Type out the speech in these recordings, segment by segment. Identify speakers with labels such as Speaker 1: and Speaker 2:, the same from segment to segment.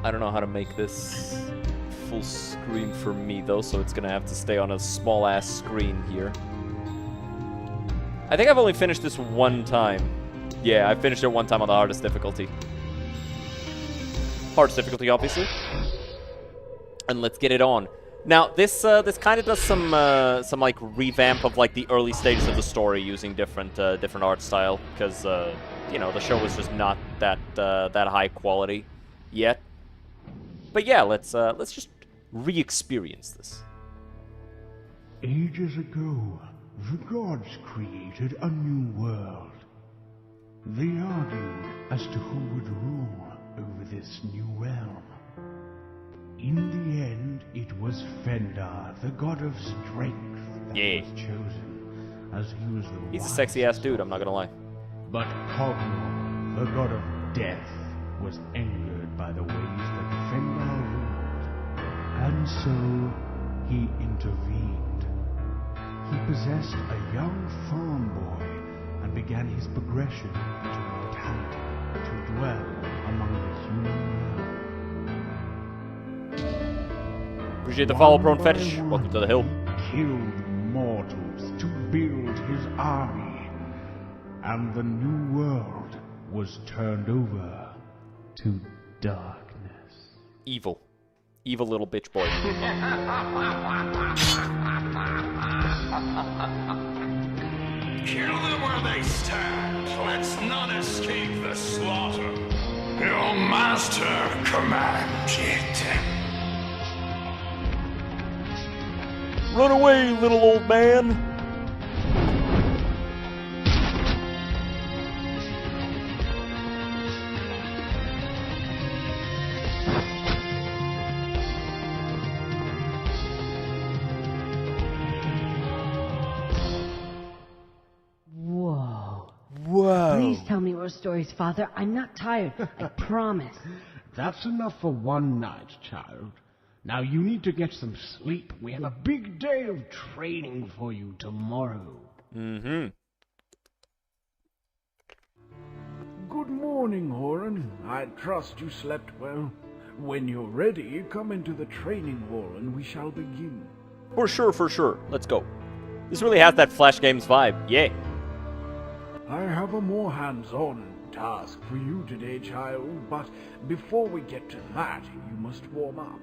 Speaker 1: I don't know how to make this full screen for me, though, so it's gonna have to stay on a small-ass screen here. I think I've only finished this one time. Yeah, I finished it one time on the hardest difficulty. Hardest difficulty, obviously. And let's get it on. Now, this kind of does some like revamp of like the early stages of the story using different art style, because you know, the show was just not that high quality yet. But yeah, let's just re-experience this.
Speaker 2: Ages ago, the gods created a new world. They argued as to who would rule over this new realm. In the end, it was Fendar, the god of strength, that was chosen, as he was the
Speaker 1: He's a sexy-ass dude, I'm not gonna lie.
Speaker 2: But Cogmor, the god of death, was angered by the ways that Fendar ruled, and so he intervened. He possessed a young farm boy and began his progression into mortality to dwell among the human realm.
Speaker 1: Appreciate the follow-prone fetish. Welcome to the hill.
Speaker 2: He killed mortals to build his army, and the new world was turned over to darkness.
Speaker 1: Evil. Evil little bitch boy.
Speaker 3: Kill them where they stand. Let's none escape the slaughter. Your master commands it.
Speaker 1: Run away, little old man! Whoa.
Speaker 4: Please tell me more stories, Father. I'm not tired. I promise.
Speaker 2: That's enough for one night, child. Now you need to get some sleep. We have a big day of training for you tomorrow.
Speaker 1: Mm-hmm.
Speaker 5: Good morning, Horan. I trust you slept well. When you're ready, come into the training hall and we shall begin.
Speaker 1: For sure, for sure. Let's go. This really has that Flash Games vibe. Yeah.
Speaker 5: I have a more hands-on task for you today, child, but before we get to that, you must warm up.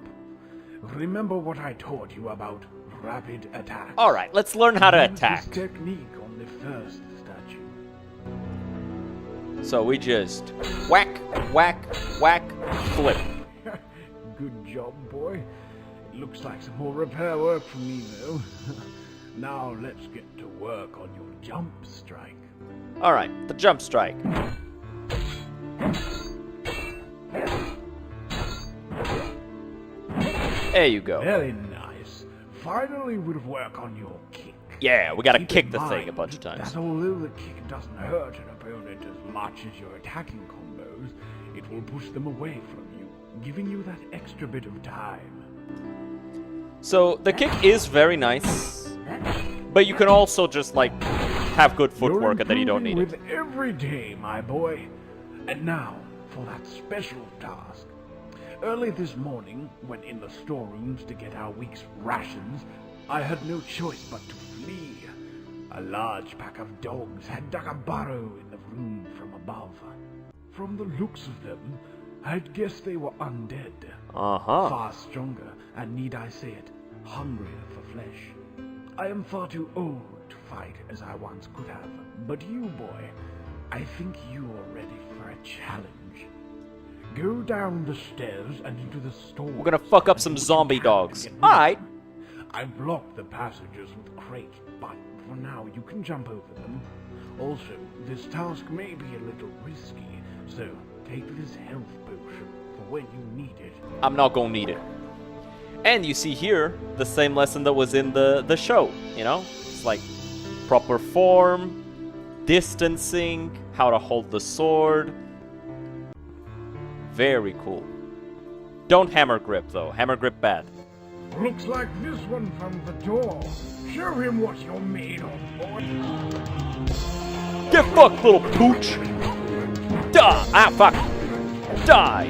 Speaker 5: Remember what I taught you about rapid attacks?
Speaker 1: Alright, let's learn how to
Speaker 5: Use
Speaker 1: attack.
Speaker 5: this technique on the first statue.
Speaker 1: So we just whack, whack, whack, flip.
Speaker 5: Good job, boy. It looks like some more repair work for me, though. Now let's get to work on your jump strike.
Speaker 1: Alright, the jump strike. There you go.
Speaker 5: Very nice. Finally, we'll work on your kick.
Speaker 1: Yeah, we gotta
Speaker 5: Keep
Speaker 1: kick
Speaker 5: in
Speaker 1: the thing a
Speaker 5: mind
Speaker 1: bunch of times.
Speaker 5: That although the kick doesn't hurt an opponent as much as your attacking combos, it will push them away from you, giving you that extra bit of time.
Speaker 1: So, the kick is very nice, but you can also just, like, have good footwork and then you don't need
Speaker 5: You're
Speaker 1: it.
Speaker 5: improving with every day, my boy. And now, for that special task. Early this morning, when in the storerooms to get our week's rations, I had no choice but to flee. A large pack of dogs had dug a burrow in the room from above. From the looks of them, I'd guess they were undead.
Speaker 1: Uh-huh.
Speaker 5: Far stronger, and need I say it, hungrier for flesh. I am far too old to fight as I once could have, but you, boy, I think you are ready for a challenge. Go down the stairs and into the store.
Speaker 1: We're gonna fuck up some zombie dogs. Alright.
Speaker 5: I blocked the passages with crate, but for now you can jump over them. Also, this task may be a little risky, so take this health potion for when you need it.
Speaker 1: I'm not gonna need it. And you see here, the same lesson that was in the show, you know? It's like proper form, distancing, how to hold the sword. Very cool. Don't hammer grip, though. Hammer grip bad.
Speaker 5: Looks like this one from the door. Show him what you're made of, boy.
Speaker 1: Get fucked, little pooch! Die! Ah, fuck! Die!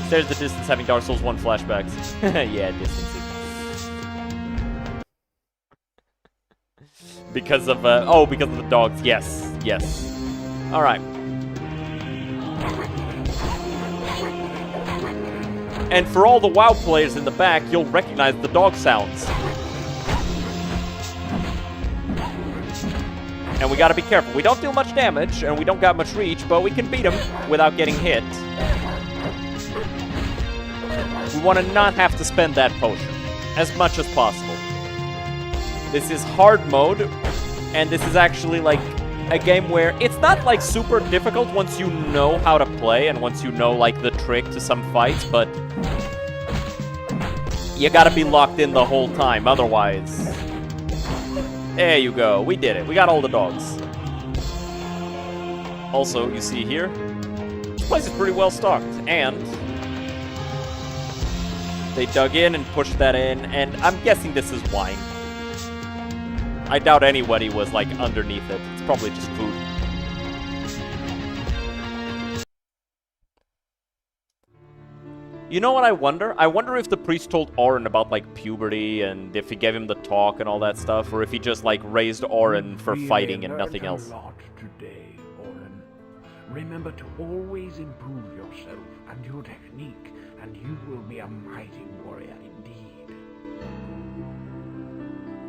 Speaker 1: There's the distance having Dark Souls 1 flashbacks. Yeah, distancing. Because of, because of the dogs. Yes, yes. Alright. And for all the WoW players in the back, you'll recognize the dog sounds. And we gotta be careful. We don't do much damage, and we don't got much reach, but we can beat him without getting hit. We want to not have to spend that potion as much as possible. This is hard mode, and this is actually like a game where it's not like super difficult once you know how to play and once you know like the trick to some fights, but you gotta be locked in the whole time, otherwise. There you go, we did it. We got all the dogs. Also, you see here, this place is pretty well stocked, and they dug in and pushed that in, and I'm guessing this is wine. I doubt anybody was, like, underneath it. It's probably just food. You know what I wonder? I wonder if the priest told Orin about, like, puberty, and if he gave him the talk and all that stuff, or if he just, like, raised Orin for fighting and nothing else.
Speaker 5: A lot today, Orin. Remember to always improve yourself and your technique, and you will be a mighty warrior indeed.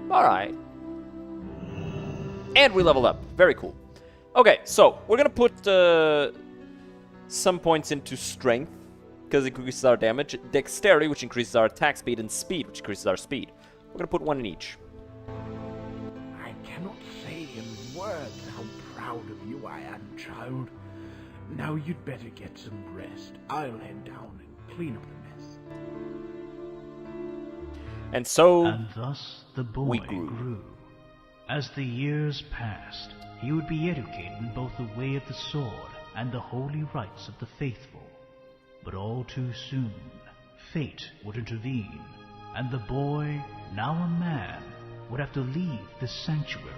Speaker 1: Alright. And we leveled up. Very cool. Okay, so we're gonna put some points into strength, because it increases our damage, dexterity, which increases our attack speed, and speed, which increases our speed. We're gonna put one in each.
Speaker 5: I cannot say in words how proud of you I am, child. Now you'd better get some rest. I'll head down and clean up the mess.
Speaker 1: And so,
Speaker 2: And thus the boy grew. As the years passed, he would be educated in both the way of the sword and the holy rites of the faithful. But all too soon, fate would intervene, and the boy, now a man, would have to leave the sanctuary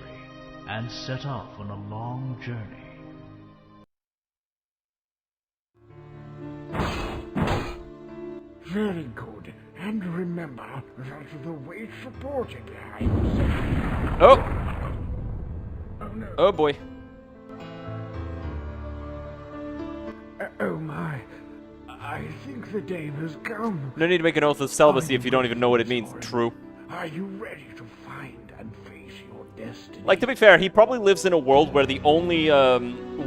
Speaker 2: and set off on a long journey.
Speaker 5: Very good. And remember that the weight supported behind.
Speaker 1: oh,
Speaker 5: Oh no.
Speaker 1: oh boy.
Speaker 5: Oh my. I think the day has come.
Speaker 1: No need to make an oath of celibacy if you don't even know what it means. True.
Speaker 5: Are you ready to find and face your destiny?
Speaker 1: Like, to be fair, he probably lives in a world where the only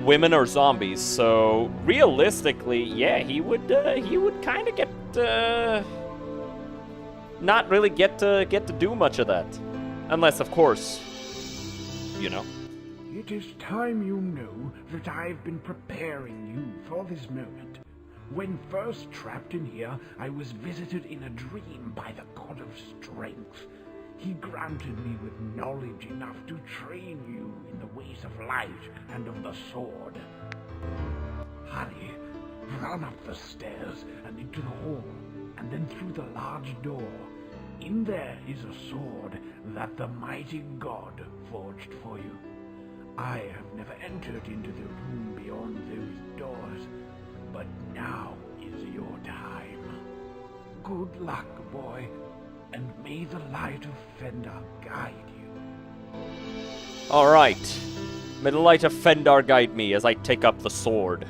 Speaker 1: women are zombies, so realistically, yeah, he would kind of get not really get to do much of that, unless, of course, you know.
Speaker 5: It is time you know that I've been preparing you for this moment. When first trapped in here, I was visited in a dream by the god of strength. He granted me with knowledge enough to train you in the ways of light and of the sword. Hurry, run up the stairs and into the hall, and then through the large door. In there is a sword that the mighty god forged for you. I have never entered into the room beyond those doors, but now is your time. Good luck, boy, and may the light of Fendar guide you.
Speaker 1: Alright. May the light of Fendar guide me as I take up the sword.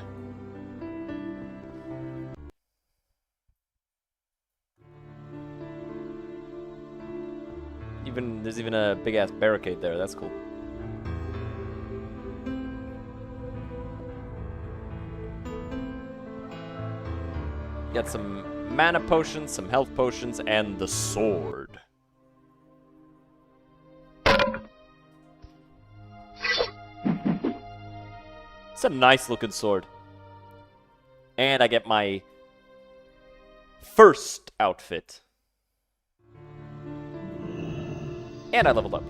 Speaker 1: There's even a big-ass barricade there, that's cool. Got some mana potions, some health potions, and the sword. It's a nice looking sword. And I get my first outfit. And I leveled up.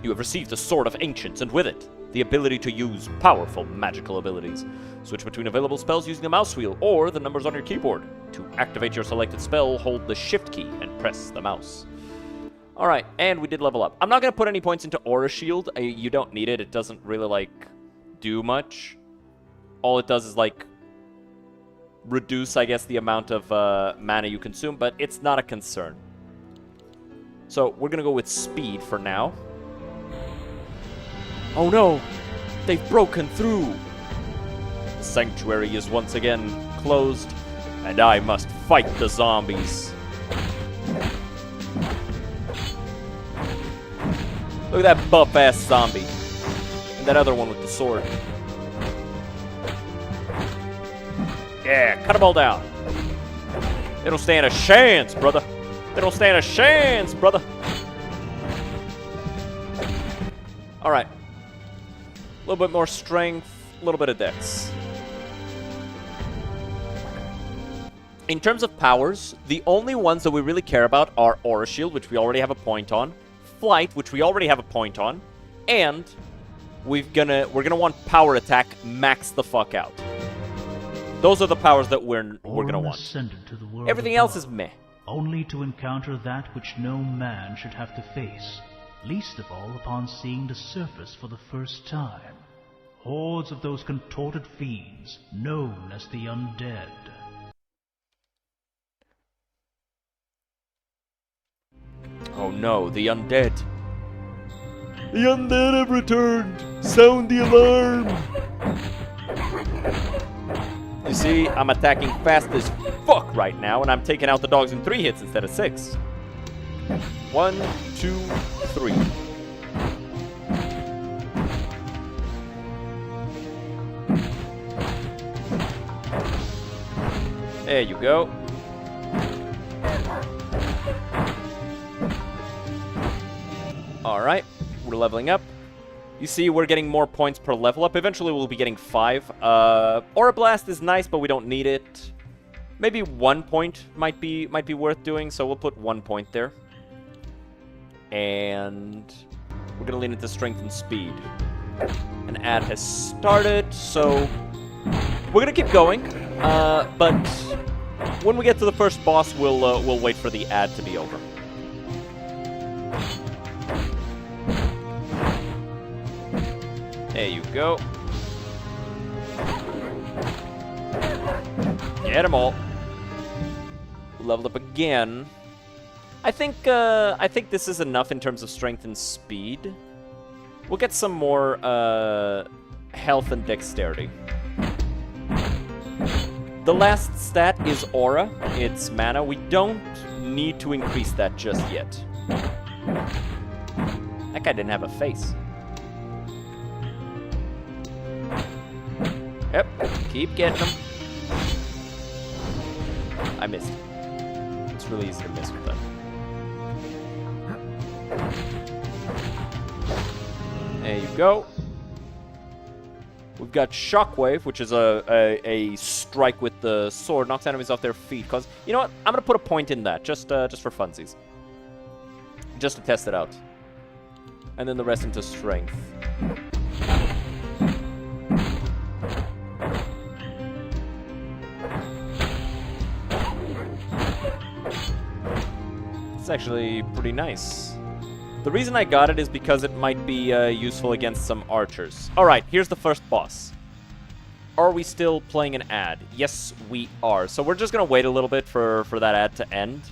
Speaker 1: You have received the Sword of Ancients, and with it, the ability to use powerful magical abilities. Switch between available spells using the mouse wheel or the numbers on your keyboard. To activate your selected spell, hold the Shift key and press the mouse. Alright, and we did level up. I'm not going to put any points into Aura Shield. You don't need it. It doesn't really, like, do much. All it does is, like, reduce, I guess, the amount of mana you consume, but it's not a concern. So we're gonna go with speed for now. Oh no! They've broken through! The sanctuary is once again closed, and I must fight the zombies. Look at that buff-ass zombie. And that other one with the sword. Yeah, cut them all down. They don't stand a chance, brother. They don't stand a chance, brother. Alright. A little bit more strength, a little bit of dex. In terms of powers, the only ones that we really care about are Aura Shield, which we already have a point on, Flight, which we already have a point on, and we're gonna want Power Attack max the fuck out. Those are the powers that we're gonna want.
Speaker 2: To the world
Speaker 1: Everything
Speaker 2: above,
Speaker 1: else is meh.
Speaker 2: only to encounter that which no man should have to face, least of all upon seeing the surface for the first time. Hordes of those contorted fiends, known as the undead.
Speaker 1: Oh no, the undead. The undead have returned! Sound the alarm! You see, I'm attacking fast as fuck right now, and I'm taking out the dogs in 3 hits instead of 6. 1, 2, 3. There you go. Alright, we're leveling up. You see, we're getting more points per level up. Eventually, we'll be getting 5. Aura Blast is nice, but we don't need it. Maybe 1 point might be worth doing, so we'll put 1 point there. And we're gonna lean into strength and speed. An ad has started, so we're gonna keep going. But when we get to the first boss, we'll wait for the ad to be over. There you go. Get them all. Level up again. I think this is enough in terms of strength and speed. We'll get some more health and dexterity. The last stat is aura. It's mana. We don't need to increase that just yet. That guy didn't have a face. Yep, keep getting them. I missed. It's really easy to miss with that. There you go. We've got Shockwave, which is a strike with the sword, knocks enemies off their feet. Cause you know what? I'm gonna put a point in that just for funsies, just to test it out, and then the rest into strength. It's actually pretty nice. The reason I got it is because it might be useful against some archers. Alright, here's the first boss. Are we still playing an ad? Yes, we are. So we're just going to wait a little bit for that ad to end.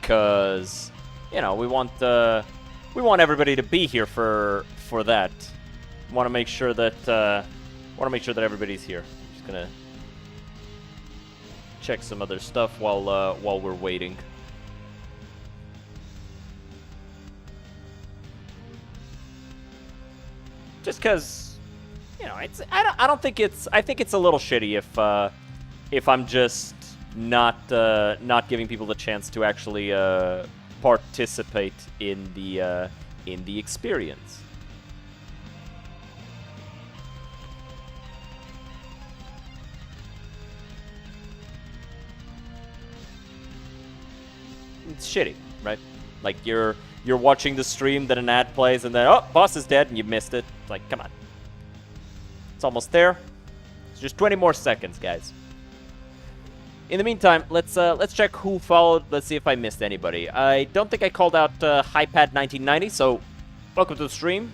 Speaker 1: Because, you know, we want everybody to be here for that. Want to make sure that everybody's here. Just going to check some other stuff while we're waiting. Just because, you know, I think it's a little shitty if I'm just not giving people the chance to actually participate in the experience. It's shitty, right? Like you're watching the stream, then an ad plays, and then oh, boss is dead, and you missed it. It's like, come on, it's almost there. It's just 20 more seconds, guys. In the meantime, let's check who followed. Let's see if I missed anybody. I don't think I called out HiPad1990, so welcome to the stream.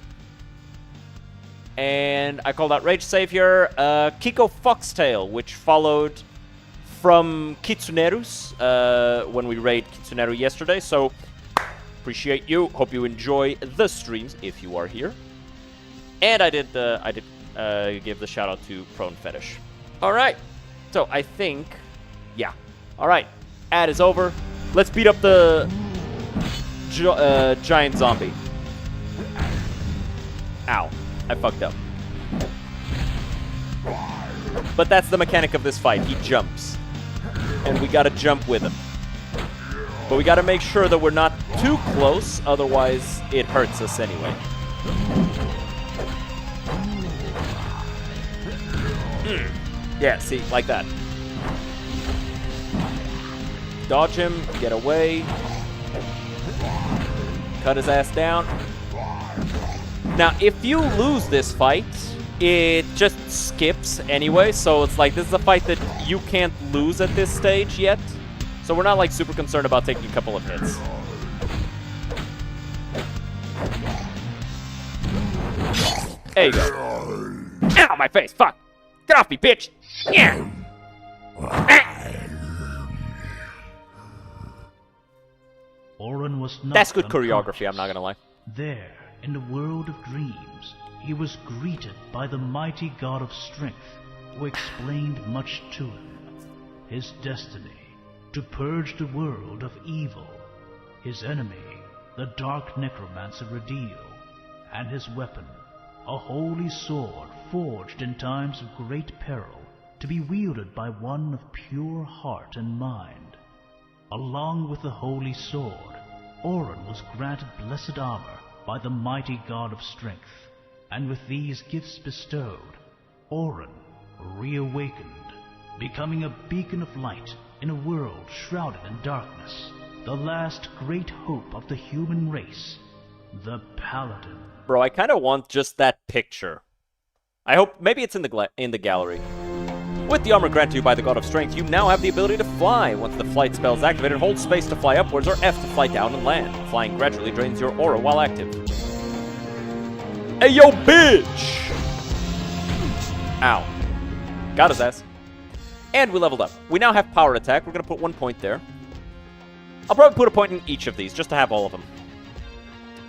Speaker 1: And I called out Rage Savior, Kiko Foxtail, which followed from Kitsuneru's when we raid Kitsuneru yesterday. So, appreciate you. Hope you enjoy the streams if you are here. And I did give the shout out to Prone Fetish. All right. So I think, yeah. All right. Ad is over. Let's beat up the giant zombie. Ow. I fucked up. But that's the mechanic of this fight. He jumps. And we gotta jump with him. But we gotta make sure that we're not too close, otherwise it hurts us anyway. Yeah, see, like that. Dodge him, get away. Cut his ass down. Now, if you lose this fight, it just skips anyway, so it's like this is a fight that you can't lose at this stage yet. So we're not like super concerned about taking a couple of hits. There you go. Ow, my face, fuck! Get off me, bitch! Yeah!
Speaker 2: Orin was not
Speaker 1: That's good choreography, I'm not gonna lie.
Speaker 2: There, in the world of dreams, he was greeted by the mighty god of strength, who explained much to him. His destiny, to purge the world of evil. His enemy, the dark necromancer Redio, and his weapon, a holy sword forged in times of great peril, to be wielded by one of pure heart and mind. Along with the holy sword, Orin was granted blessed armor by the mighty god of strength, and with these gifts bestowed, Orin reawakened, becoming a beacon of light in a world shrouded in darkness, the last great hope of the human race, the Paladin.
Speaker 1: Bro, I kind of want just that picture. I hope maybe it's in the gallery. With the armor granted to you by the God of Strength, you now have the ability to fly. Once the flight spell is activated, hold space to fly upwards or F to fly down and land. Flying gradually drains your aura while active. Hey, yo, bitch! Ow. Got his ass. And we leveled up. We now have power attack. We're going to put 1 point there. I'll probably put a point in each of these, just to have all of them.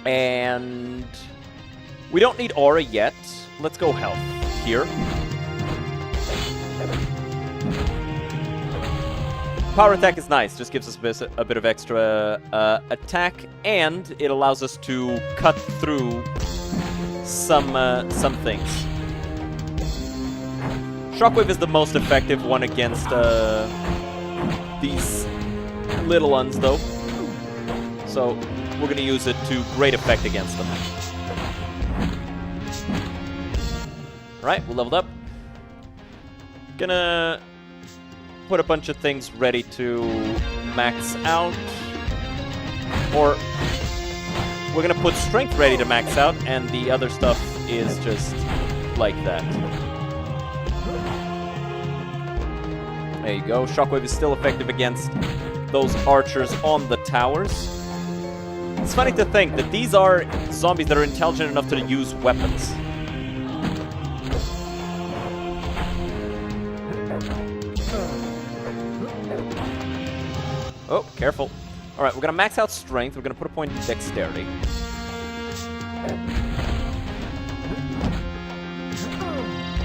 Speaker 1: And we don't need aura yet. Let's go health here. Power attack is nice. Just gives us a bit of extra attack, and it allows us to cut through some things. Shockwave is the most effective one against these little ones, though. So we're going to use it to great effect against them. Alright, we're leveled up. Gonna put a bunch of things ready to max out. Or we're gonna put strength ready to max out, and the other stuff is just like that. There you go. Shockwave is still effective against those archers on the towers. It's funny to think that these are zombies that are intelligent enough to use weapons. Oh, careful. Alright, we're gonna max out strength. We're gonna put a point in dexterity.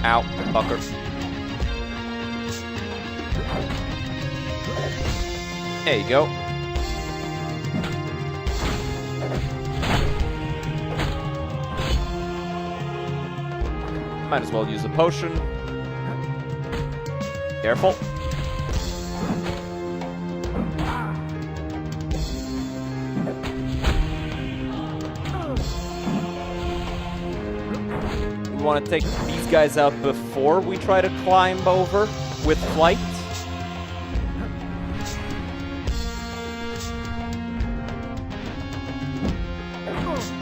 Speaker 1: Ow, fucker. There you go. Might as well use a potion. Careful. We want to take these guys out before we try to climb over with flight.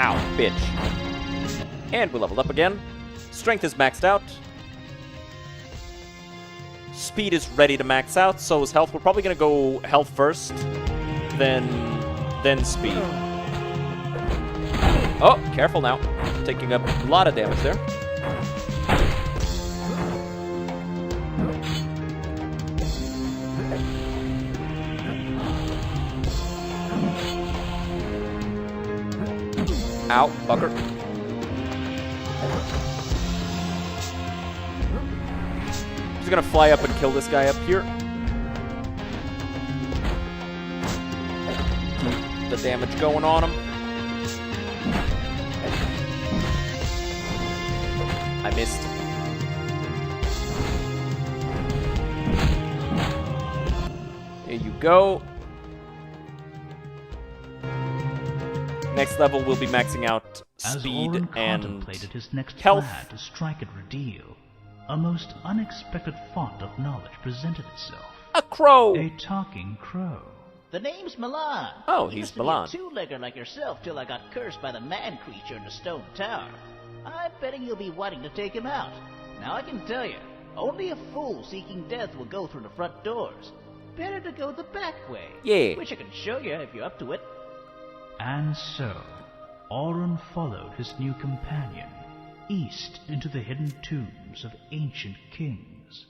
Speaker 1: Ow, bitch. And we leveled up again. Strength is maxed out. Speed is ready to max out, so is health. We're probably going to go health first, then speed. Oh, careful now. Taking up a lot of damage there. Ow, fucker. Just gonna fly up and kill this guy up here. Keep the damage going on him. I missed. There you go. Next level, we'll be maxing out speed
Speaker 2: Oren
Speaker 1: and
Speaker 2: contemplated his next
Speaker 1: health.
Speaker 2: plan to strike at Redeal, a most unexpected font of knowledge presented itself.
Speaker 1: A crow!
Speaker 2: A talking crow.
Speaker 6: The name's Milan.
Speaker 1: Oh,
Speaker 6: He
Speaker 1: he's
Speaker 6: used to be
Speaker 1: Milan.
Speaker 6: a two-legger like yourself till I got cursed by the man creature in the stone tower. I'm betting you'll be wanting to take him out. Now I can tell you, only a fool seeking death will go through the front doors. Better to go the back way.
Speaker 1: Yeah.
Speaker 6: Which I can show you if you're up to it.
Speaker 2: And so, Oren followed his new companion east into the hidden tombs of ancient kings.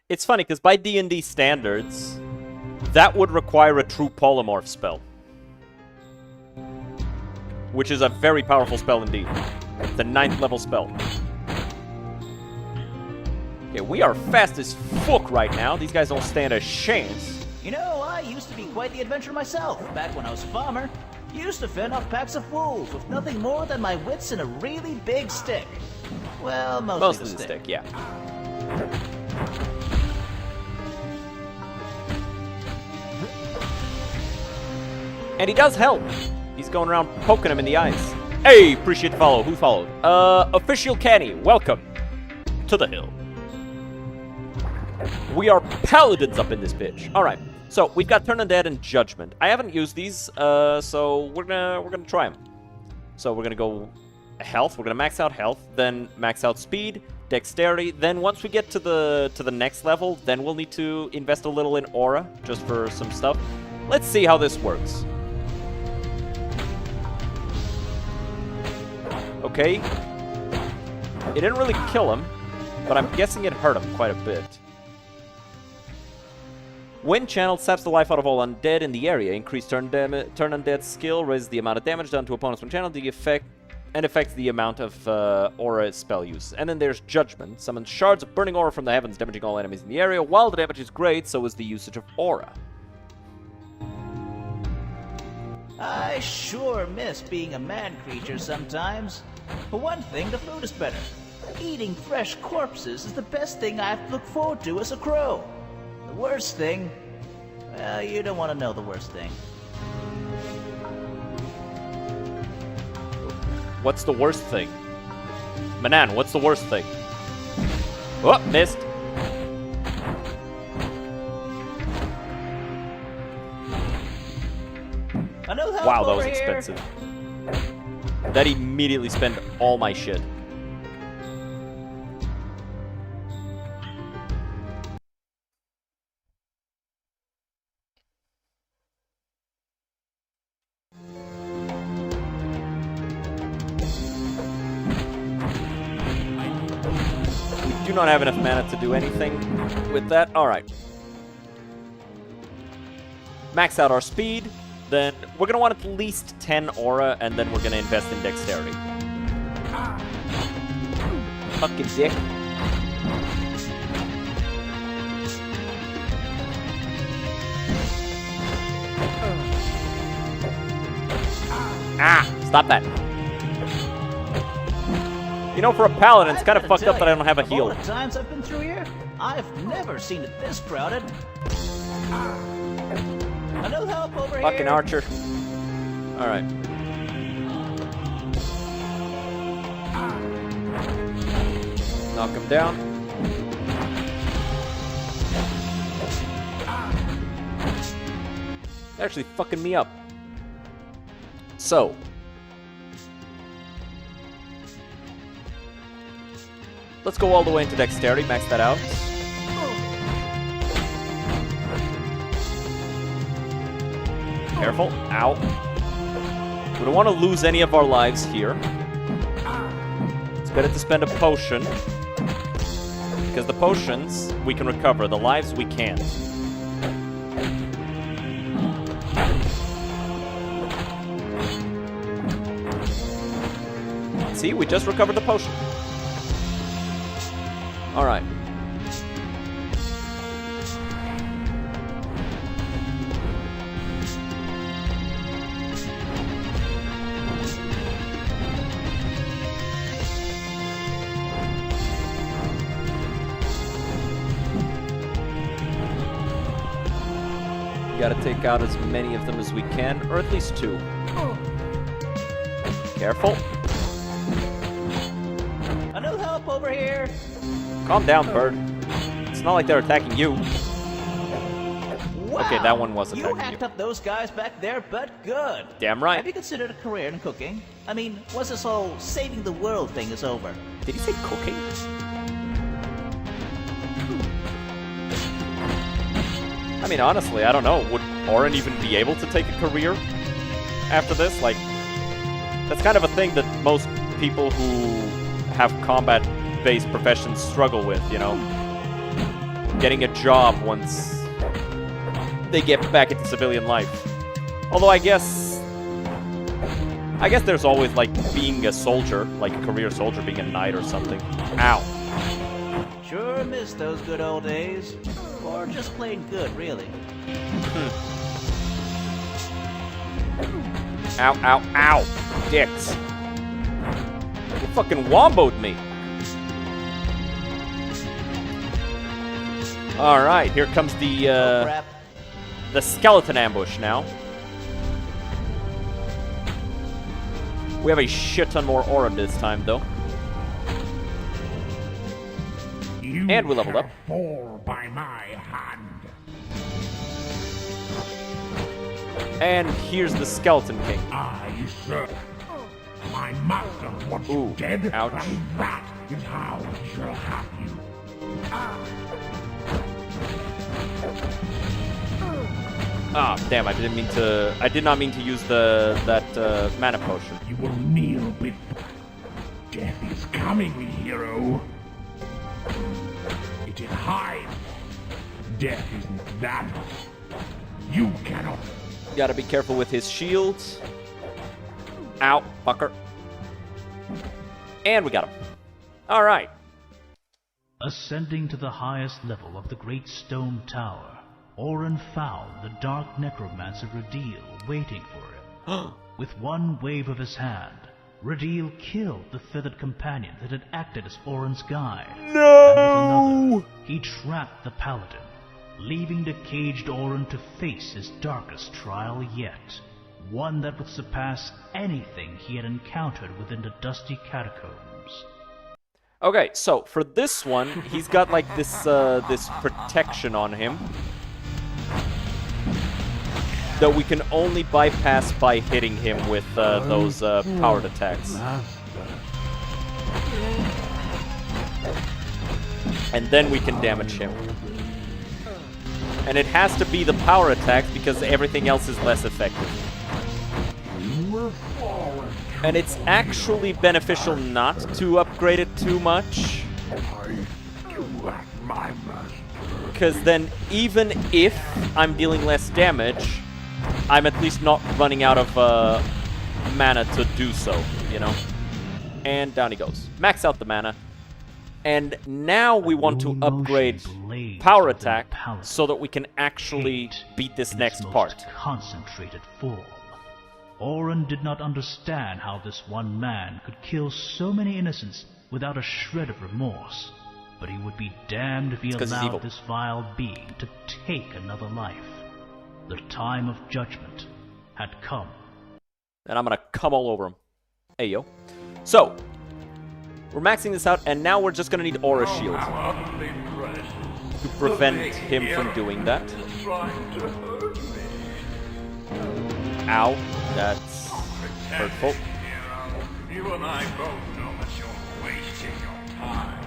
Speaker 1: It's funny, because by D&D standards, that would require a true polymorph spell. Which is a very powerful spell indeed. The 9th level spell. Okay, we are fast as fuck right now. These guys don't stand a chance.
Speaker 6: You know, I used to be quite the adventurer myself, back when I was a farmer. Used to fend off packs of wolves with nothing more than my wits and a really big stick. Well, mostly
Speaker 1: Mostly the stick, yeah. And he does help. He's going around poking him in the eyes. Hey, appreciate the follow. Who followed? Official Kenny, welcome to the hill. We are paladins up in this bitch. All right. So we've got Turn Undead and Judgment. I haven't used these, so we're gonna try them. So we're gonna go health. We're gonna max out health, then max out speed, dexterity. Then once we get to the next level, then we'll need to invest a little in aura just for some stuff. Let's see how this works. Okay. It didn't really kill him, but I'm guessing it hurt him quite a bit. When channeled, saps the life out of all undead in the area. Increased turn undead skill raises the amount of damage done to opponents when channeled. The effect affects the amount of aura spell use. And then there's Judgment. Summons shards of burning aura from the heavens, damaging all enemies in the area. While the damage is great, so is the usage of aura.
Speaker 6: I sure miss being a man creature sometimes. For one thing, the food is better. Eating fresh corpses is the best thing I have to look forward to as a crow. The worst thing? Well, you don't want to know the worst thing.
Speaker 1: What's the worst thing? Manan, what's the worst thing? Oh, missed. Wow, that was expensive. That immediately spent all my shit. We do not have enough mana to do anything with that. Alright. Max out our speed. Then we're going to want at least 10 aura, and then we're going to invest in dexterity. Fucking dick. Ah! Stop that. You know, for a paladin, it's kind of fucked up that I don't have a heal.
Speaker 6: All the times I've been through here, I've never seen it this crowded. No help over here.
Speaker 1: Fucking archer. Alright. Knock him down. Actually fucking me up. So. Let's go all the way into dexterity, max that out. Careful. Ow. We don't want to lose any of our lives here. It's better to spend a potion. Because the potions, we can recover. The lives, we can't. See, we just recovered the potion. Alright. Gotta take out as many of them as we can, or at least 2. Careful.
Speaker 6: A new help over here.
Speaker 1: Calm down, bird. It's not like they're attacking you.
Speaker 6: Wow,
Speaker 1: Okay, that one was
Speaker 6: you
Speaker 1: attacking
Speaker 6: hacked
Speaker 1: you.
Speaker 6: up those guys back there, but good.
Speaker 1: Damn right.
Speaker 6: Have you considered a career in cooking? I mean, once this whole saving the world thing is over.
Speaker 1: Did he say cooking? I mean, honestly, I don't know. Would Orin even be able to take a career after this? Like, that's kind of a thing that most people who have combat-based professions struggle with, you know? Getting a job once they get back into civilian life. Although I guess there's always, like, being a soldier, like a career soldier, being a knight or something. Ow.
Speaker 6: Sure miss those good old days. Or just plain good, really.
Speaker 1: Ow, ow, ow! Dicks. You fucking womboed me. Alright, here comes
Speaker 6: Oh, crap.
Speaker 1: the skeleton ambush now. We have a shit ton more aura this time, though.
Speaker 2: You
Speaker 1: And we leveled up.
Speaker 2: shall fall by my hand.
Speaker 1: And here's the Skeleton King.
Speaker 2: I, sir. My master wants
Speaker 1: Ooh,
Speaker 2: you dead,
Speaker 1: ouch.
Speaker 2: and that is how he shall have you.
Speaker 1: Ah, damn! I did not mean to use that mana potion.
Speaker 2: You will kneel before. Death is coming, hero. It is high. Death isn't that. You cannot.
Speaker 1: Gotta be careful with his shields. Ow, fucker. And we got him. All right.
Speaker 7: Ascending to the highest level of the great stone tower, Orin found the dark necromancer Radil waiting for him. With one wave of his hand, Radil killed the feathered companion that had acted as Orin's guide. No! And with another, he trapped the Paladin, leaving the caged Orin to face his darkest trial yet. One that would surpass anything he had encountered within the dusty catacombs.
Speaker 1: Okay, so for this one, he's got like this this protection on him that we can only bypass by hitting him with those powered attacks. And then we can damage him. And it has to be the power attacks because everything else is less effective. And it's actually beneficial not to upgrade it too much. Because then even if I'm dealing less damage, I'm at least not running out of mana to do so, you know? And down he goes. Max out the mana. And now we want to upgrade power attack so that we can actually beat this next part.
Speaker 7: Concentrated form. Orin did not understand how this one man could kill so many innocents without a shred of remorse, but he would be damned if he allowed this vile being to take another life. The time of judgment had come.
Speaker 1: And I'm gonna come all over him. Hey, yo. So, we're maxing this out, and now we're just gonna need Aura Shield to prevent him from doing that. Ow. That's hurtful.
Speaker 3: You and I both know that you're wasting your time.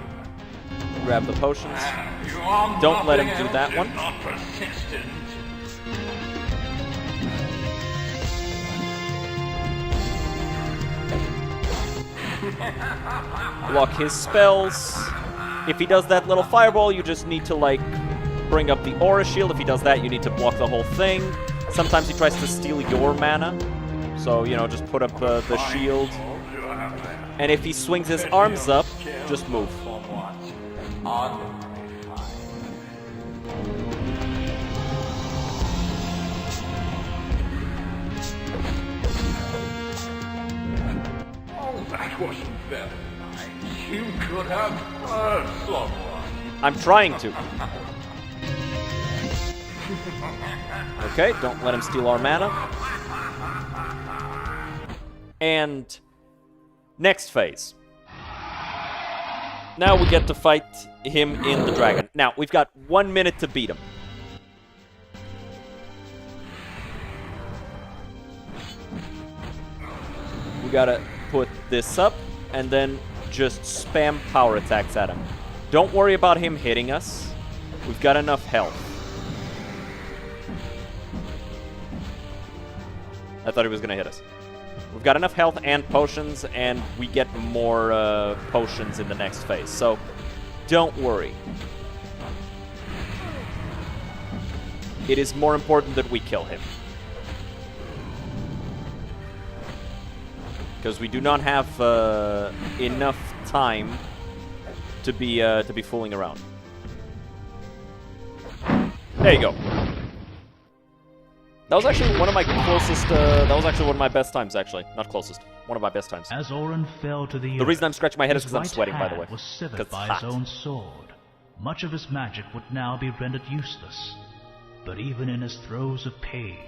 Speaker 1: Grab the potions.
Speaker 3: You are
Speaker 1: Don't let him
Speaker 3: nothing
Speaker 1: do that
Speaker 3: if
Speaker 1: one.
Speaker 3: Not persistent.
Speaker 1: Block his spells. If he does that little fireball, you just need to, like, bring up the Aura Shield. If he does that, you need to block the whole thing. Sometimes he tries to steal your mana. So, you know, just put up the shield.
Speaker 3: You have that.
Speaker 1: And if he swings his arms up, just move.
Speaker 3: Oh, that wasn't very nice. You could have hurt someone.
Speaker 1: I'm trying to. Okay, don't let him steal our mana. And next phase. Now we get to fight him in the dragon. Now, we've got 1 minute to beat him. We gotta put this up and then just spam power attacks at him. Don't worry about him hitting us. We've got enough health. I thought he was gonna hit us. We've got enough health and potions, and we get more potions in the next phase. So, don't worry. It is more important that we kill him. Because we do not have enough time to be fooling around. There you go. That was actually one of my closest, that was actually one of my best times, actually. Not closest. One of my best times.
Speaker 7: As Orin fell to the
Speaker 1: The reason I'm scratching my head is
Speaker 7: his
Speaker 1: because I'm sweating, by the way.
Speaker 7: hand was severed
Speaker 1: 'Cause
Speaker 7: by
Speaker 1: it's
Speaker 7: his
Speaker 1: hot.
Speaker 7: own sword. Much of his magic would now be rendered useless. But even in his throes of pain,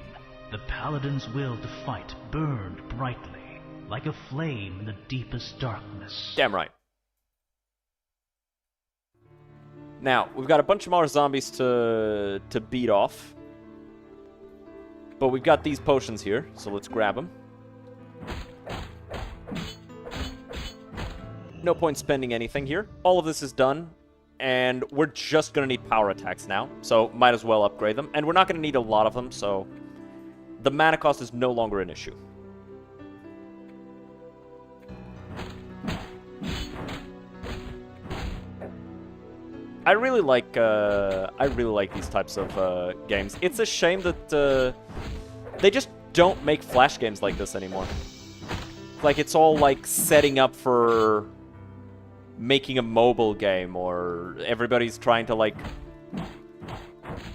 Speaker 7: the Paladin's will to fight burned brightly, like a flame in the deepest darkness.
Speaker 1: Damn right. Now, we've got a bunch of more zombies to beat off. But we've got these potions here, so let's grab them. No point spending anything here. All of this is done, and we're just going to need power attacks now, so might as well upgrade them. And we're not going to need a lot of them, so the mana cost is no longer an issue. I really like these types of games. It's a shame that they just don't make Flash games like this anymore. Like, it's all like setting up for making a mobile game, or everybody's trying to like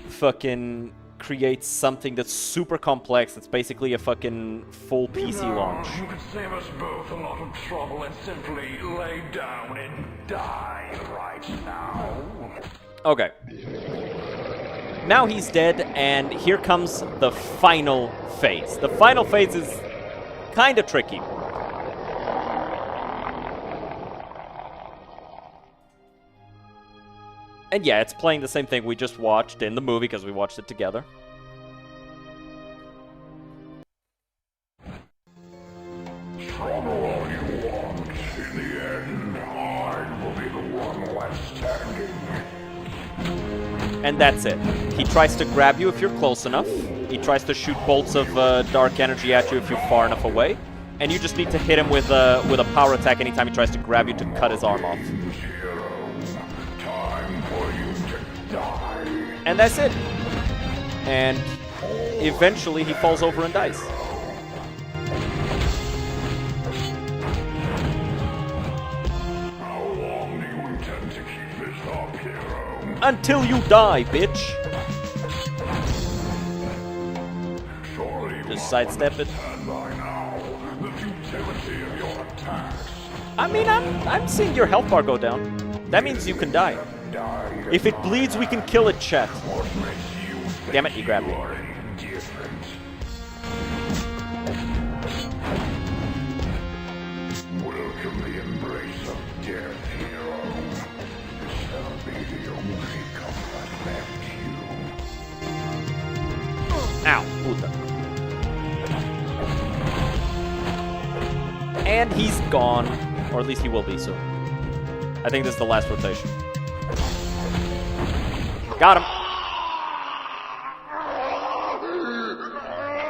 Speaker 1: fucking create something that's super complex. It's basically a fucking full PC launch.
Speaker 3: You could save us both a lot of trouble and simply lay down and die right now.
Speaker 1: Okay. Now he's dead, and here comes the final phase. The final phase is kind of tricky. And yeah, it's playing the same thing we just watched in the movie, because we watched it together.
Speaker 3: Trouble all you want. In the end, I will be the one left standing.
Speaker 1: And that's it. He tries to grab you if you're close enough. He tries to shoot bolts of dark energy at you if you're far enough away. And you just need to hit him with a power attack anytime he tries to grab you to cut his arm off.
Speaker 3: Time for you to die.
Speaker 1: And that's it. And eventually he falls over and dies.
Speaker 3: How long do you intend to keep this up, hero?
Speaker 1: Until you die, bitch.
Speaker 3: Surely you
Speaker 1: Just sidestep it.
Speaker 3: understand by now the futility of your attacks.
Speaker 1: I mean, I'm seeing your health bar go down. That means you can die.
Speaker 3: Die
Speaker 1: If it bleeds, we can kill it, chat.
Speaker 3: what makes you think
Speaker 1: Damn it, you grabbed me.
Speaker 3: are indifferent. Welcome the embrace of death, hero. This shall be the only comfort left you.
Speaker 1: Ow, puta. And he's gone. Or at least he will be soon. I think this is the last rotation. Got him.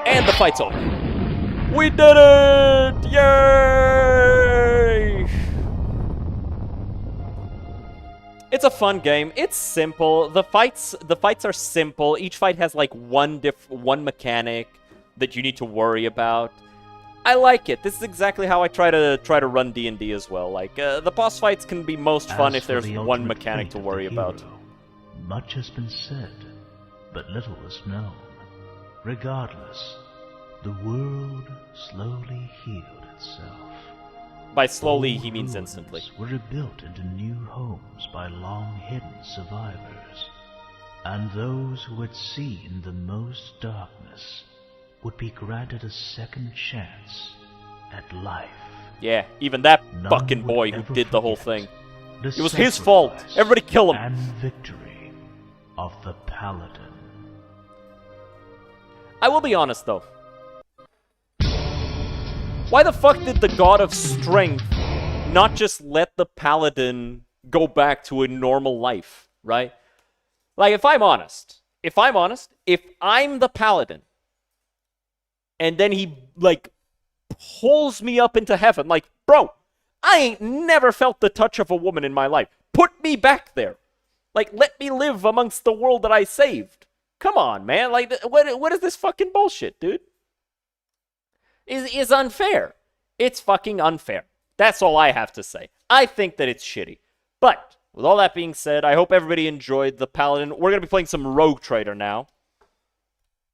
Speaker 1: And the fight's over. We did it! Yay! It's a fun game. It's simple. The fights are simple. Each fight has like one mechanic that you need to worry about. I like it. This is exactly how I try to run D&D as well. Like, the boss fights can be most fun if there's one mechanic to worry about.
Speaker 7: Much has been said, but little is known. Regardless, the world slowly healed itself.
Speaker 1: By slowly,
Speaker 7: Old
Speaker 1: he means
Speaker 7: ruins
Speaker 1: instantly.
Speaker 7: were rebuilt into new homes by long-hidden survivors. And those who had seen the most darkness would be granted a second chance at life.
Speaker 1: Yeah, even that
Speaker 7: None
Speaker 1: fucking
Speaker 7: would
Speaker 1: boy who
Speaker 7: ever
Speaker 1: did the whole
Speaker 7: forget
Speaker 1: thing.
Speaker 7: the
Speaker 1: It was his fault.
Speaker 7: sacrifice
Speaker 1: Everybody kill him.
Speaker 7: And victory of the Paladin.
Speaker 1: I will be honest, though. Why the fuck did the God of Strength not just let the Paladin go back to a normal life, right? Like, if I'm the Paladin, and then he, like, pulls me up into heaven, like, bro, I ain't never felt the touch of a woman in my life. Put me back there. Like, let me live amongst the world that I saved. Come on, man. Like, what is this fucking bullshit, dude? Is unfair. It's fucking unfair. That's all I have to say. I think that it's shitty. But, with all that being said, I hope everybody enjoyed the Paladin. We're going to be playing some Rogue Trader now.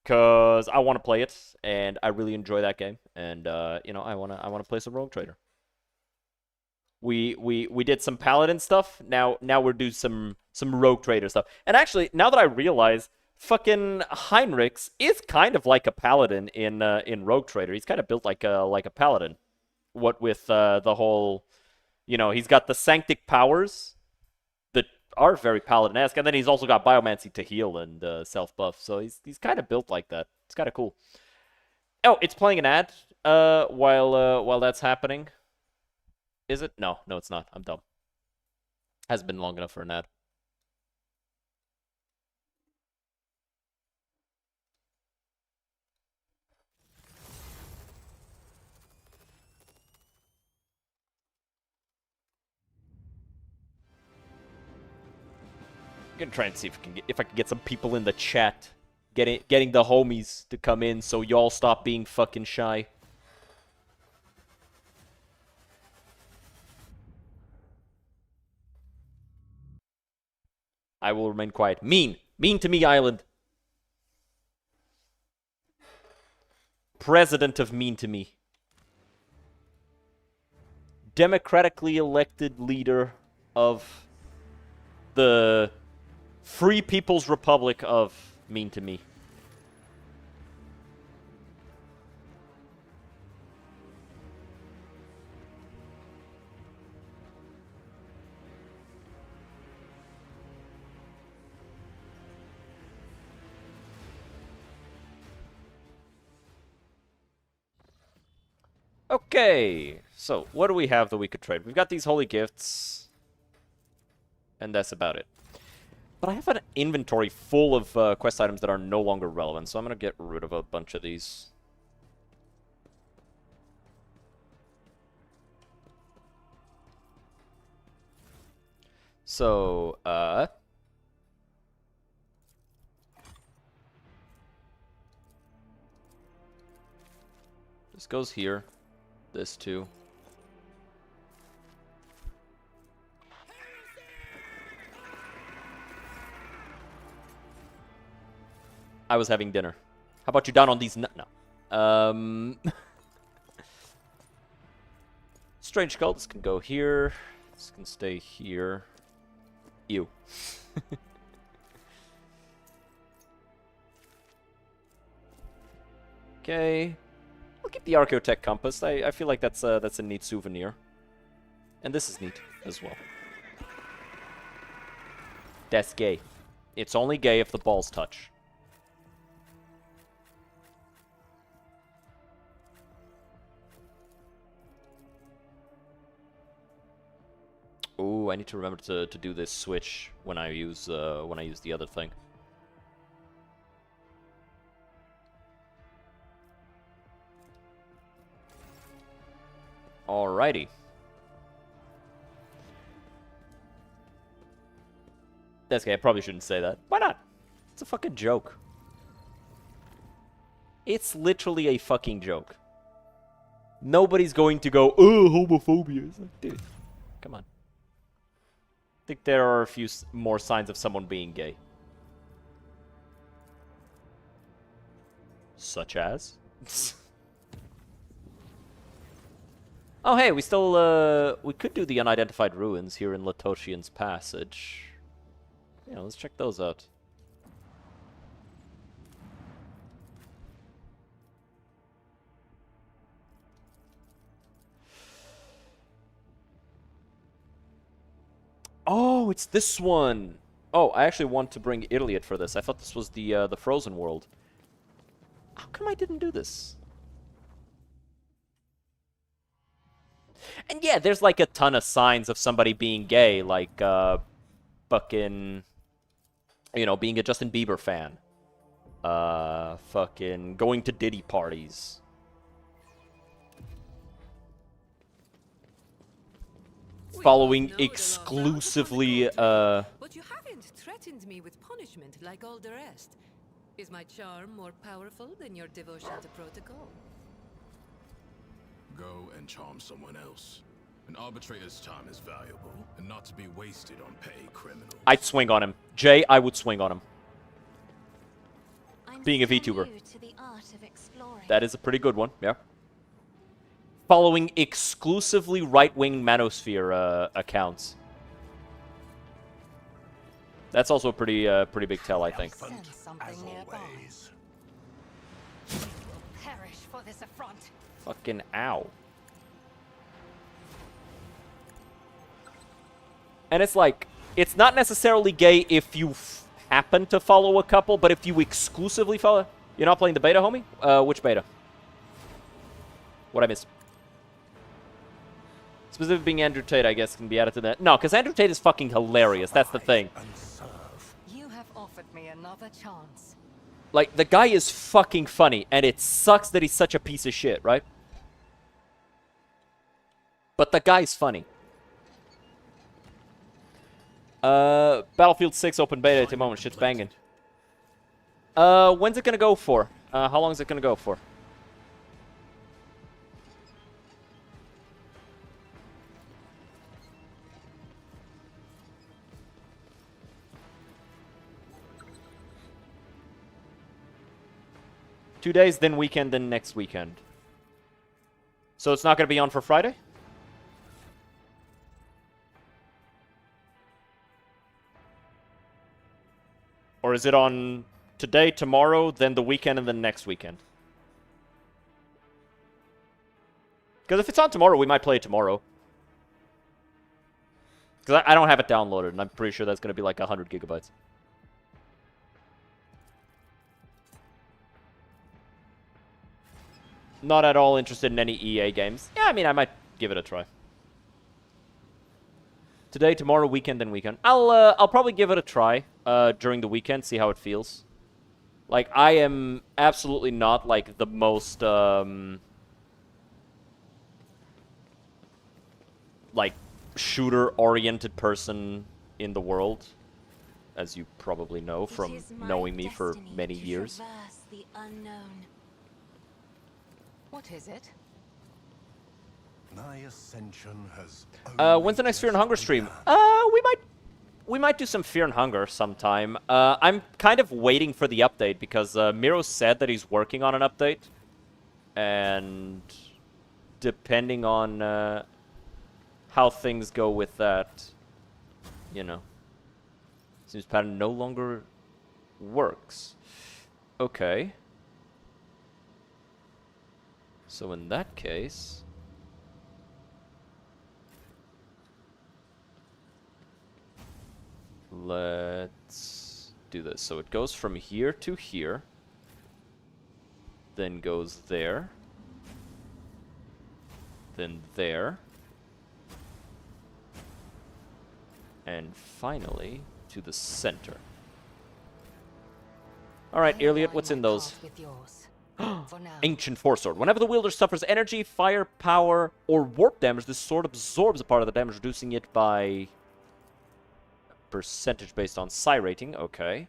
Speaker 1: Because I want to play it, and I really enjoy that game. And, you know, I want to play some Rogue Trader. We did some Paladin stuff. Now we're doing some Rogue Trader stuff. And actually, now that I realize, fucking Heinrichs is kind of like a Paladin in Rogue Trader. He's kind of built like a Paladin. What with the whole, you know, he's got the Sanctic powers that are very Paladin-esque, and then he's also got Biomancy to heal and self-buff. So he's kind of built like that. It's kind of cool. Oh, it's playing an ad while that's happening. Is it? No, it's not. I'm dumb. Hasn't been long enough for an ad. I'm gonna try and see if I can get some people in the chat, getting the homies to come in, so y'all stop being fucking shy. I will remain quiet. Mean to me, Island. President of Mean to me. Democratically elected leader of the Free People's Republic of Mean to me. Okay, so what do we have that we could trade? We've got these holy gifts, and that's about it. But I have an inventory full of quest items that are no longer relevant, so I'm going to get rid of a bunch of these. So, this goes here. This too. I was having dinner. How about you down on these No. Strange Skull, this can go here. This can stay here. Ew. Okay. I'll keep the Archaeotech Compass. I feel like that's a neat souvenir. And this is neat as well. That's gay. It's only gay if the balls touch. Ooh, I need to remember to do this switch when I use the other thing. Alrighty. That's okay, I probably shouldn't say that. Why not? It's a fucking joke. It's literally a fucking joke. Nobody's going to go, oh, homophobia. It's like, dude, come on. I think there are a few more signs of someone being gay. Such as? Oh, hey, we still, we could do the unidentified ruins here in Latoshian's Passage. Yeah, let's check those out. Oh, it's this one. Oh, I actually want to bring Iliad for this. I thought this was the Frozen World. How come I didn't do this? And yeah, there's like a ton of signs of somebody being gay, like fucking, you know, being a Justin Bieber fan. Fucking going to Diddy parties. Following exclusively,
Speaker 8: But you haven't threatened me with punishment like all the rest. Is my charm more powerful than your devotion to protocol?
Speaker 3: Go and charm someone else. An arbitrator's time is valuable, and not to be wasted on petty criminals.
Speaker 1: I'd swing on him. Jay, I would swing on him. Being a VTuber. That is a pretty good one, yeah. Following exclusively right-wing manosphere accounts. That's also a pretty big tell, I think.
Speaker 8: Perish for this affront.
Speaker 1: Fucking ow. And it's like, it's not necessarily gay if you happen to follow a couple, but if you exclusively follow... You're not playing the beta, homie? Which beta? What'd I miss? Specific being Andrew Tate, I guess, can be added to that. No, because Andrew Tate is fucking hilarious. That's the thing.
Speaker 8: You have offered me another chance.
Speaker 1: Like, the guy is fucking funny, and it sucks that he's such a piece of shit, right? But the guy's funny. Battlefield 6 open beta at the moment. Shit's banging. When's it gonna go for? How long is it gonna go for? Two days, then weekend, then next weekend. So it's not going to be on for Friday? Or is it on today, tomorrow, then the weekend, and then next weekend? Because if it's on tomorrow, we might play it tomorrow. Because I don't have it downloaded, and I'm pretty sure that's going to be like 100 gigabytes. Not at all interested in any EA games. Yeah, I mean, I might give it a try. Today, tomorrow, weekend, then weekend. I'll probably give it a try during the weekend, see how it feels. Like, I am absolutely not, like, the most, like, shooter-oriented person in the world, as you probably know from knowing me for many years.
Speaker 8: What is it?
Speaker 3: My ascension has
Speaker 1: When's the next Fear and Hunger stream? We might do some Fear and Hunger sometime. I'm kind of waiting for the update because Miro said that he's working on an update, and depending on how things go with that, you know, seems pattern no longer works. Okay. So in that case, let's do this. So it goes from here to here, then goes there, then there, and finally to the center. All right, Iliad, what's in those? Ancient Force Sword. Whenever the wielder suffers energy, fire, power, or warp damage, this sword absorbs a part of the damage, reducing it by percentage based on psi rating. Okay.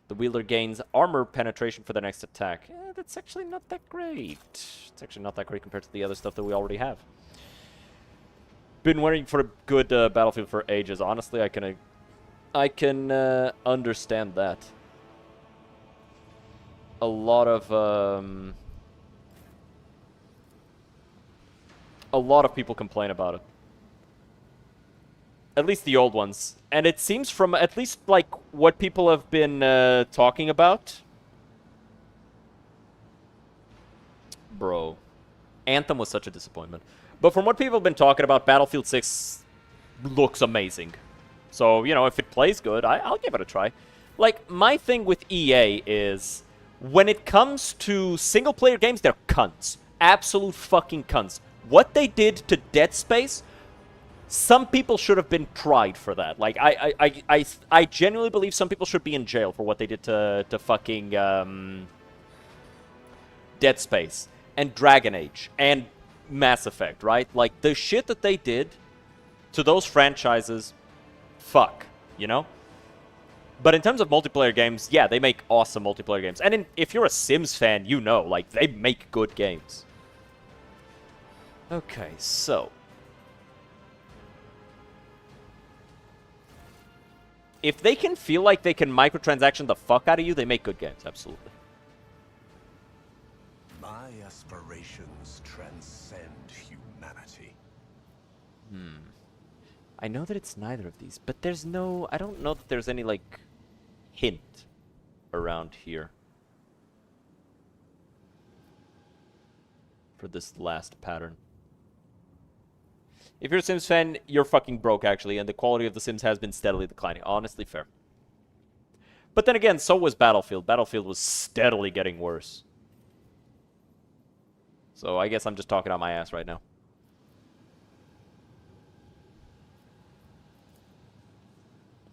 Speaker 1: The The wielder gains armor penetration for the next attack. That's actually not that great. It's actually not that great compared to the other stuff that we already have. Been waiting for a good Battlefield for ages. Honestly, I can understand that. A lot of people complain about it. At least the old ones. And it seems from at least, like, what people have been talking about. Bro. Anthem was such a disappointment. But from what people have been talking about, Battlefield 6 looks amazing. So, you know, if it plays good, I'll give it a try. Like, my thing with EA is, when it comes to single-player games, they're cunts. Absolute fucking cunts. What they did to Dead Space... Some people should have been tried for that. Like, I genuinely believe some people should be in jail for what they did to fucking Dead Space and Dragon Age and Mass Effect, right? Like, the shit that they did to those franchises, fuck, you know? But in terms of multiplayer games, yeah, they make awesome multiplayer games. And if you're a Sims fan, you know, like, they make good games. Okay, so... if they can feel like they can microtransaction the fuck out of you, they make good games, absolutely.
Speaker 3: My aspirations transcend humanity.
Speaker 1: I know that it's neither of these, but there's no... I don't know that there's any, like, hint around here for this last pattern. If you're a Sims fan, you're fucking broke, actually, and the quality of The Sims has been steadily declining. Honestly, fair. But then again, so was Battlefield. Battlefield was steadily getting worse. So I guess I'm just talking out my ass right now.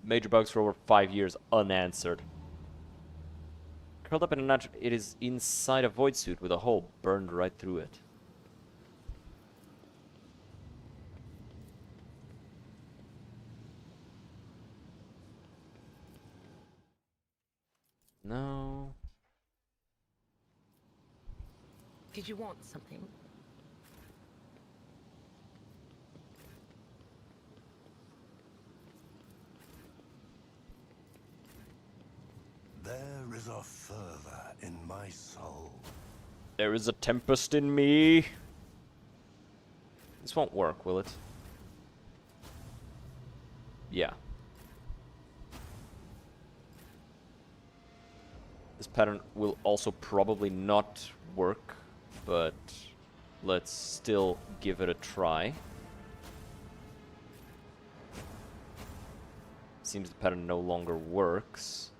Speaker 1: Major bugs for over 5 years, unanswered. Curled up in a notch, it is inside a void suit with a hole burned right through it. No.
Speaker 9: Did you want something?
Speaker 3: There is a fervor in my soul.
Speaker 1: There is a tempest in me. This won't work, will it? Yeah. This pattern will also probably not work, but let's still give it a try. Seems the pattern no longer works.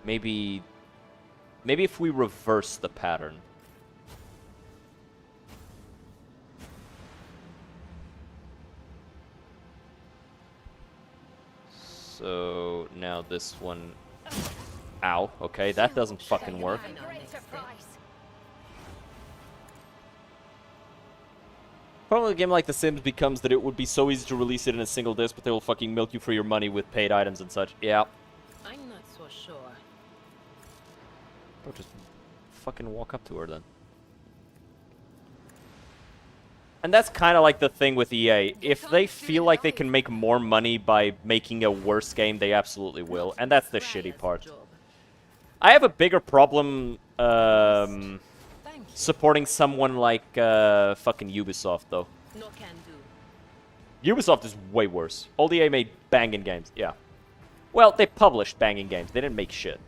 Speaker 1: Maybe if we reverse the pattern. So now this one... Ow. Okay, that doesn't fucking work. Problem with a game like The Sims becomes that it would be so easy to release it in a single disc, but they will fucking milk you for your money with paid items and such. Yeah.
Speaker 9: I'm not so sure.
Speaker 1: Bro, just fucking walk up to her then. And that's kind of like the thing with EA. If they feel like they can make more money by making a worse game, they absolutely will. And that's the shitty part. I have a bigger problem supporting someone like fucking Ubisoft, though.
Speaker 9: No can do.
Speaker 1: Ubisoft is way worse. Old EA made banging games, yeah. Well, they published banging games. They didn't make shit.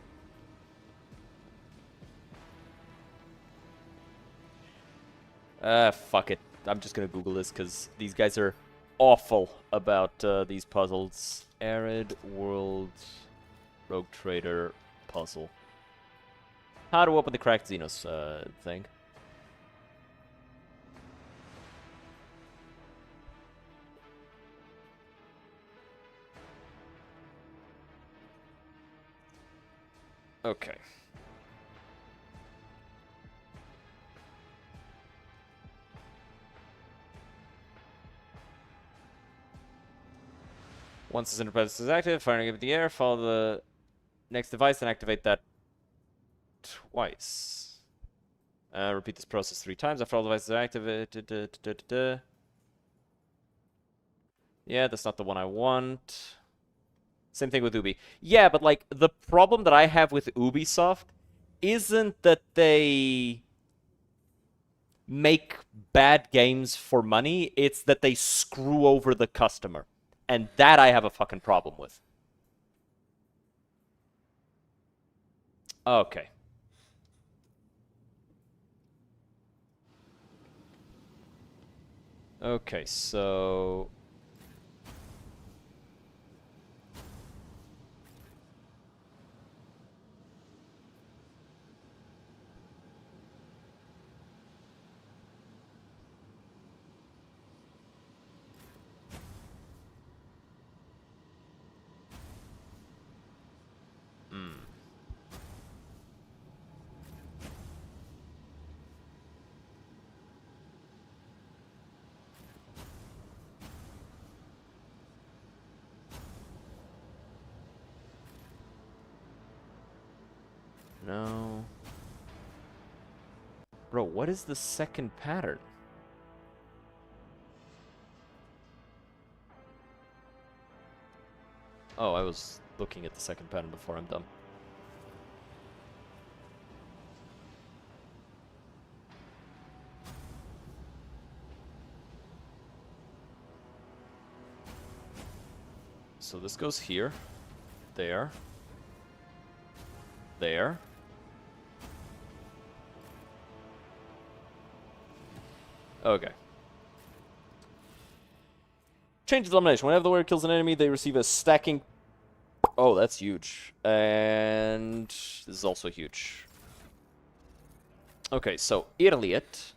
Speaker 1: Fuck it. I'm just gonna Google this because these guys are awful about these puzzles. Arid World Rogue Trader puzzle. How to open the cracked Xenos thing. Okay. Once this enterprise is active, firing up in the air, follow the next device and activate that twice. Repeat this process 3 times after all devices are activated. Yeah, that's not the one I want. Same thing with Ubi. Yeah, but like the problem that I have with Ubisoft isn't that they make bad games for money, it's that they screw over the customer. And that I have a fucking problem with. Okay. Okay, so... No. Bro, what is the second pattern? Oh, I was looking at the second pattern before I'm done. So this goes here, there, there. Okay. Change the elimination. Whenever the warrior kills an enemy, they receive a stacking... Oh, that's huge. And this is also huge. Okay, so Iliot.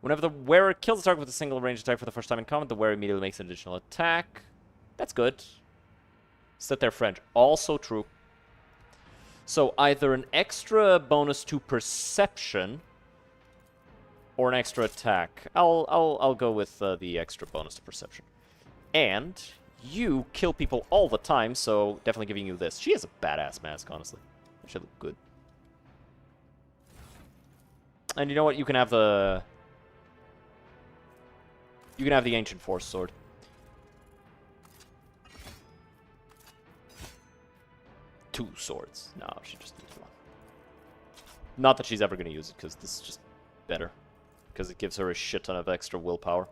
Speaker 1: Whenever the wearer kills a target with a single ranged attack for the first time in combat, the wearer immediately makes an additional attack. That's good. Set their French. Also true. So either an extra bonus to perception or an extra attack. I'll go with the extra bonus to perception. And you kill people all the time, so definitely giving you this. She has a badass mask, honestly. That should look good. And you know what? You can have the... You can have the Ancient Force Sword. Two swords. No, she just needs one. Not that she's ever going to use it, because this is just better. Because it gives her a shit ton of extra willpower.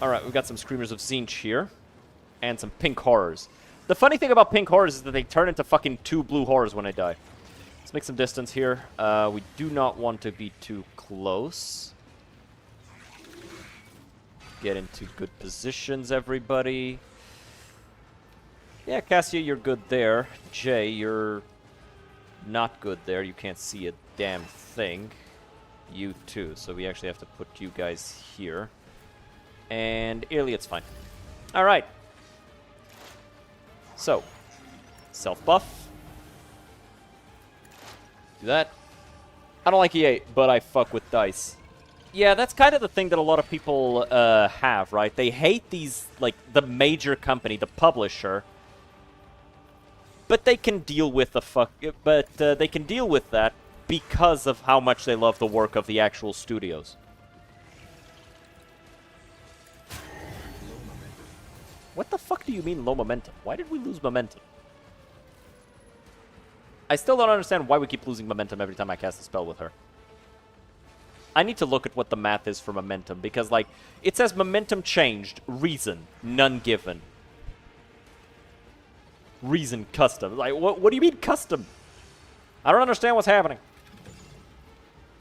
Speaker 1: Alright, we've got some Screamers of Tzeentch here. And some Pink Horrors. The funny thing about Pink Horrors is that they turn into fucking 2 blue horrors when they die. Let's make some distance here. We do not want to be too close. Get into good positions, everybody. Yeah, Cassia, you're good there. Jay, you're not good there. You can't see a damn thing. You too. So we actually have to put you guys here. And Iliot's fine. Alright. So, self-buff. Do that. I don't like E8, but I fuck with dice. Yeah, that's kind of the thing that a lot of people have, right? They hate these, like, the major company, the publisher. But they can deal with the they can deal with that because of how much they love the work of the actual studios. What the fuck do you mean low momentum? Why did we lose momentum? I still don't understand why we keep losing momentum every time I cast a spell with her. I need to look at what the math is for momentum, because, like, it says momentum changed, reason, none given. Reason custom. Like, what do you mean custom? I don't understand what's happening.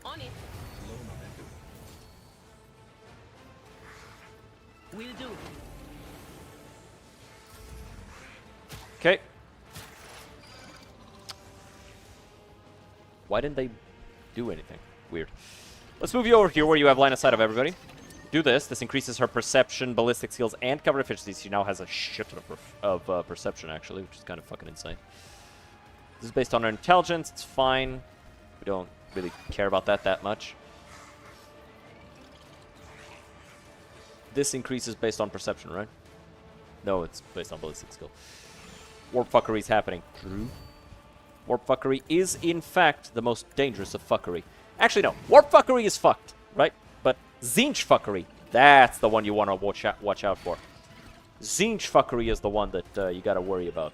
Speaker 9: On it. Will do.
Speaker 1: Okay. Why didn't they do anything? Weird. Let's move you over here where you have line of sight of everybody. Do this. This increases her perception, ballistic skills, and cover efficiency. She now has a shit ton of perception, actually, which is kind of fucking insane. This is based on her intelligence. It's fine. We don't really care about that much. This increases based on perception, right? No, it's based on ballistic skill. Warp fuckery is happening. True. Warp fuckery is, in fact, the most dangerous of fuckery. Actually, no. Warp fuckery is fucked, right? But Zinch fuckery, that's the one you want to watch out for. Zinch fuckery is the one that you gotta worry about.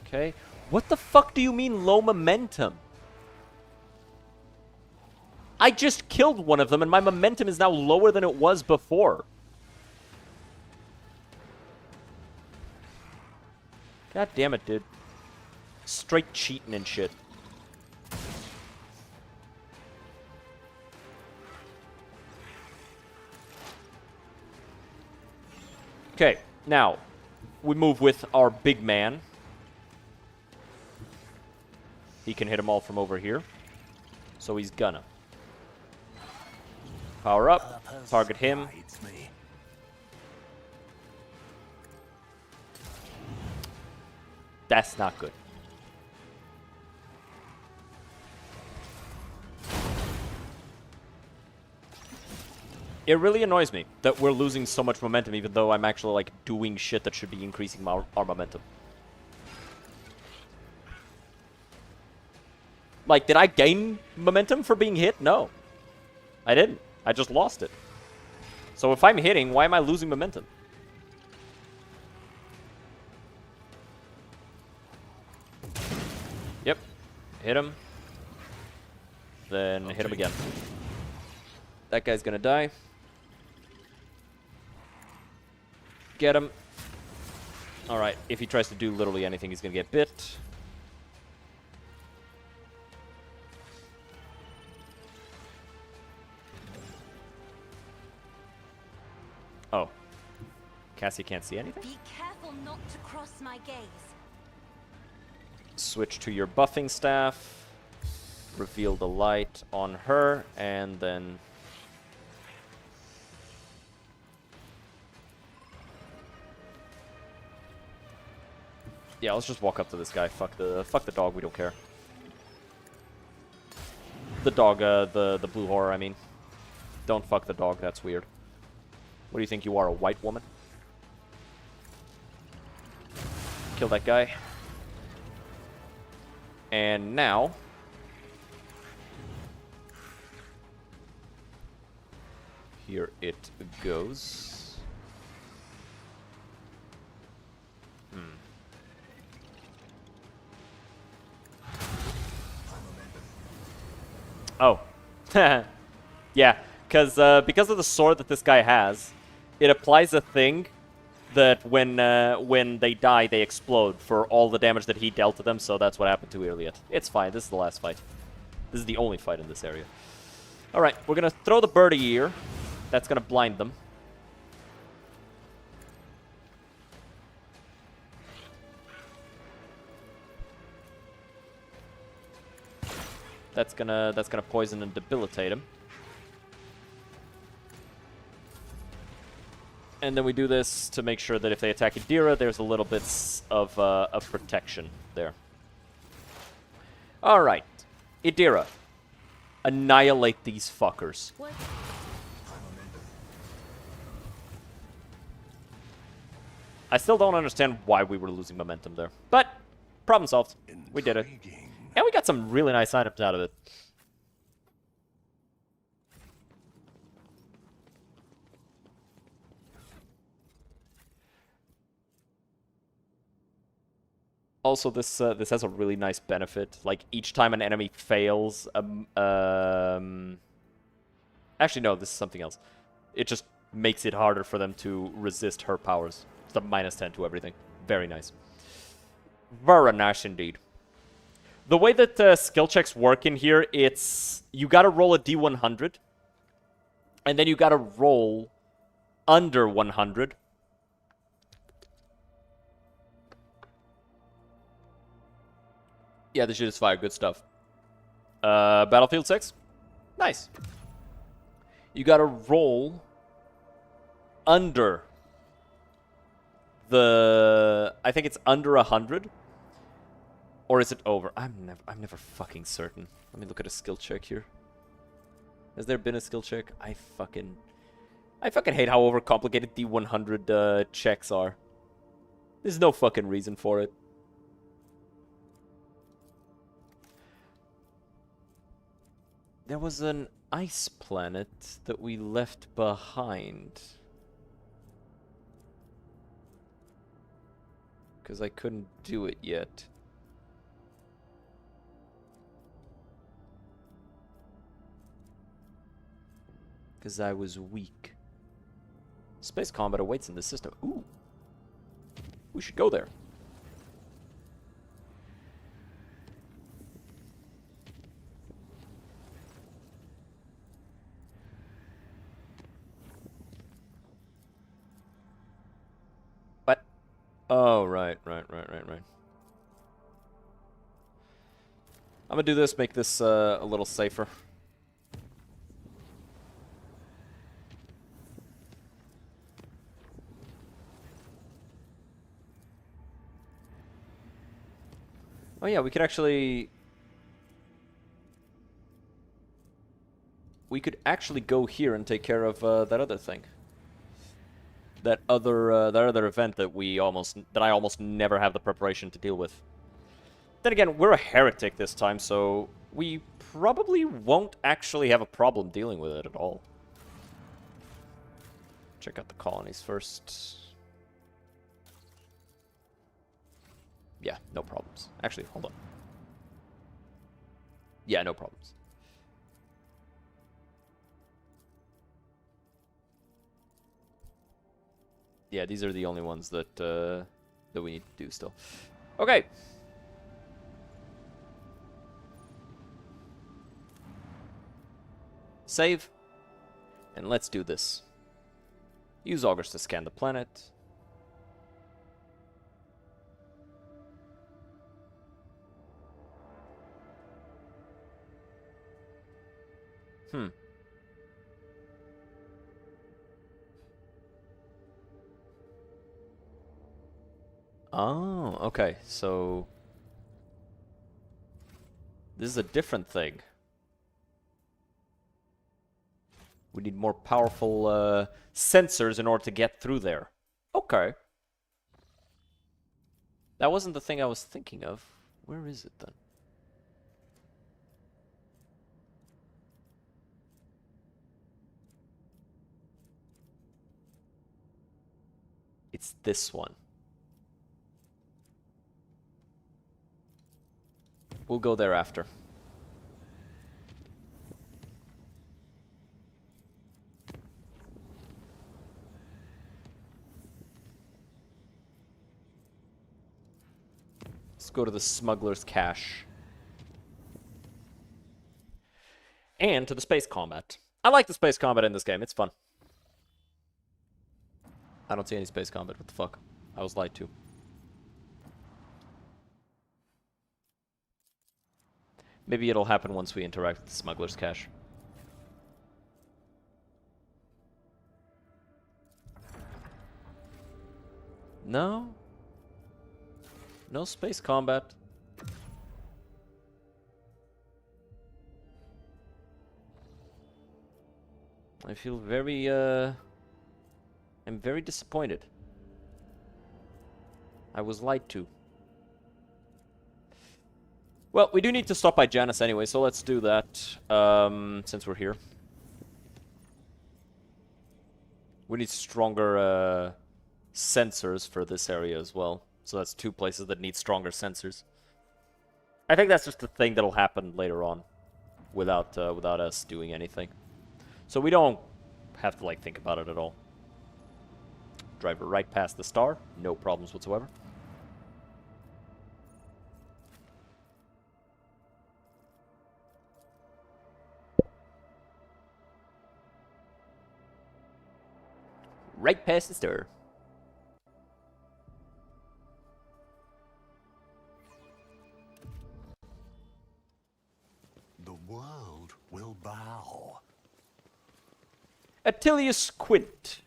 Speaker 1: Okay. What the fuck do you mean low momentum? I just killed one of them and my momentum is now lower than it was before. God damn it, dude. Straight cheating and shit. Okay, now we move with our big man. He can hit them all from over here. So he's gonna. Power up. Target him. That's not good. It really annoys me that we're losing so much momentum even though I'm actually like doing shit that should be increasing our momentum. Like, did I gain momentum for being hit? No. I didn't. I just lost it. So if I'm hitting, why am I losing momentum? Yep. Hit him. Then hit him again. That guy's gonna die. Get him. Alright, if he tries to do literally anything, he's gonna get bit. Oh. Cassie can't see anything?
Speaker 10: Be careful not to cross my gaze.
Speaker 1: Switch to your buffing staff. Reveal the light on her, and then... Yeah, let's just walk up to this guy. Fuck the dog, we don't care. The dog, the blue horror, I mean. Don't fuck the dog, that's weird. What do you think you are, a white woman? Kill that guy. And now... Here it goes. Oh. Yeah, because of the sword that this guy has, it applies a thing that when they die, they explode for all the damage that he dealt to them, so that's what happened to Iliad. It's fine, this is the last fight. This is the only fight in this area. Alright, we're gonna throw the birdie here. That's gonna blind them. That's gonna poison and debilitate him. And then we do this to make sure that if they attack Idira, there's a little bit of protection there. Alright. Idira. Annihilate these fuckers.
Speaker 10: What?
Speaker 1: I still don't understand why we were losing momentum there. But, problem solved. We did it. And we got some really nice items out of it. Also, this has a really nice benefit. Like, each time an enemy fails... Actually, no, this is something else. It just makes it harder for them to resist her powers. It's a -10 to everything. Very nice. Very nice indeed. The way that skill checks work in here, it's... You gotta roll a D100. And then you gotta roll under 100. Yeah, this shit is fire. Good stuff. Battlefield 6. Nice. You gotta roll under the... I think it's under 100. Or is it over? I'm never fucking certain. Let me look at a skill check here. Has there been a skill check? I fucking hate how overcomplicated D100 checks are. There's no fucking reason for it. There was an ice planet that we left behind. Because I couldn't do it yet. Because I was weak. Space combat awaits in the system. Ooh. We should go there. What? Oh, right. I'm gonna do this, make this a little safer. Oh yeah, we could actually... We could actually go here and take care of that other thing. That other event that I almost never have the preparation to deal with. Then again, we're a heretic this time, so we probably won't actually have a problem dealing with it at all. Check out the colonies first. Yeah, no problems. Actually, hold on. Yeah, no problems. Yeah, these are the only ones that that we need to do still. Okay. Save. And let's do this. Use augers to scan the planet. Oh, okay. So this is a different thing. We need more powerful sensors in order to get through there. Okay. That wasn't the thing I was thinking of. Where is it then? It's this one. We'll go there after. Let's go to the smuggler's cache. And to the space combat. I like the space combat in this game. It's fun. I don't see any space combat. What the fuck? I was lied to. Maybe it'll happen once we interact with the smuggler's cache. No? No space combat. I feel very, I'm very disappointed. I was lied to. Well, we do need to stop by Janus anyway, so let's do that, since we're here. We need stronger, sensors for this area as well. So that's two places that need stronger sensors. I think that's just a thing that'll happen later on, without us doing anything. So we don't have to, like, think about it at all. Drive right past the star, no problems whatsoever. Right past the star.
Speaker 3: The world will bow.
Speaker 1: Attilius Quint.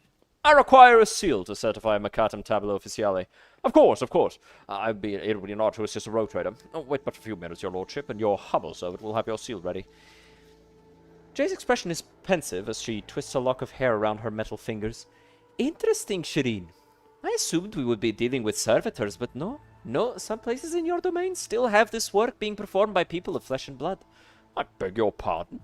Speaker 1: I require a seal to certify Mercatum Tabula Officiale. Of course, of course. It would be an honor to assist a road trader. Oh, wait but a few minutes, your lordship, and your humble servant will have your seal ready. Jay's expression is pensive as she twists a lock of hair around her metal fingers. Interesting, Shireen. I assumed we would be dealing with servitors, but no. No, some places in your domain still have this work being performed by people of flesh and blood.
Speaker 11: I beg your pardon?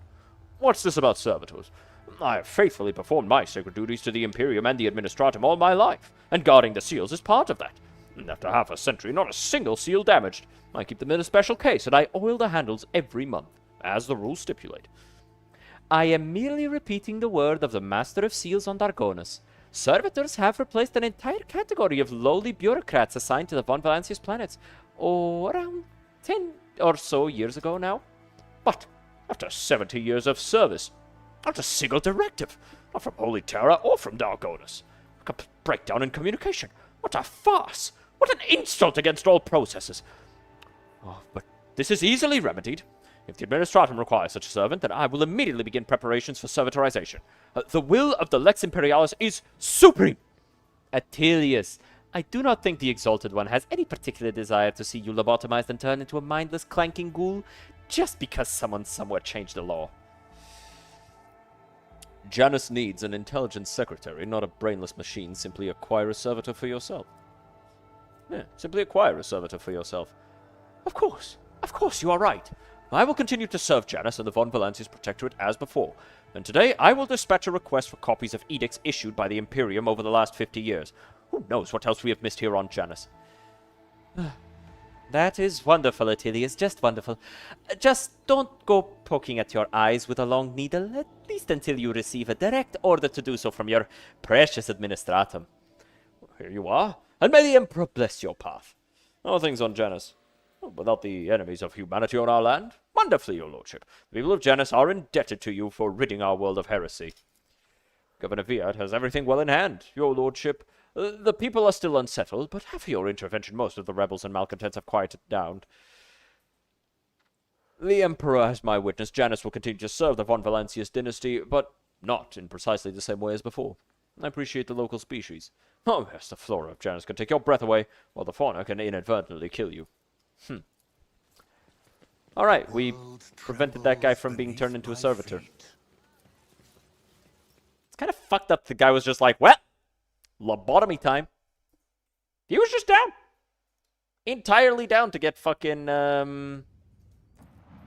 Speaker 11: What's this about servitors? I have faithfully performed my sacred duties to the Imperium and the Administratum all my life, and guarding the seals is part of that. And after half a century, not a single seal damaged. I keep them in a special case, and I oil the handles every month, as the rules stipulate.
Speaker 1: I am merely repeating the word of the Master of Seals on Dargonus. Servitors have replaced an entire category of lowly bureaucrats assigned to the Von Valancius planets, around 10 or so years ago now.
Speaker 11: But after 70 years of service, not a single directive, not from Holy Terra or from Dargonus. A complete breakdown in communication. What a farce! What an insult against all processes! Oh, but this is easily remedied. If the Administratum requires such a servant, then I will immediately begin preparations for servitorization. The will of the Lex Imperialis is supreme!
Speaker 1: Attilius, I do not think the Exalted One has any particular desire to see you lobotomized and turned into a mindless, clanking ghoul, just because someone somewhere changed the law.
Speaker 11: Janus needs an intelligent secretary, not a brainless machine. Simply acquire a servitor for yourself. Yeah, simply acquire a servitor for yourself. Of course, you are right. I will continue to serve Janus and the Von Valancius Protectorate as before, and today I will dispatch a request for copies of edicts issued by the Imperium over the last 50 years. Who knows what else we have missed here on Janus?
Speaker 1: That is wonderful, Attilius, just wonderful. Just don't go poking at your eyes with a long needle, at least until you receive a direct order to do so from your precious Administratum.
Speaker 11: Here you are, and may the Emperor bless your path. How are things on Janus? Without the enemies of humanity on our land? Wonderfully, your lordship. The people of Janus are indebted to you for ridding our world of heresy. Governor Viat has everything well in hand, your lordship. The people are still unsettled, but after your intervention, most of the rebels and malcontents have quieted down. The Emperor has my witness. Janus will continue to serve the Von Valancius dynasty, but not in precisely the same way as before. I appreciate the local species. Oh, yes, the flora of Janus can take your breath away, while the fauna can inadvertently kill you.
Speaker 1: Alright, we prevented that guy from being turned into a servitor. It's kind of fucked up. The guy was just like, well, lobotomy time. He was just down. Entirely down to get fucking,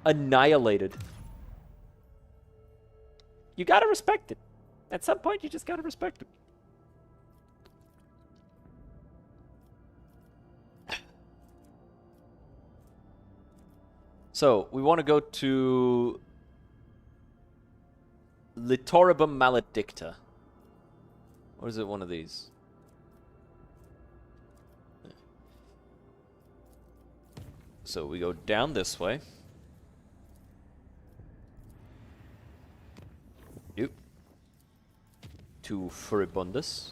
Speaker 1: annihilated. You gotta respect it. At some point, you just gotta respect it. So, we want to go to Litoribum Maledicta. Or is it one of these? So, we go down this way. Yep. To Furibundus.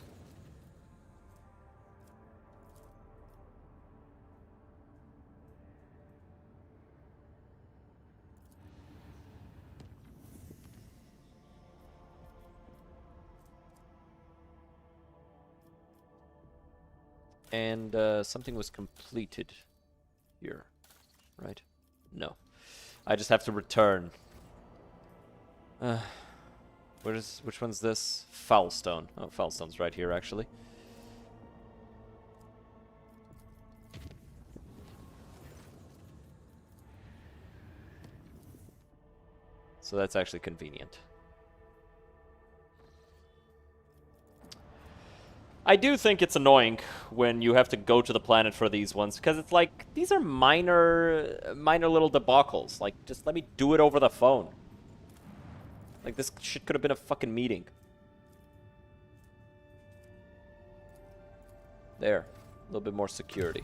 Speaker 1: And something was completed here, right? No. I just have to return. Which one's this? Foulstone. Oh, Foulstone's right here, actually. So that's actually convenient. I do think it's annoying when you have to go to the planet for these ones, because it's like, these are minor little debacles. Like, just let me do it over the phone. Like, this shit could have been a fucking meeting. There. A little bit more security.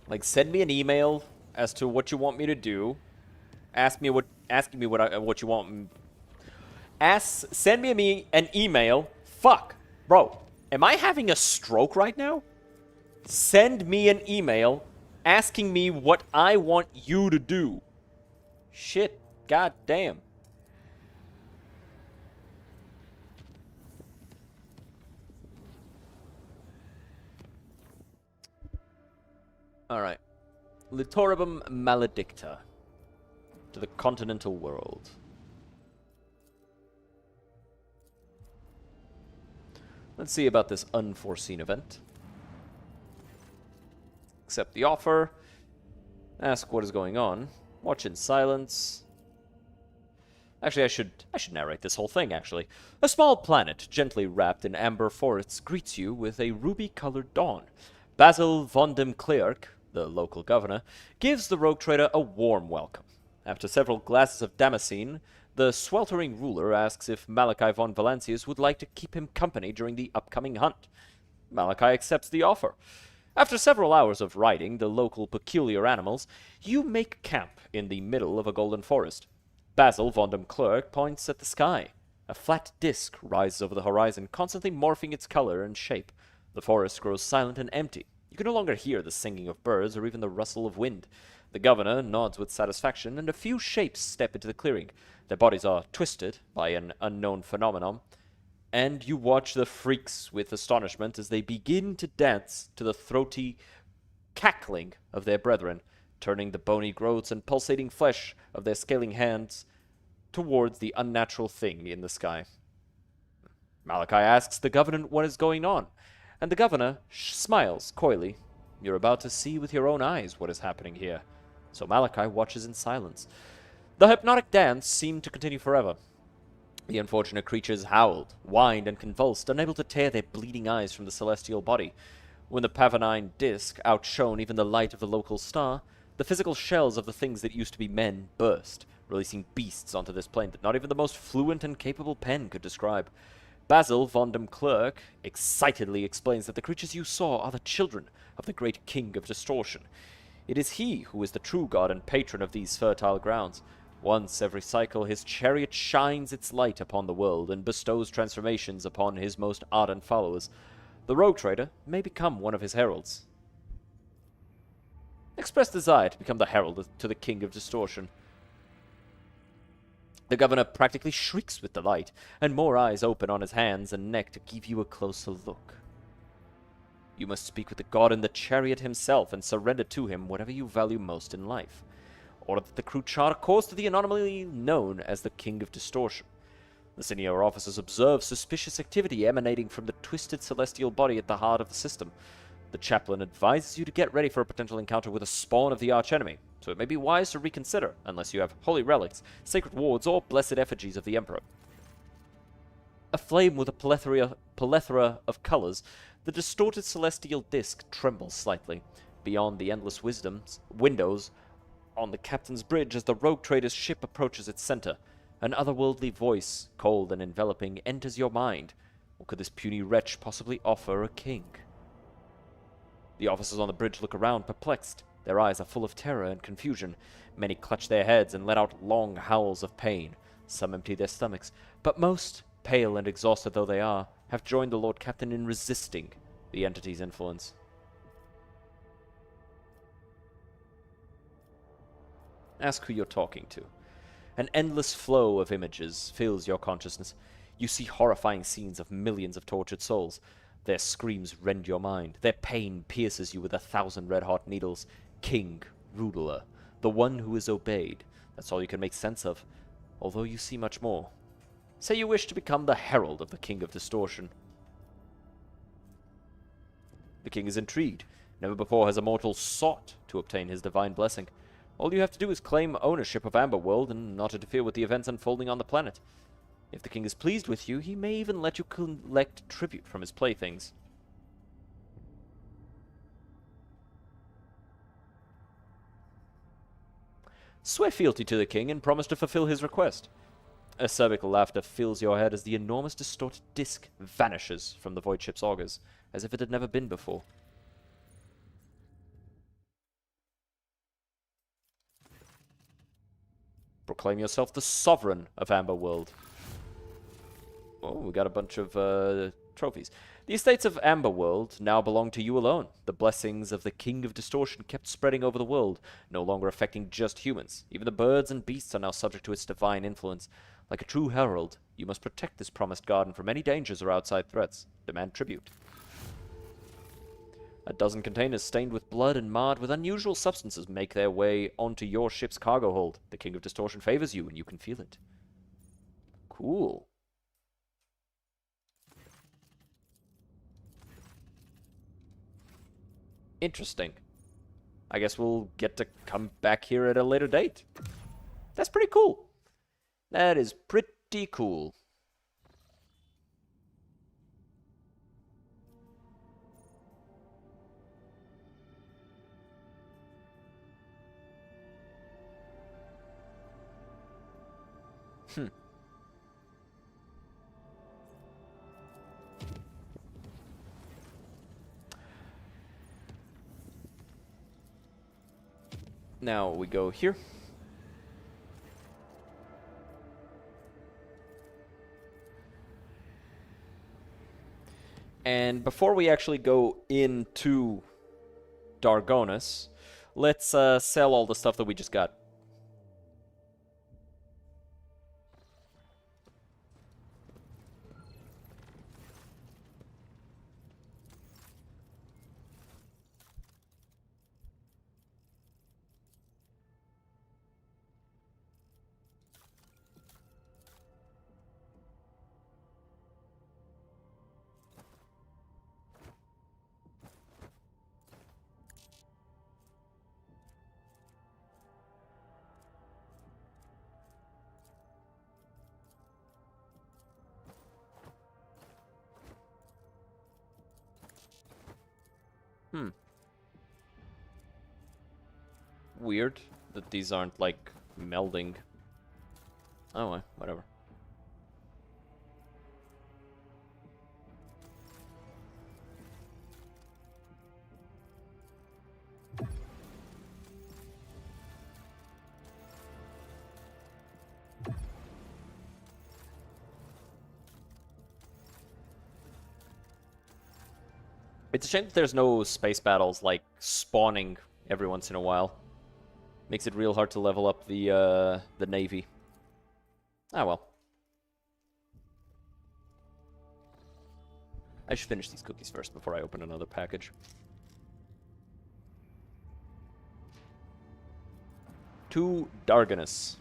Speaker 1: Like, send me an email as to what you want me to do. Asking me what you want. Send me an email. Fuck, bro. Am I having a stroke right now? Send me an email asking me what I want you to do. Shit, god damn. Alright. Litoribum maledicta. To the continental world. Let's see about this unforeseen event. Accept the offer. Ask what is going on. Watch in silence. Actually, I should narrate this whole thing, actually. A small planet, gently wrapped in amber forests, greets you with a ruby-colored dawn. Basil von dem Klerk, the local governor, gives the rogue trader a warm welcome. After several glasses of Damascene, the sweltering ruler asks if Malachi von Valancius would like to keep him company during the upcoming hunt. Malachi accepts the offer. After several hours of riding the local peculiar animals, you make camp in the middle of a golden forest. Basil von dem Klerk points at the sky. A flat disk rises over the horizon, constantly morphing its color and shape. The forest grows silent and empty. You can no longer hear the singing of birds or even the rustle of wind. The governor nods with satisfaction, and a few shapes step into the clearing. Their bodies are twisted by an unknown phenomenon, and you watch the freaks with astonishment as they begin to dance to the throaty cackling of their brethren, turning the bony growths and pulsating flesh of their scaling hands towards the unnatural thing in the sky. Malachi asks the governor what is going on, and the governor smiles coyly. You're about to see with your own eyes what is happening here. So Malachi watches in silence. The hypnotic dance seemed to continue forever. The unfortunate creatures howled, whined, and convulsed, unable to tear their bleeding eyes from the celestial body. When the Pavonine disk outshone even the light of the local star, the physical shells of the things that used to be men burst, releasing beasts onto this plane that not even the most fluent and capable pen could describe. Basil von dem Klerk excitedly explains that the creatures you saw are the children of the great king of distortion. It is he who is the true god and patron of these fertile grounds. Once every cycle his chariot shines its light upon the world and bestows transformations upon his most ardent followers. The rogue trader may become one of his heralds. Express desire to become the herald to the king of distortion. The governor practically shrieks with delight, and more eyes open on his hands and neck to give you a closer look. You must speak with the god in the chariot himself and surrender to him whatever you value most in life. Order that the crew chart a course to the anomaly known as the King of Distortion. The senior officers observe suspicious activity emanating from the twisted celestial body at the heart of the system. The chaplain advises you to get ready for a potential encounter with a spawn of the archenemy, so it may be wise to reconsider, unless you have holy relics, sacred wards, or blessed effigies of the Emperor. Aflame with a plethora of colors, the distorted celestial disk trembles slightly. Beyond the endless windows on the captain's bridge as the rogue trader's ship approaches its center, an otherworldly voice, cold and enveloping, enters your mind. What could this puny wretch possibly offer a king? The officers on the bridge look around, perplexed. Their eyes are full of terror and confusion. Many clutch their heads and let out long howls of pain. Some empty their stomachs, but most, pale and exhausted though they are, have joined the Lord Captain in resisting the entity's influence. Ask who you're talking to. An endless flow of images fills your consciousness. You see horrifying scenes of millions of tortured souls. Their screams rend your mind. Their pain pierces you with 1,000 red-hot needles. King, ruler, the one who is obeyed. That's all you can make sense of, although you see much more. Say you wish to become the herald of the King of Distortion. The king is intrigued. Never before has a mortal sought to obtain his divine blessing. All you have to do is claim ownership of Amberworld and not interfere with the events unfolding on the planet. If the king is pleased with you, he may even let you collect tribute from his playthings. Swear fealty to the king and promise to fulfill his request. Acerbic laughter fills your head as the enormous distorted disc vanishes from the void ship's augers, as if it had never been before. Proclaim yourself the sovereign of Amberworld. Oh, we got a bunch of trophies. The estates of Amberworld now belong to you alone. The blessings of the King of Distortion kept spreading over the world, no longer affecting just humans. Even the birds and beasts are now subject to its divine influence. Like a true herald, you must protect this promised garden from any dangers or outside threats. Demand tribute. A dozen containers stained with blood and marred with unusual substances make their way onto your ship's cargo hold. The King of Distortion favors you, and you can feel it. Cool. Interesting. I guess we'll get to come back here at a later date. That's pretty cool. That is pretty cool. Now we go here. And before we actually go into Dargonus, let's sell all the stuff that we just got. Weird that these aren't, like, melding. Oh, well, whatever. It's a shame that there's no space battles, like, spawning every once in a while. Makes it real hard to level up the Navy. Ah, well. I should finish these cookies first before I open another package. To Dargonus.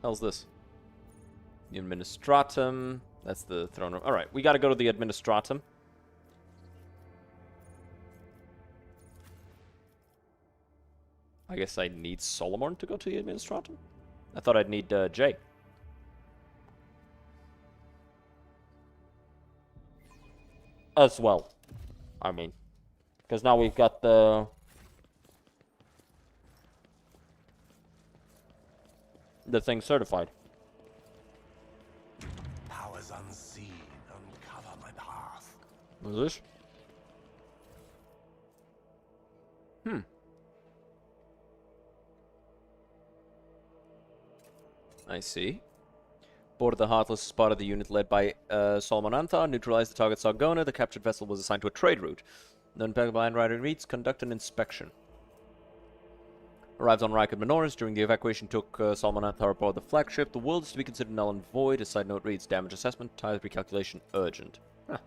Speaker 1: Hell's this? The Administratum. That's the throne room. Alright, we gotta go to the Administratum. I guess I need Solomon to go to the Administratum? I thought I'd need Jay. As well. I mean. Because now we've got the thing certified.
Speaker 3: Powers unseen uncover my path.
Speaker 1: What's this? I see. Board of the Heartless is part of the unit led by Solomon Anthar. Neutralize the target Sargona. The captured vessel was assigned to a trade route. The impeccable handwriting reads, conduct an inspection. Arrived on Rykard Minoris. During the evacuation took Solomon Anthar aboard the flagship. The world is to be considered null and void. A side note reads, damage assessment, tithe recalculation urgent. Huh.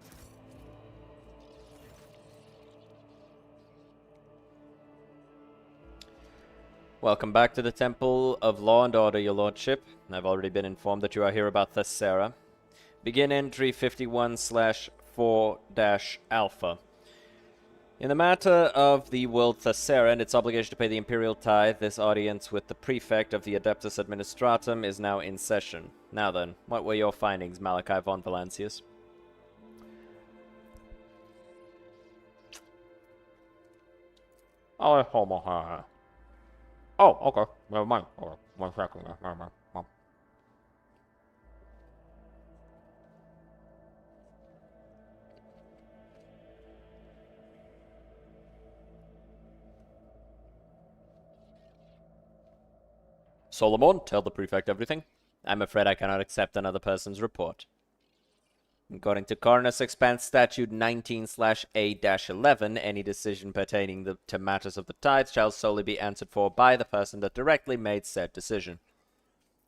Speaker 1: Welcome back to the Temple of Law and Order, your lordship. I've already been informed that you are here about Thessera. Begin entry 51/4-Alpha. In the matter of the world Thessera and its obligation to pay the Imperial tithe, this audience with the Prefect of the Adeptus Administratum is now in session. Now then, what were your findings, Malachi von Valancius?
Speaker 11: Oh, okay. Never mind. Okay. 1 second. Never mind.
Speaker 1: Solomon, tell the Prefect everything. I'm afraid I cannot accept another person's report. According to Coroner's Expanse Statute 19/A-11, any decision pertaining to matters of the tithe shall solely be answered for by the person that directly made said decision.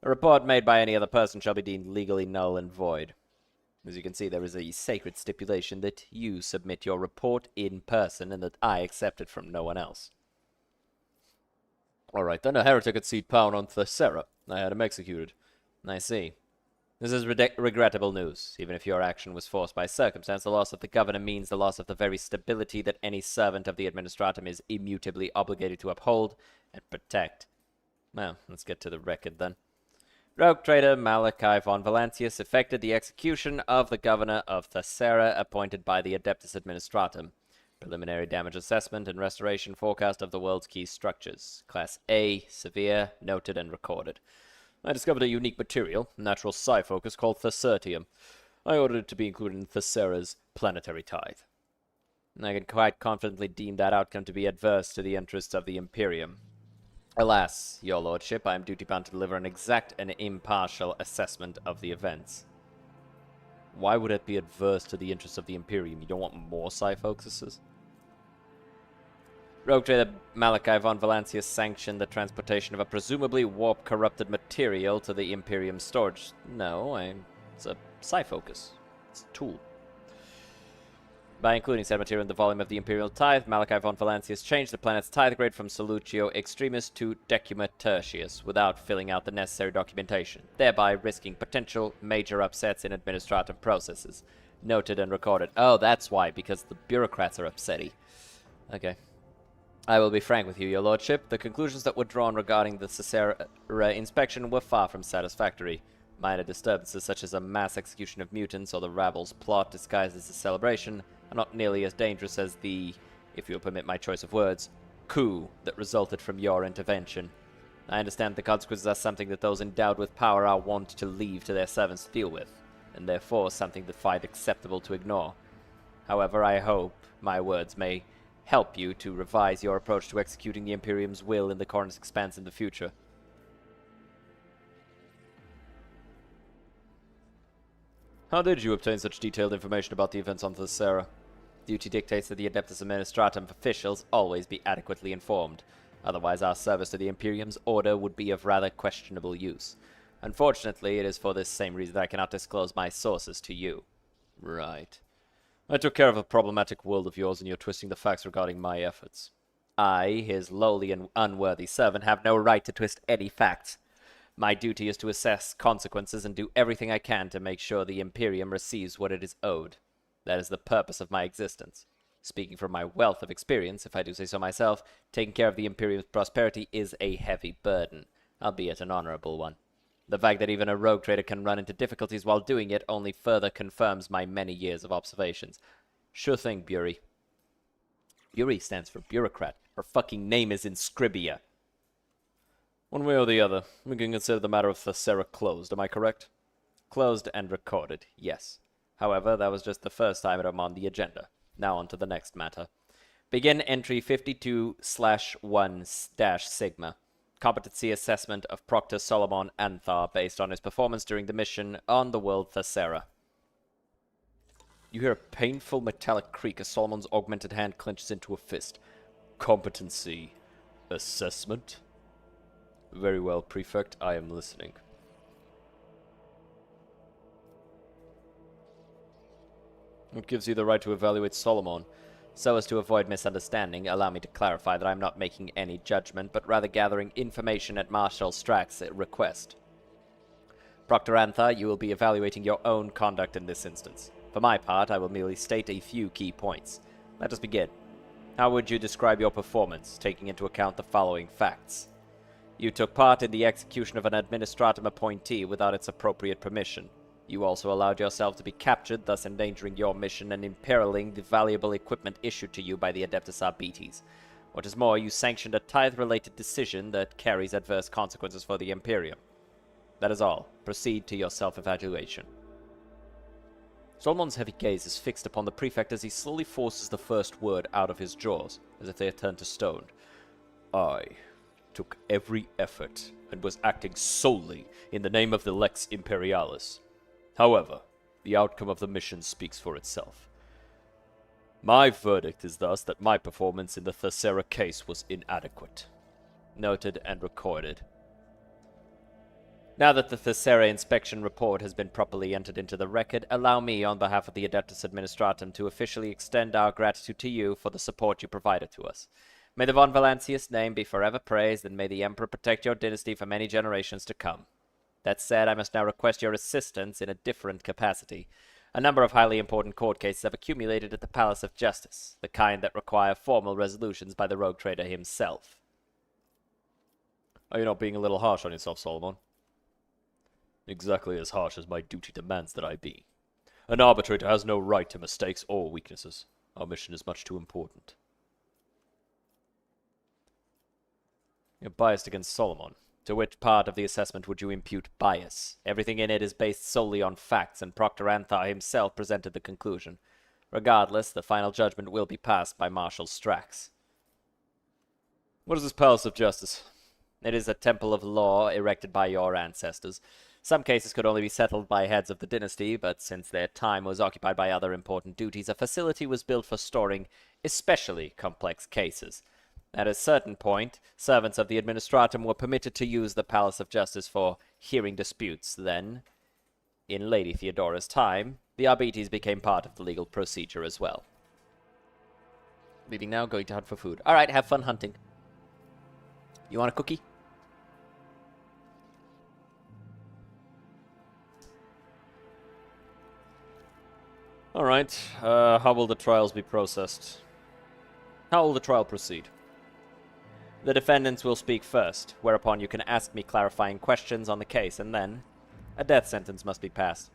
Speaker 1: A report made by any other person shall be deemed legally null and void. As you can see, there is a sacred stipulation that you submit your report in person and that I accept it from no one else. Alright then, a heretic had seized power on Thessera. I had him executed. I see. This is regrettable news. Even if your action was forced by circumstance, the loss of the governor means the loss of the very stability that any servant of the administratum is immutably obligated to uphold and protect. Well, let's get to the record then. Rogue trader Malachi von Valentius effected the execution of the governor of Thessera appointed by the Adeptus Administratum. Preliminary damage assessment and restoration forecast of the world's key structures. Class A, severe, noted and recorded. I discovered a unique material, natural psi-focus, called Thessertium. I ordered it to be included in Thessera's planetary tithe. I can quite confidently deem that outcome to be adverse to the interests of the Imperium. Alas, your lordship, I am duty-bound to deliver an exact and impartial assessment of the events. Why would it be adverse to the interests of the Imperium? You don't want more psi-focuses? Rogue trader Malachi von Valentius sanctioned the transportation of a presumably warp-corrupted material to the Imperium storage. No, it's a psi-focus. It's a tool. By including said material in the volume of the Imperial Tithe, Malachi von Valentius changed the planet's tithe grade from Salutio Extremis to Decima Tertius without filling out the necessary documentation, thereby risking potential major upsets in administrative processes. Noted and recorded. Oh, that's why, because the bureaucrats are upsetty. Okay. I will be frank with you, your lordship. The conclusions that were drawn regarding the Thessera inspection were far from satisfactory. Minor disturbances such as a mass execution of mutants or the rabble's plot disguised as a celebration are not nearly as dangerous as the, if you'll permit my choice of words, coup that resulted from your intervention. I understand the consequences are something that those endowed with power are wont to leave to their servants to deal with, and therefore something they find acceptable to ignore. However, I hope my words may help you to revise your approach to executing the Imperium's will in the Coroner's Expanse in the future. How did you obtain such detailed information about the events on Thessera? Duty dictates that the Adeptus Administratum officials always be adequately informed. Otherwise, our service to the Imperium's order would be of rather questionable use. Unfortunately, it is for this same reason that I cannot disclose my sources to you. Right. I took care of a problematic world of yours, and you're twisting the facts regarding my efforts. I, his lowly and unworthy servant, have no right to twist any facts. My duty is to assess consequences and do everything I can to make sure the Imperium receives what it is owed. That is the purpose of my existence. Speaking from my wealth of experience, if I do say so myself, taking care of the Imperium's prosperity is a heavy burden, albeit an honorable one. The fact that even a rogue trader can run into difficulties while doing it only further confirms my many years of observations. Sure thing, Bury. Bury stands for bureaucrat. Her fucking name is in Scribia. One way or the other, we can consider the matter of Thessera closed, am I correct? Closed and recorded, yes. However, that was just the first time it was on the agenda. Now on to the next matter. Begin entry 52/1-Sigma. Competency assessment of Proctor Solomon Anthar based on his performance during the mission on the world Thessera. You hear a painful metallic creak as Solomon's augmented hand clenches into a fist. Competency assessment? Very well, Prefect. I am listening. What gives you the right to evaluate Solomon? So as to avoid misunderstanding, allow me to clarify that I'm not making any judgment, but rather gathering information at Marshal Strack's request. Proctor Anthar, you will be evaluating your own conduct in this instance. For my part, I will merely state a few key points. Let us begin. How would you describe your performance, taking into account the following facts? You took part in the execution of an administratum appointee without its appropriate permission. You also allowed yourself to be captured, thus endangering your mission and imperiling the valuable equipment issued to you by the Adeptus Arbites. What is more, you sanctioned a tithe-related decision that carries adverse consequences for the Imperium. That is all. Proceed to your self-evaluation. Solomon's heavy gaze is fixed upon the Prefect as he slowly forces the first word out of his jaws, as if they had turned to stone. I took every effort and was acting solely in the name of the Lex Imperialis. However, The outcome of the mission speaks for itself. My verdict is thus that my performance in the Thessera case was inadequate. Noted and recorded. Now that the Thessera inspection report has been properly entered into the record, allow me, on behalf of the Adeptus Administratum, to officially extend our gratitude to you for the support you provided to us. May the Von Valancius name be forever praised, and may the Emperor protect your dynasty for many generations to come. That said, I must now request your assistance in a different capacity. A number of highly important court cases have accumulated at the Palace of Justice, the kind that require formal resolutions by the rogue trader himself. Are you not being a little harsh on yourself, Solomon? Exactly as harsh as my duty demands that I be. An arbitrator has no right to mistakes or weaknesses. Our mission is much too important. You're biased against Solomon. To which part of the assessment would you impute bias? Everything in it is based solely on facts, and Proctor Anthar himself presented the conclusion. Regardless, the final judgment will be passed by Marshal Strax. What is this Palace of Justice? It is a temple of law erected by your ancestors. Some cases could only be settled by heads of the dynasty, but since their time was occupied by other important duties, a facility was built for storing especially complex cases. At a certain point, servants of the Administratum were permitted to use the Palace of Justice for hearing disputes. Then, in Lady Theodora's time, the Arbites became part of the legal procedure as well. Leaving now, going to hunt for food. Alright, have fun hunting. You want a cookie? Alright, how will the trials be processed? How will the trial proceed? The defendants will speak first, whereupon you can ask me clarifying questions on the case, and then a death sentence must be passed.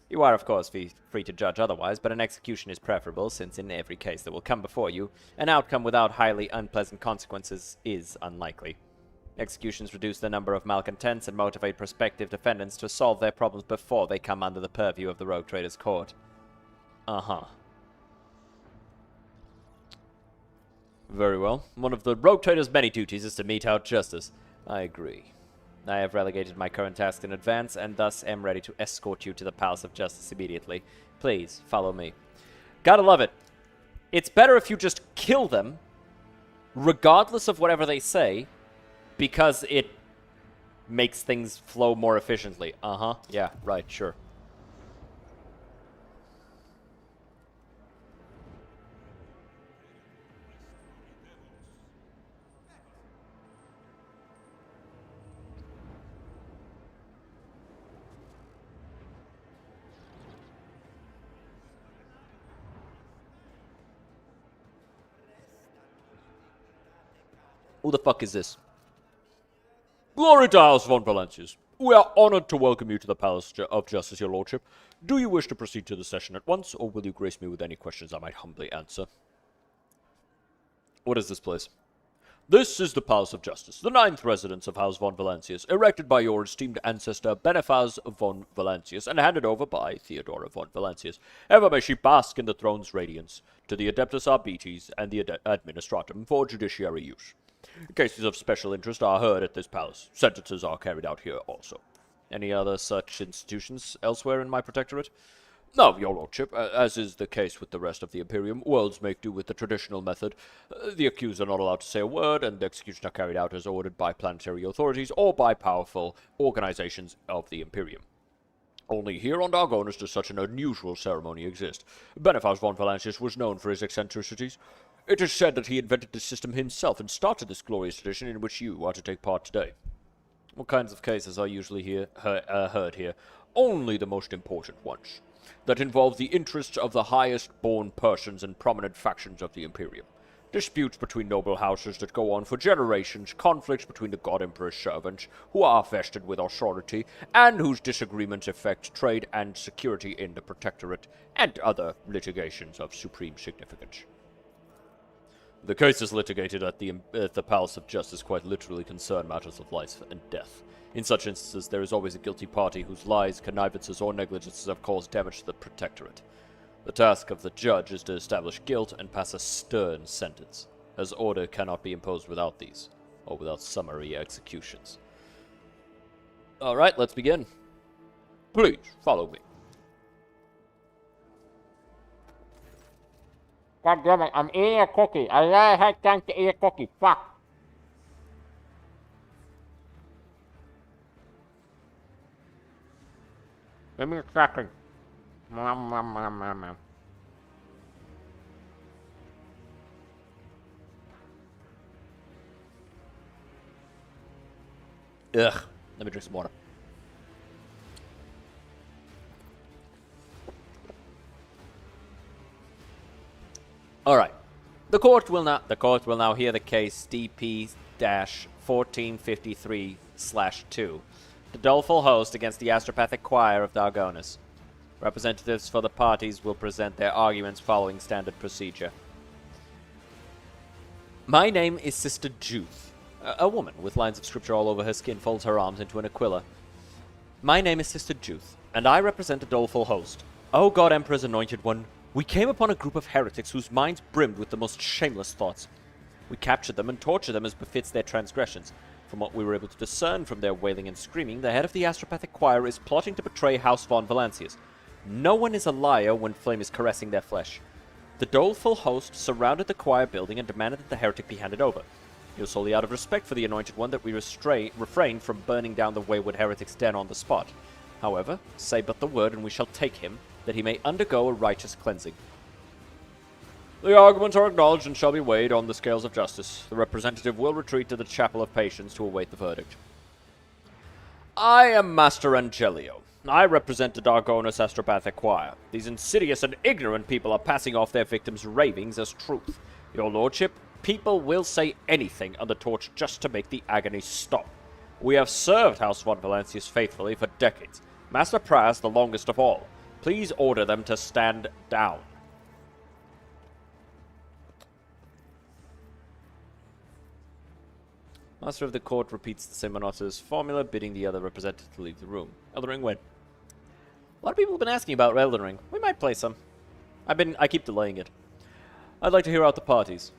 Speaker 1: You are, of course, free to judge otherwise, but an execution is preferable, since in every case that will come before you, an outcome without highly unpleasant consequences is unlikely. Executions reduce the number of malcontents and motivate prospective defendants to solve their problems before they come under the purview of the Rogue Trader's court. Uh-huh. Very well. One of the Rogue Trader's many duties is to mete out justice. I agree. I have relegated my current task in advance, and thus am ready to escort you to the Palace of Justice immediately. Please, follow me. Gotta love it. It's better if you just kill them, regardless of whatever they say, because it makes things flow more efficiently. Uh-huh. Yeah, right, sure. Who the fuck is this?
Speaker 11: Glory to House Von Valancius. We are honored to welcome you to the Palace of Justice, your lordship. Do you wish to proceed to the session at once, or will you grace me with any questions I might humbly answer?
Speaker 1: What is this place?
Speaker 11: This is the Palace of Justice, the 9th residence of House Von Valancius, erected by your esteemed ancestor Benefaz von Valancius, and handed over by Theodora von Valancius. Ever may she bask in the throne's radiance, to the Adeptus Arbites and the Administratum for judiciary use. Cases of special interest are heard at this palace. Sentences are carried out here also.
Speaker 1: Any other such institutions elsewhere in my protectorate?
Speaker 11: No, your lordship. As is the case with the rest of the Imperium, worlds make do with the traditional method. The accused are not allowed to say a word, and the executions are carried out as ordered by planetary authorities or by powerful organizations of the Imperium. Only here on Dargonus does such an unusual ceremony exist. Benefaz von Valancius was known for his eccentricities. It is said that he invented the system himself and started this glorious tradition in which you are to take part today.
Speaker 1: What kinds of cases are usually heard here?
Speaker 11: Only the most important ones, that involve the interests of the highest-born persons and prominent factions of the Imperium. Disputes between noble houses that go on for generations, conflicts between the God Emperor's servants, who are vested with authority, and whose disagreements affect trade and security in the Protectorate, and other litigations of supreme significance.
Speaker 1: The cases litigated at the Palace of Justice quite literally concern matters of life and death. In such instances, there is always a guilty party whose lies, connivances, or negligences have caused damage to the Protectorate. The task of the judge is to establish guilt and pass a stern sentence, as order cannot be imposed without these, or without summary executions. Alright, let's begin.
Speaker 11: Please, follow me. God damn it, I'm eating a cookie. I never had time to eat a cookie. Fuck. Give me a second.
Speaker 1: Ugh. Let me drink some water. Alright. The court will now hear the case DP-1453/2. The doleful host against the astropathic choir of Dargonus. Representatives for the parties will present their arguments following standard procedure. My name is Sister Juth. A woman with lines of scripture all over her skin folds her arms into an aquila. My name is Sister Juth, and I represent the doleful host. O God Emperor's anointed one, we came upon a group of heretics whose minds brimmed with the most shameless thoughts. We captured them and tortured them as befits their transgressions. From what we were able to discern from their wailing and screaming, the head of the astropathic choir is plotting to betray House von Valancius. No one is a liar when flame is caressing their flesh. The doleful host surrounded the choir building and demanded that the heretic be handed over. It was solely out of respect for the anointed one that we refrained from burning down the wayward heretic's den on the spot. However, say but the word and we shall take him, that he may undergo a righteous cleansing. The arguments are acknowledged and shall be weighed on the scales of justice. The representative will retreat to the Chapel of Patience to await the verdict. I am Master Angelio. I represent the Dargonus Astropathic Choir. These insidious and ignorant people are passing off their victims' ravings as truth. Your lordship, people will say anything under torch just to make the agony stop. We have served House von Valancius faithfully for decades. Master Praz the longest of all. Please order them to stand down. Master of the court repeats the same monotonous formula, bidding the other representative to leave the room. Elden Ring when? A lot of people have been asking about Elden Ring. We might play some. I keep delaying it. I'd like to hear out the parties.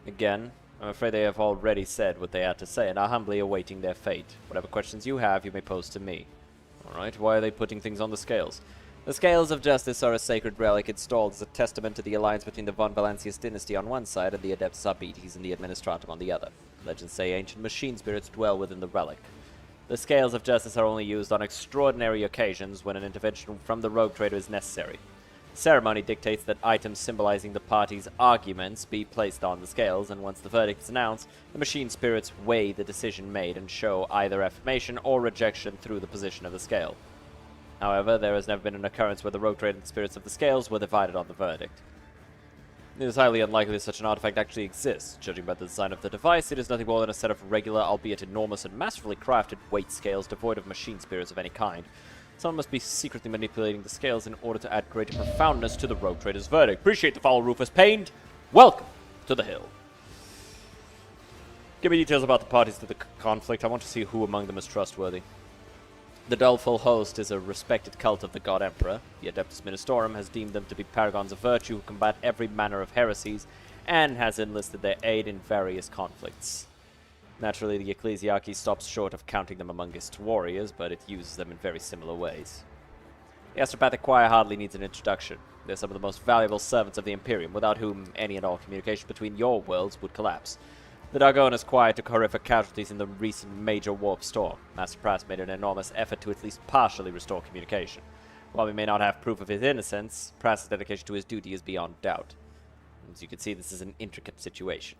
Speaker 1: Again, I'm afraid they have already said what they had to say and are humbly awaiting their fate. Whatever questions you have, you may pose to me. Alright, why are they putting things on the scales? The scales of justice are a sacred relic installed as a testament to the alliance between the von Valancius dynasty on one side and the Adeptus Arbites and the Administratum on the other. Legends say ancient machine spirits dwell within the relic. The scales of justice are only used on extraordinary occasions when an intervention from the rogue trader is necessary. The ceremony dictates that items symbolizing the party's arguments be placed on the scales, and once the verdict is announced, the machine spirits weigh the decision made and show either affirmation or rejection through the position of the scale. However, there has never been an occurrence where the rogue trader and spirits of the scales were divided on the verdict. It is highly unlikely that such an artifact actually exists. Judging by the design of the device, it is nothing more than a set of regular, albeit enormous and masterfully crafted, weight scales devoid of machine spirits of any kind. Someone must be secretly manipulating the scales in order to add greater profoundness to the rogue trader's verdict. Appreciate the follow, Rufus Pained. Welcome to the hill. Give me details about the parties to the conflict. I want to see who among them is trustworthy. The doleful host is a respected cult of the God Emperor. The Adeptus Ministorum has deemed them to be paragons of virtue who combat every manner of heresies, and has enlisted their aid in various conflicts. Naturally, the Ecclesiarchy stops short of counting them among its warriors, but it uses them in very similar ways. The Astropathic Choir hardly needs an introduction. They're some of the most valuable servants of the Imperium, without whom any and all communication between your worlds would collapse. The Dargonus Choir took horrific casualties in the recent major warp storm. Master Praz made an enormous effort to at least partially restore communication. While we may not have proof of his innocence, Praz's dedication to his duty is beyond doubt. As you can see, this is an intricate situation.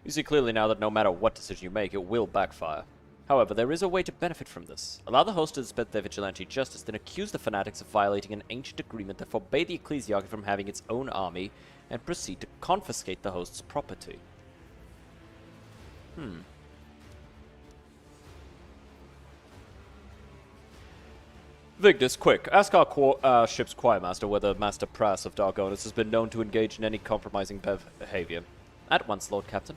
Speaker 1: You see clearly now that no matter what decision you make, it will backfire. However, there is a way to benefit from this. Allow the host to dispense their vigilante justice, then accuse the fanatics of violating an ancient agreement that forbade the Ecclesiarchy from having its own army, and proceed to confiscate the host's property. Vigdis, quick, ask our ship's choirmaster whether Master Praz of Dargonus has been known to engage in any compromising behavior. At once, Lord Captain.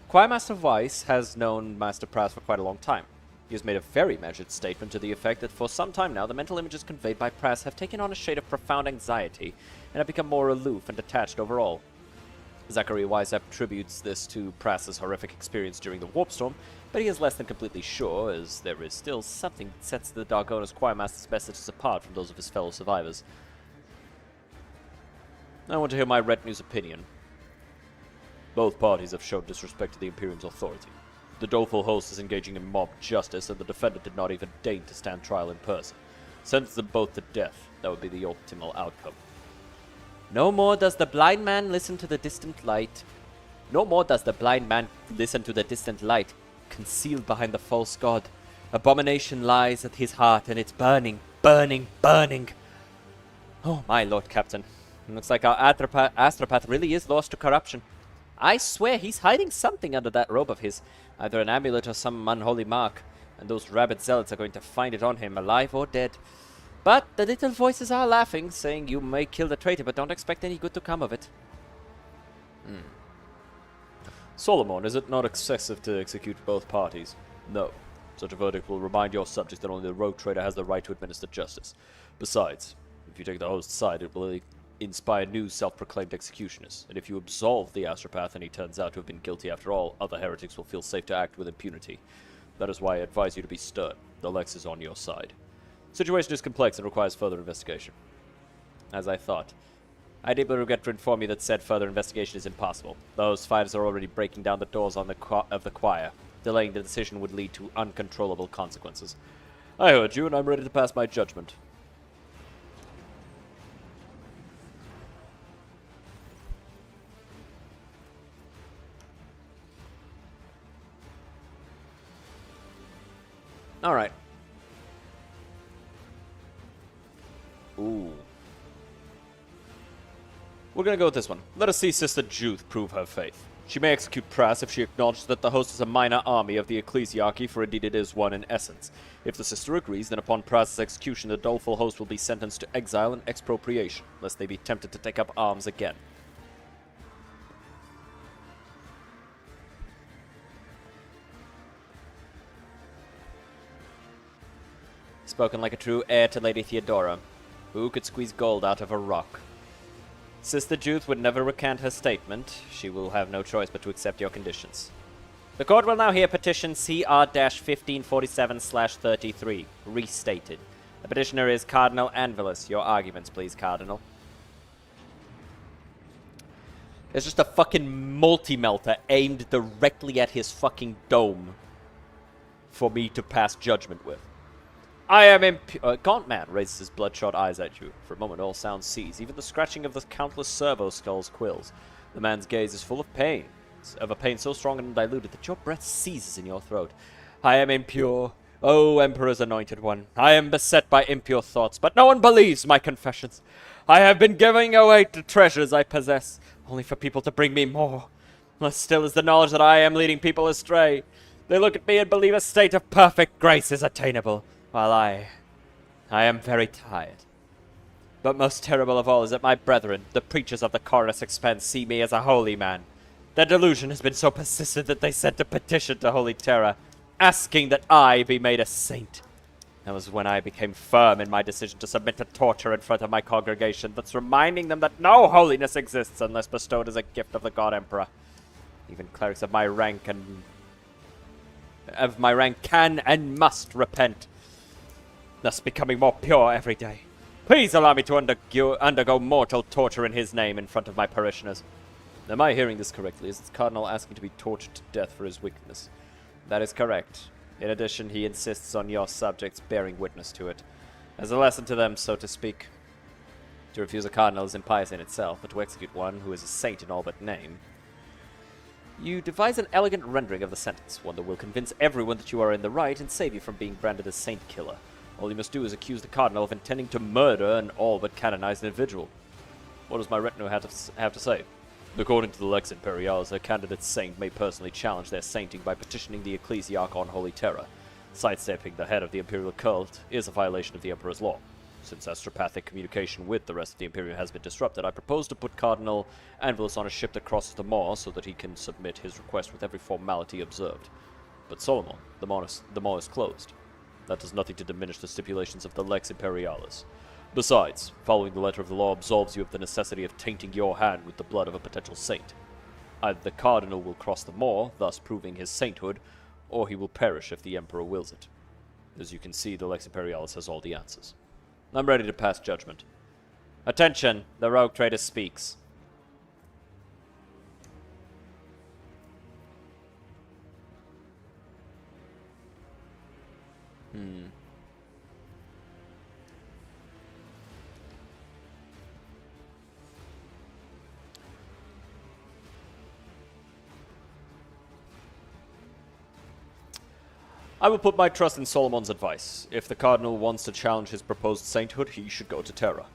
Speaker 1: Choirmaster Weiss has known Master Praz for quite a long time. He has made a very measured statement to the effect that for some time now the mental images conveyed by Praz have taken on a shade of profound anxiety and have become more aloof and detached overall. Zachary Weiss attributes this to Praz's horrific experience during the warp storm, but he is less than completely sure, as there is still something that sets the Dargonus Choirmaster's messages apart from those of his fellow survivors. I want to hear my retinue's opinion. Both parties have shown disrespect to the Imperium's authority. The doleful host is engaging in mob justice, and the defendant did not even deign to stand trial in person. Sentence them both to death. That would be the optimal outcome. No more does the blind man listen to the distant light. No more does the blind man listen to the distant light, concealed behind the false god. Abomination lies at his heart, and it's burning, burning, burning. Oh, my Lord Captain. It looks like our astropath really is lost to corruption. I swear he's hiding something under that robe of his. Either an amulet or some unholy mark. And those rabid zealots are going to find it on him, alive or dead. But the little voices are laughing, saying you may kill the traitor, but don't expect any good to come of it. Solomon, is it not excessive to execute both parties? No. Such a verdict will remind your subjects that only the rogue traitor has the right to administer justice. Besides, if you take the host's side, it will inspire new self-proclaimed executioners. And if you absolve the astropath and he turns out to have been guilty after all, other heretics will feel safe to act with impunity. That is why I advise you to be stern. The Lex is on your side. Situation is complex and requires further investigation. As I thought. I deeply regret to inform you that said further investigation is impossible. Those fighters are already breaking down the doors of the choir. Delaying the decision would lead to uncontrollable consequences. I heard you, and I'm ready to pass my judgment. Alright. Ooh. We're gonna go with this one. Let us see Sister Juth prove her faith. She may execute Pras if she acknowledges that the host is a minor army of the ecclesiarchy, for indeed it is one in essence. If the sister agrees, then upon Pras's execution the doleful host will be sentenced to exile and expropriation, lest they be tempted to take up arms again. Spoken like a true heir to Lady Theodora. Who could squeeze gold out of a rock? Sister Juth would never recant her statement. She will have no choice but to accept your conditions. The court will now hear petition CR-1547/33, restated. The petitioner is Cardinal Anvilus. Your arguments, please, Cardinal. There's just a fucking multi-melter aimed directly at his fucking dome for me to pass judgment with. I am Gaunt Man raises his bloodshot eyes at you. For a moment all sounds cease. Even the scratching of the countless servo skulls quills. The man's gaze is full of pain. Of a pain so strong and undiluted that your breath seizes in your throat. I am impure. O Emperor's anointed one. I am beset by impure thoughts, but no one believes my confessions. I have been giving away the treasures I possess, only for people to bring me more. Less still is the knowledge that I am leading people astray. They look at me and believe a state of perfect grace is attainable. While I am very tired. But most terrible of all is that my brethren, the preachers of the Chorus Expanse, see me as a holy man. Their delusion has been so persistent that they sent a petition to Holy Terra, asking that I be made a saint. That was when I became firm in my decision to submit to torture in front of my congregation, thus reminding them that no holiness exists unless bestowed as a gift of the God Emperor. Even clerics of my rank can and must repent, thus becoming more pure every day. Please allow me to undergo mortal torture in his name in front of my parishioners. Am I hearing this correctly? Is this cardinal asking to be tortured to death for his wickedness? That is correct. In addition, he insists on your subjects bearing witness to it, as a lesson to them, so to speak. To refuse a cardinal is impious in itself, but to execute one who is a saint in all but name. You devise an elegant rendering of the sentence, one that will convince everyone that you are in the right and save you from being branded as saint killer. All you must do is accuse the cardinal of intending to murder an all but canonized individual. What does my retinue have to say? According to the Lex Imperialis, a candidate saint may personally challenge their sainting by petitioning the ecclesiarch on Holy Terra. Sidestepping the head of the imperial cult is a violation of the Emperor's law. Since astropathic communication with the rest of the Imperium has been disrupted, I propose to put Cardinal Anvilus on a ship that crosses the Maw so that he can submit his request with every formality observed. But Solomon, the Maw is closed. That does nothing to diminish the stipulations of the Lex Imperialis. Besides, following the letter of the law absolves you of the necessity of tainting your hand with the blood of a potential saint. Either the Cardinal will cross the Maw, thus proving his sainthood, or he will perish if the Emperor wills it. As you can see, the Lex Imperialis has all the answers. I'm ready to pass judgment. Attention, the rogue trader speaks. I will put my trust in Solomon's advice. If the Cardinal wants to challenge his proposed sainthood, he should go to Terra.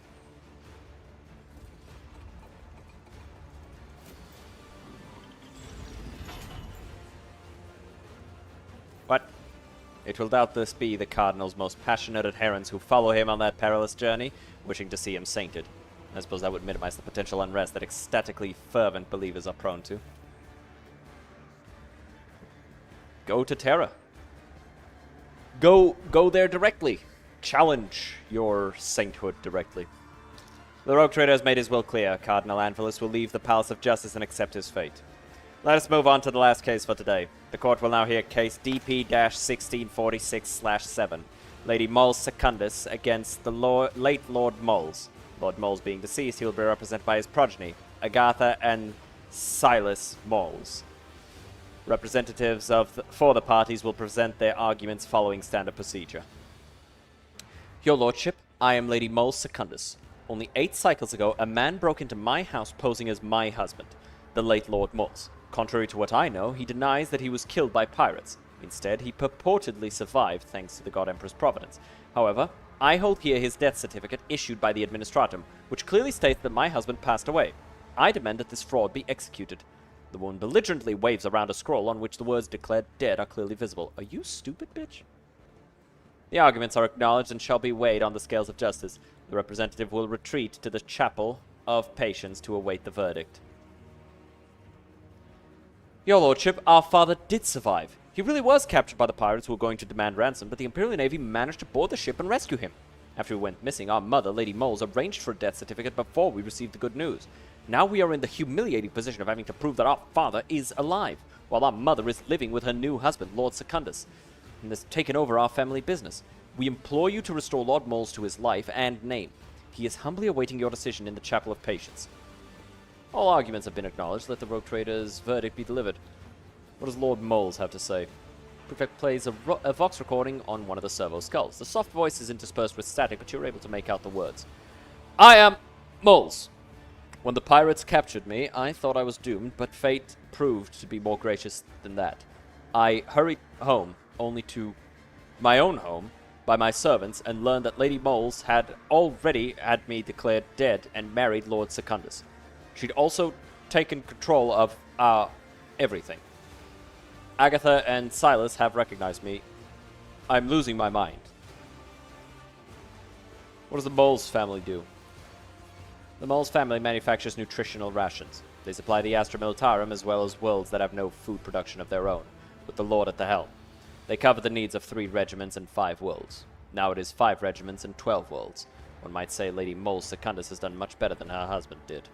Speaker 1: But it will doubtless be the Cardinal's most passionate adherents who follow him on that perilous journey, wishing to see him sainted. I suppose that would minimize the potential unrest that ecstatically fervent believers are prone to. Go to Terra. Go there directly. Challenge your sainthood directly. The rogue trader has made his will clear. Cardinal Anvilus will leave the Palace of Justice and accept his fate. Let us move on to the last case for today. The court will now hear case DP-1646/7. Lady Moll Secundus against the late Lord Molls. Lord Molls being deceased, he will be represented by his progeny, Agatha and Silas Molls. Representatives for the parties will present their arguments following standard procedure. Your Lordship, I am Lady Moll Secundus. Only 8 cycles ago, a man broke into my house posing as my husband, the late Lord Molls. Contrary to what I know, he denies that he was killed by pirates. Instead, he purportedly survived thanks to the God Emperor's providence. However, I hold here his death certificate issued by the Administratum, which clearly states that my husband passed away. I demand that this fraud be executed. The woman belligerently waves around a scroll on which the words declared dead are clearly visible. Are you stupid, bitch? The arguments are acknowledged and shall be weighed on the scales of justice. The representative will retreat to the Chapel of Patience to await the verdict. Your Lordship, our father did survive. He really was captured by the pirates who were going to demand ransom, but the Imperial Navy managed to board the ship and rescue him. After he went missing, our mother, Lady Molls, arranged for a death certificate before we received the good news. Now we are in the humiliating position of having to prove that our father is alive, while our mother is living with her new husband, Lord Secundus, and has taken over our family business. We implore you to restore Lord Molls to his life and name. He is humbly awaiting your decision in the Chapel of Patience. All arguments have been acknowledged. Let the rogue trader's verdict be delivered. What does Lord Molls have to say? Prefect plays a vox recording on one of the servo skulls. The soft voice is interspersed with static, but you're able to make out the words. I am Molls. When the pirates captured me, I thought I was doomed, but fate proved to be more gracious than that. I hurried home, only to my own home, by my servants, and learned that Lady Molls had already had me declared dead and married Lord Secundus. She'd also taken control of everything. Agatha and Silas have recognized me. I'm losing my mind. What does the Molls family do? The Molls family manufactures nutritional rations. They supply the Astra Militarum as well as worlds that have no food production of their own, with the Lord at the helm. They cover the needs of 3 regiments and 5 worlds. Now it is 5 regiments and 12 worlds. One might say Lady Moll Secundus has done much better than her husband did.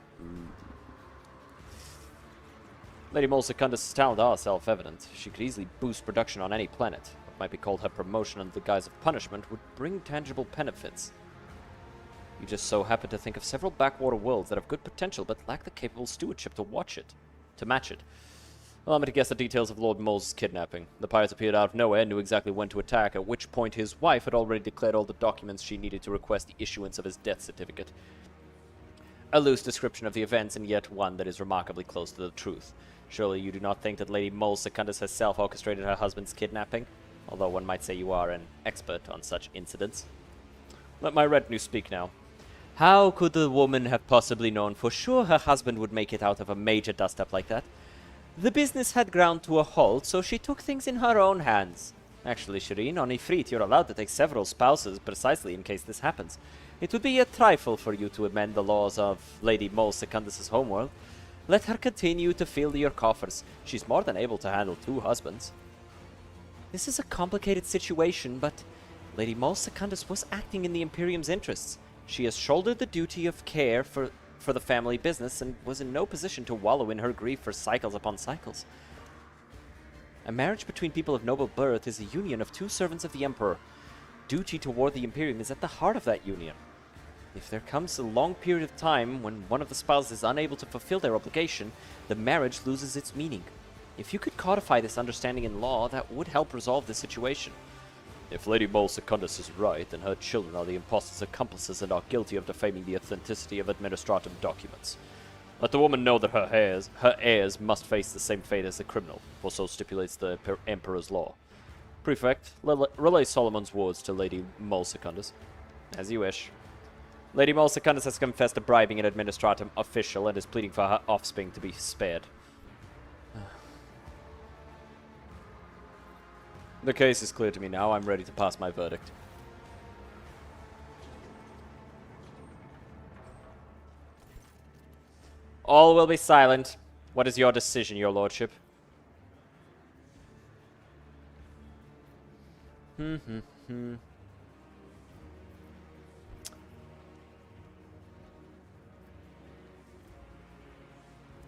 Speaker 1: Lady Moll Secundus' talents are self-evident. She could easily boost production on any planet. What might be called her promotion under the guise of punishment would bring tangible benefits. You just so happen to think of several backwater worlds that have good potential but lack the capable stewardship to match it. Allow me to guess the details of Lord Moll's kidnapping. The pirates appeared out of nowhere and knew exactly when to attack, at which point his wife had already declared all the documents she needed to request the issuance of his death certificate. A loose description of the events, and yet one that is remarkably close to the truth. Surely you do not think that Lady Moll Secundus herself orchestrated her husband's kidnapping? Although one might say you are an expert on such incidents. Let my retinue speak now. How could the woman have possibly known for sure her husband would make it out of a major dust-up like that? The business had ground to a halt, so she took things in her own hands. Actually, Shireen, on Ifrit, you're allowed to take several spouses precisely in case this happens. It would be a trifle for you to amend the laws of Lady Moll Secundus' homeworld. Let her continue to fill your coffers. She's more than able to handle 2 husbands. This is a complicated situation, but Lady Moll Secundus was acting in the Imperium's interests. She has shouldered the duty of care for the family business and was in no position to wallow in her grief for cycles upon cycles. A marriage between people of noble birth is a union of 2 servants of the Emperor. Duty toward the Imperium is at the heart of that union. If there comes a long period of time when one of the spouses is unable to fulfill their obligation, the marriage loses its meaning. If you could codify this understanding in law, that would help resolve the situation.
Speaker 11: If Lady Mole Secundus is right, then her children are the impostor's accomplices and are guilty of defaming the authenticity of administratum documents. Let the woman know that her heirs must face the same fate as the criminal, for so stipulates the Emperor's law. Prefect, relay Solomon's words to Lady Mole Secundus.
Speaker 1: As you wish. Lady Mole Secundus has confessed to bribing an administratum official and is pleading for her offspring to be spared. The case is clear to me now. I'm ready to pass my verdict. All will be silent. What is your decision, your lordship?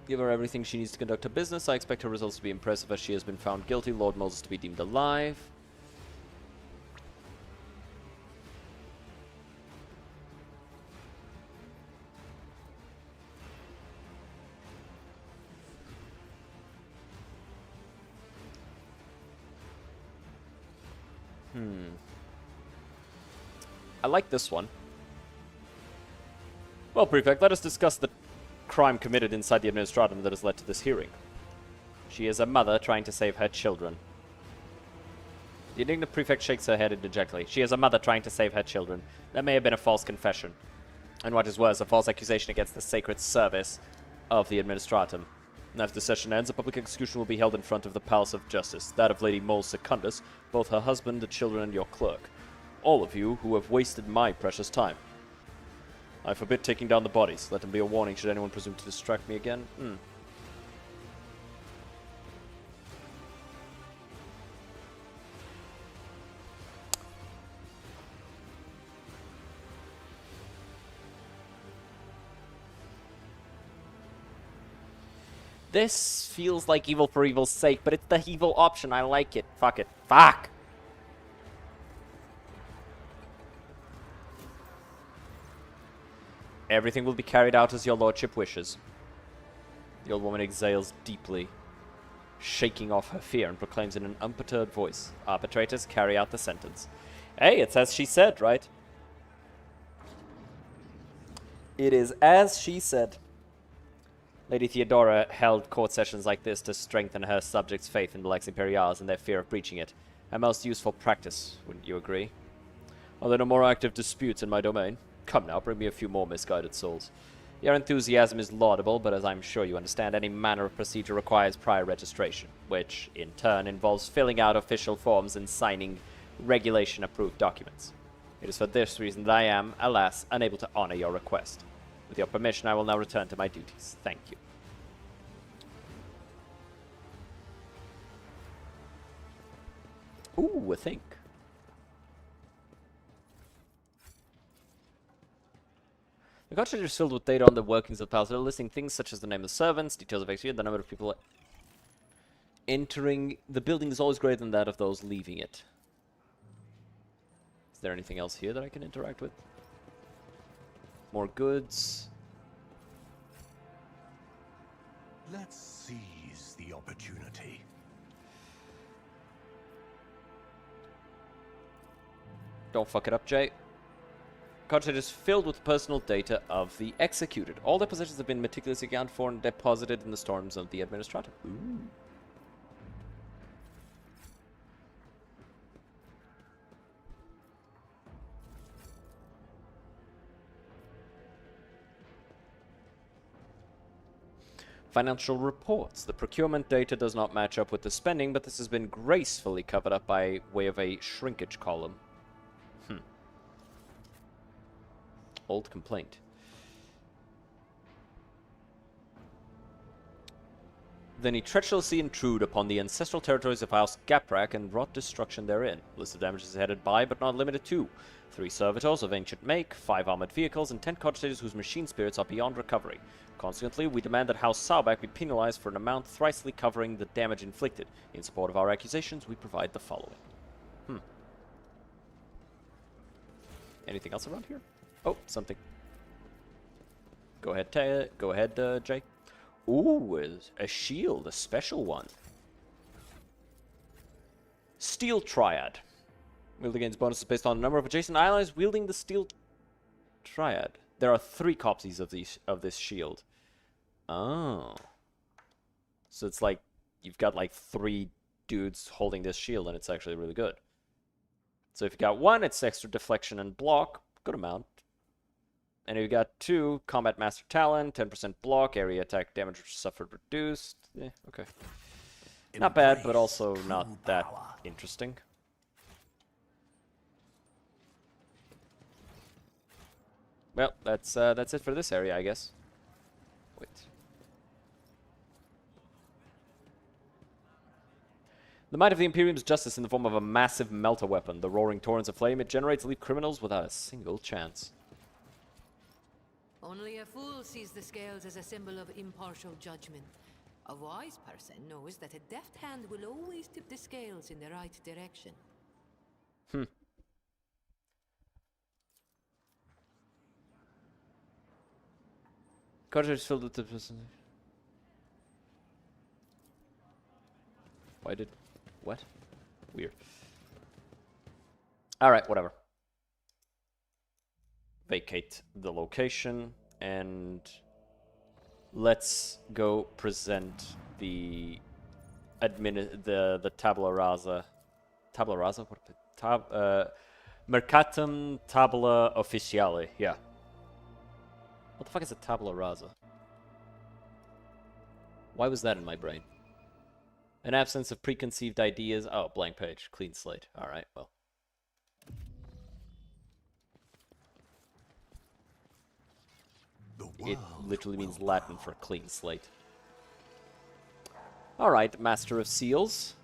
Speaker 1: Give her everything she needs to conduct her business. I expect her results to be impressive as she has been found guilty. Lord Moses to be deemed alive. I like this one. Well, Prefect, let us discuss the crime committed inside the administratum that has led to this hearing. She is a mother trying to save her children. The indignant Prefect shakes her head dejectedly. She is a mother trying to save her children. That may have been a false confession. And what is worse, a false accusation against the sacred service of the administratum. After the session ends, a public execution will be held in front of the Palace of Justice, that of Lady Mole Secundus, both her husband, the children, and your clerk. All of you who have wasted my precious time. I forbid taking down the bodies. Let them be a warning should anyone presume to distract me again. This feels like evil for evil's sake, but it's the evil option. I like it. Fuck it. Fuck! Everything will be carried out as your lordship wishes. The old woman exhales deeply, shaking off her fear, and proclaims in an unperturbed voice, "Arbitrators, carry out the sentence." Hey, it's as she said, right? It is as she said. Lady Theodora held court sessions like this to strengthen her subjects' faith in the Lex Imperialis and their fear of breaching it. A most useful practice, wouldn't you agree? Are there no more active disputes in my domain? Come now, bring me a few more misguided souls. Your enthusiasm is laudable, but as I'm sure you understand, any manner of procedure requires prior registration, which, in turn, involves filling out official forms and signing regulation-approved documents. It is for this reason that I am, alas, unable to honor your request. With your permission, I will now return to my duties. Thank you. Ooh, I think. The contract is filled with data on the workings of the palace, listing things such as the name of servants, details of execution, the number of people entering the building is always greater than that of those leaving it. Is there anything else here that I can interact with? More goods.
Speaker 3: Let's seize the opportunity.
Speaker 1: Don't fuck it up, Jay. Contract is filled with personal data of the executed. All their possessions have been meticulously accounted for and deposited in the storms of the administrator. Ooh. Financial reports. The procurement data does not match up with the spending, but this has been gracefully covered up by way of a shrinkage column. Old complaint. Then he treacherously intrude upon the ancestral territories of House Gaprak and wrought destruction therein. List of damages is headed by, but not limited to, 3 servitors of ancient make, 5 armored vehicles, and 10 cottages whose machine spirits are beyond recovery. Consequently, we demand that House Saubak be penalized for an amount thricely covering the damage inflicted. In support of our accusations, we provide the following. Anything else around here? Oh, something. Go ahead, Jay. Ooh, a shield, a special one. Steel Triad. Wield gains bonuses based on the number of adjacent allies wielding the Steel Triad. There are 3 copies of this shield. Oh. So it's like you've got like 3 dudes holding this shield, and it's actually really good. So if you got 1, it's extra deflection and block. Good amount. And if you got 2, Combat Master Talent, 10% block, area attack damage suffered reduced. Okay. Not bad, but also not that interesting. Well, that's it for this area, I guess. Wait. The might of the Imperium's justice in the form of a massive melter weapon. The roaring torrents of flame it generates leave criminals without a single chance.
Speaker 8: Only a fool sees the scales as a symbol of impartial judgment. A wise person knows that a deft hand will always tip the scales in the right direction.
Speaker 1: Cartridge filled with the... Why did... What? Weird. Alright, whatever. Vacate the location, and... let's go present the... the tabula rasa... Tabula rasa? What? Mercatum tabula officiale, yeah. What the fuck is a tabula rasa? Why was that in my brain? An absence of preconceived ideas. Oh, blank page. Clean slate. Alright, well. It literally means Latin for clean slate. Alright, Master of Seals.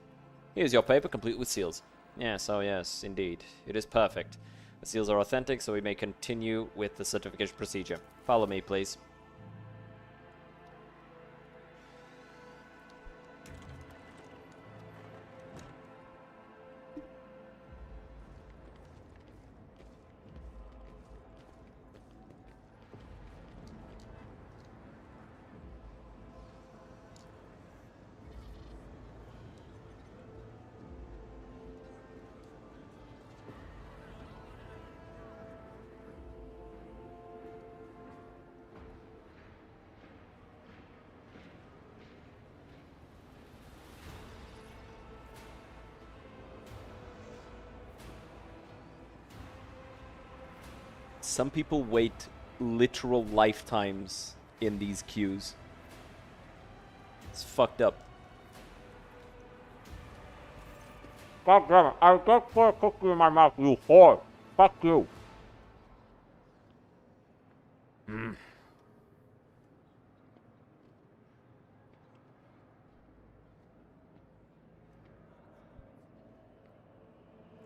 Speaker 1: Here's your paper, complete with seals. Yes, oh yes, indeed. It is perfect. The seals are authentic, so we may continue with the certification procedure. Follow me, please. Some people wait literal lifetimes in these queues. It's fucked up.
Speaker 11: God damn it, I just put a cookie in my mouth, you whore. Fuck you.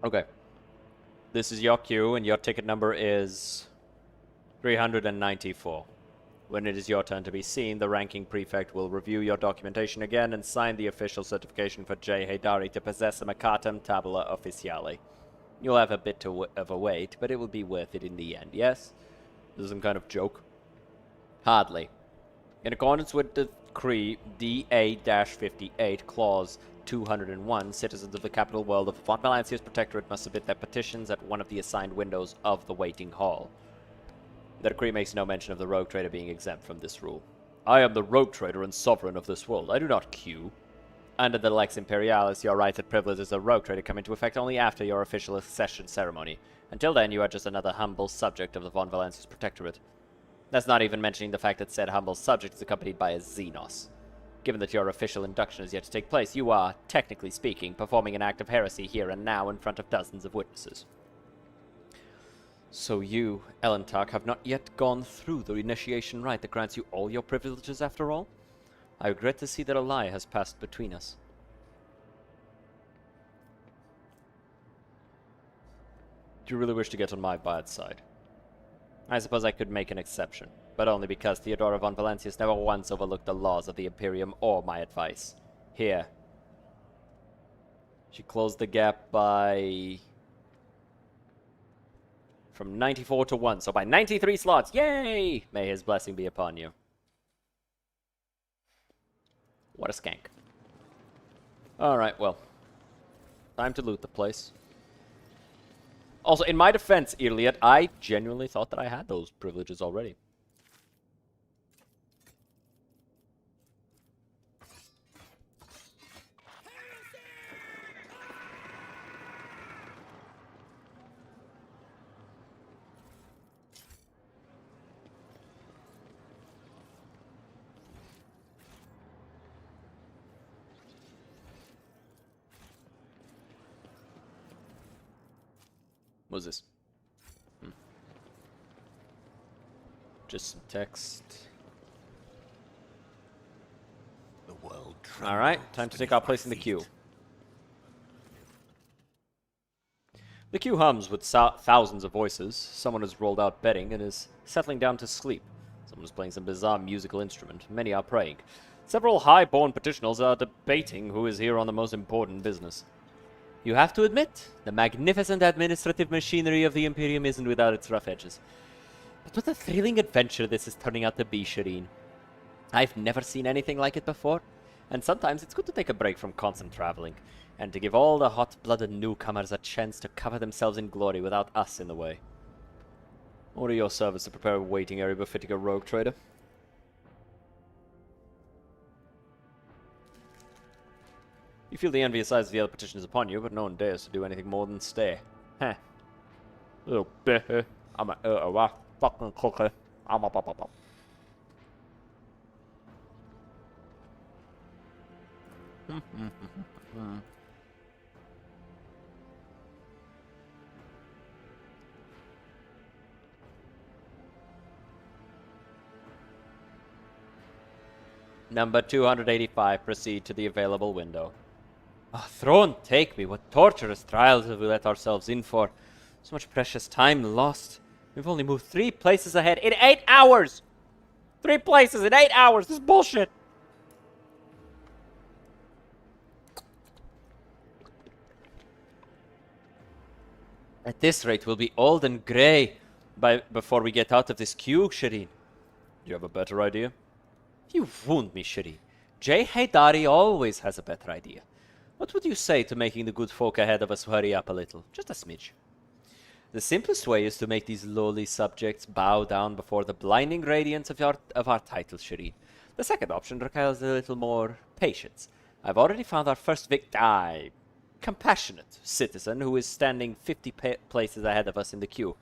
Speaker 1: Okay. This is your queue, and your ticket number is 394. When it is your turn to be seen, the ranking prefect will review your documentation again and sign the official certification for J. Haydari to possess a Mercatum Tabula Officiale. You'll have a bit of a wait, but it will be worth it in the end, yes? This is some kind of joke? Hardly. In accordance with Decree DA-58, Clause 201, citizens of the capital world of Von Valancia's Protectorate must submit their petitions at one of the assigned windows of the waiting hall. The decree makes no mention of the rogue trader being exempt from this rule. I am the rogue trader and sovereign of this world. I do not queue. Under the Lex Imperialis, your rights and privileges as a rogue trader come into effect only after your official accession ceremony. Until then, you are just another humble subject of the Von Valancia's Protectorate. That's not even mentioning the fact that said humble subject is accompanied by a Xenos. Given that your official induction is yet to take place, you are, technically speaking, performing an act of heresy here and now in front of dozens of witnesses. So you, Elentak, have not yet gone through the initiation rite that grants you all your privileges after all? I regret to see that a lie has passed between us. Do you really wish to get on my bad side? I suppose I could make an exception, but only because Theodora von Valancius never once overlooked the laws of the Imperium or my advice. Here. She closed the gap by... from 94 to 1. So by 93 slots, yay! May his blessing be upon you. What a skank. Alright, well. Time to loot the place. Also, in my defense, Iliad, I genuinely thought that I had those privileges already. What's this? Just some text.
Speaker 3: The world
Speaker 1: Alright, time to take our place in the queue. The queue hums with thousands of voices. Someone has rolled out bedding and is settling down to sleep. Someone is playing some bizarre musical instrument. Many are praying. Several high-born petitioners are debating who is here on the most important business. You have to admit, the magnificent administrative machinery of the Imperium isn't without its rough edges. But what a thrilling adventure this is turning out to be, Shireen. I've never seen anything like it before, and sometimes it's good to take a break from constant traveling, and to give all the hot-blooded newcomers a chance to cover themselves in glory without us in the way. Order your service to prepare a waiting area befitting a rogue trader. You feel the envious eyes of the other petitioners upon you, but no one dares to do anything more than stare. Heh. Little bitch. I'm a fucking cookie. I'm a pop. Number 285, proceed to the available window. Oh, throne, take me. What torturous trials have we let ourselves in for? So much precious time lost. We've only moved 3 places ahead in 8 hours! 3 places in 8 hours! This is bullshit! At this rate, we'll be old and grey before we get out of this queue, Shireen. Do you have a better idea? You wound me, Shireen. Jay Haydari always has a better idea. What would you say to making the good folk ahead of us hurry up a little? Just a smidge. The simplest way is to make these lowly subjects bow down before the blinding radiance of our title, Shireen. The second option requires a little more patience. I've already found our first compassionate citizen who is standing 50 places ahead of us in the queue.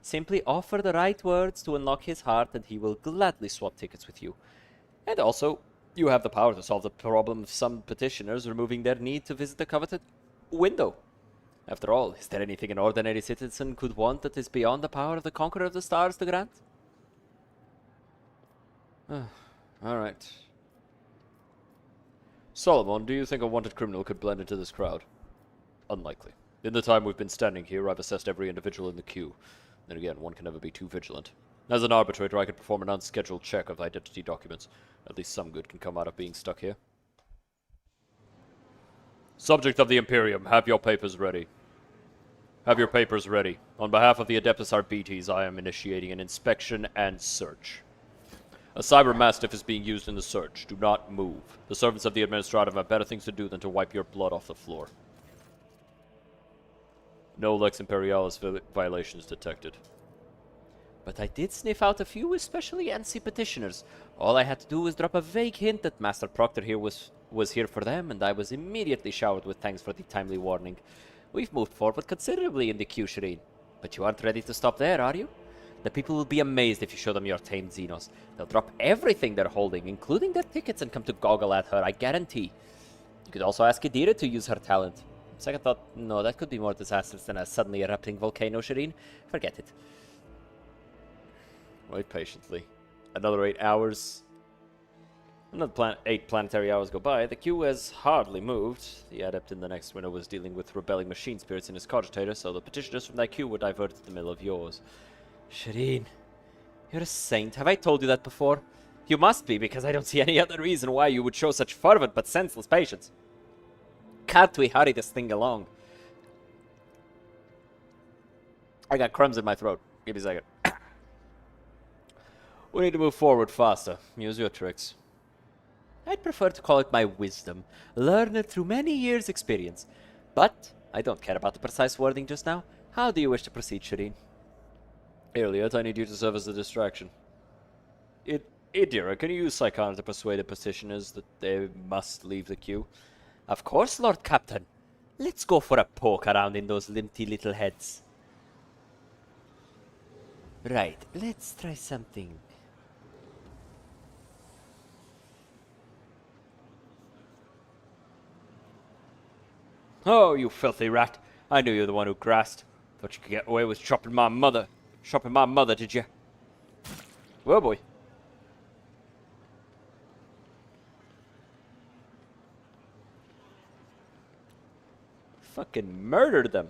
Speaker 1: Simply offer the right words to unlock his heart and he will gladly swap tickets with you. And also, you have the power to solve the problem of some petitioners removing their need to visit the coveted window. After all, is there anything an ordinary citizen could want that is beyond the power of the Conqueror of the Stars to grant? Alright. Solomon, do you think a wanted criminal could blend into this crowd? Unlikely. In the time we've been standing here, I've assessed every individual in the queue. Then again, one can never be too vigilant. As an arbitrator, I could perform an unscheduled check of identity documents. At least some good can come out of being stuck here. Subject of the Imperium, have your papers ready. Have your papers ready. On behalf of the Adeptus Arbites, I am initiating an inspection and search. A cyber mastiff is being used in the search. Do not move. The servants of the Administratum have better things to do than to wipe your blood off the floor. No Lex Imperialis violations detected. But I did sniff out a few especially antsy petitioners. All I had to do was drop a vague hint that Master Proctor here was here for them, and I was immediately showered with thanks for the timely warning. We've moved forward considerably in the queue, Shireen. But you aren't ready to stop there, are you? The people will be amazed if you show them your tamed Xenos. They'll drop everything they're holding, including their tickets, and come to goggle at her, I guarantee. You could also ask Adira to use her talent. Second thought, no, that could be more disastrous than a suddenly erupting volcano, Shireen. Forget it. Wait patiently. Another 8 hours. Another 8 planetary hours go by. The queue has hardly moved. The adept in the next window was dealing with rebelling machine spirits in his cogitator, so the petitioners from that queue were diverted to the middle of yours. Shireen, you're a saint. Have I told you that before? You must be, because I don't see any other reason why you would show such fervent but senseless patience. Can't we hurry this thing along? I got crumbs in my throat. Give me a second. We need to move forward faster. Use your tricks. I'd prefer to call it my wisdom, learned through many years' experience. But I don't care about the precise wording just now. How do you wish to proceed, Shireen? Elliot, I need you to serve as a distraction. Idira, can you use Psychon to persuade the petitioners that they must leave the queue? Of course, Lord Captain. Let's go for a poke around in those limpy little heads. Right, let's try something. Oh, you filthy rat. I knew you were the one who grassed. Thought you could get away with shopping my mother. Shopping my mother, did you? Oh boy. Fucking murdered them.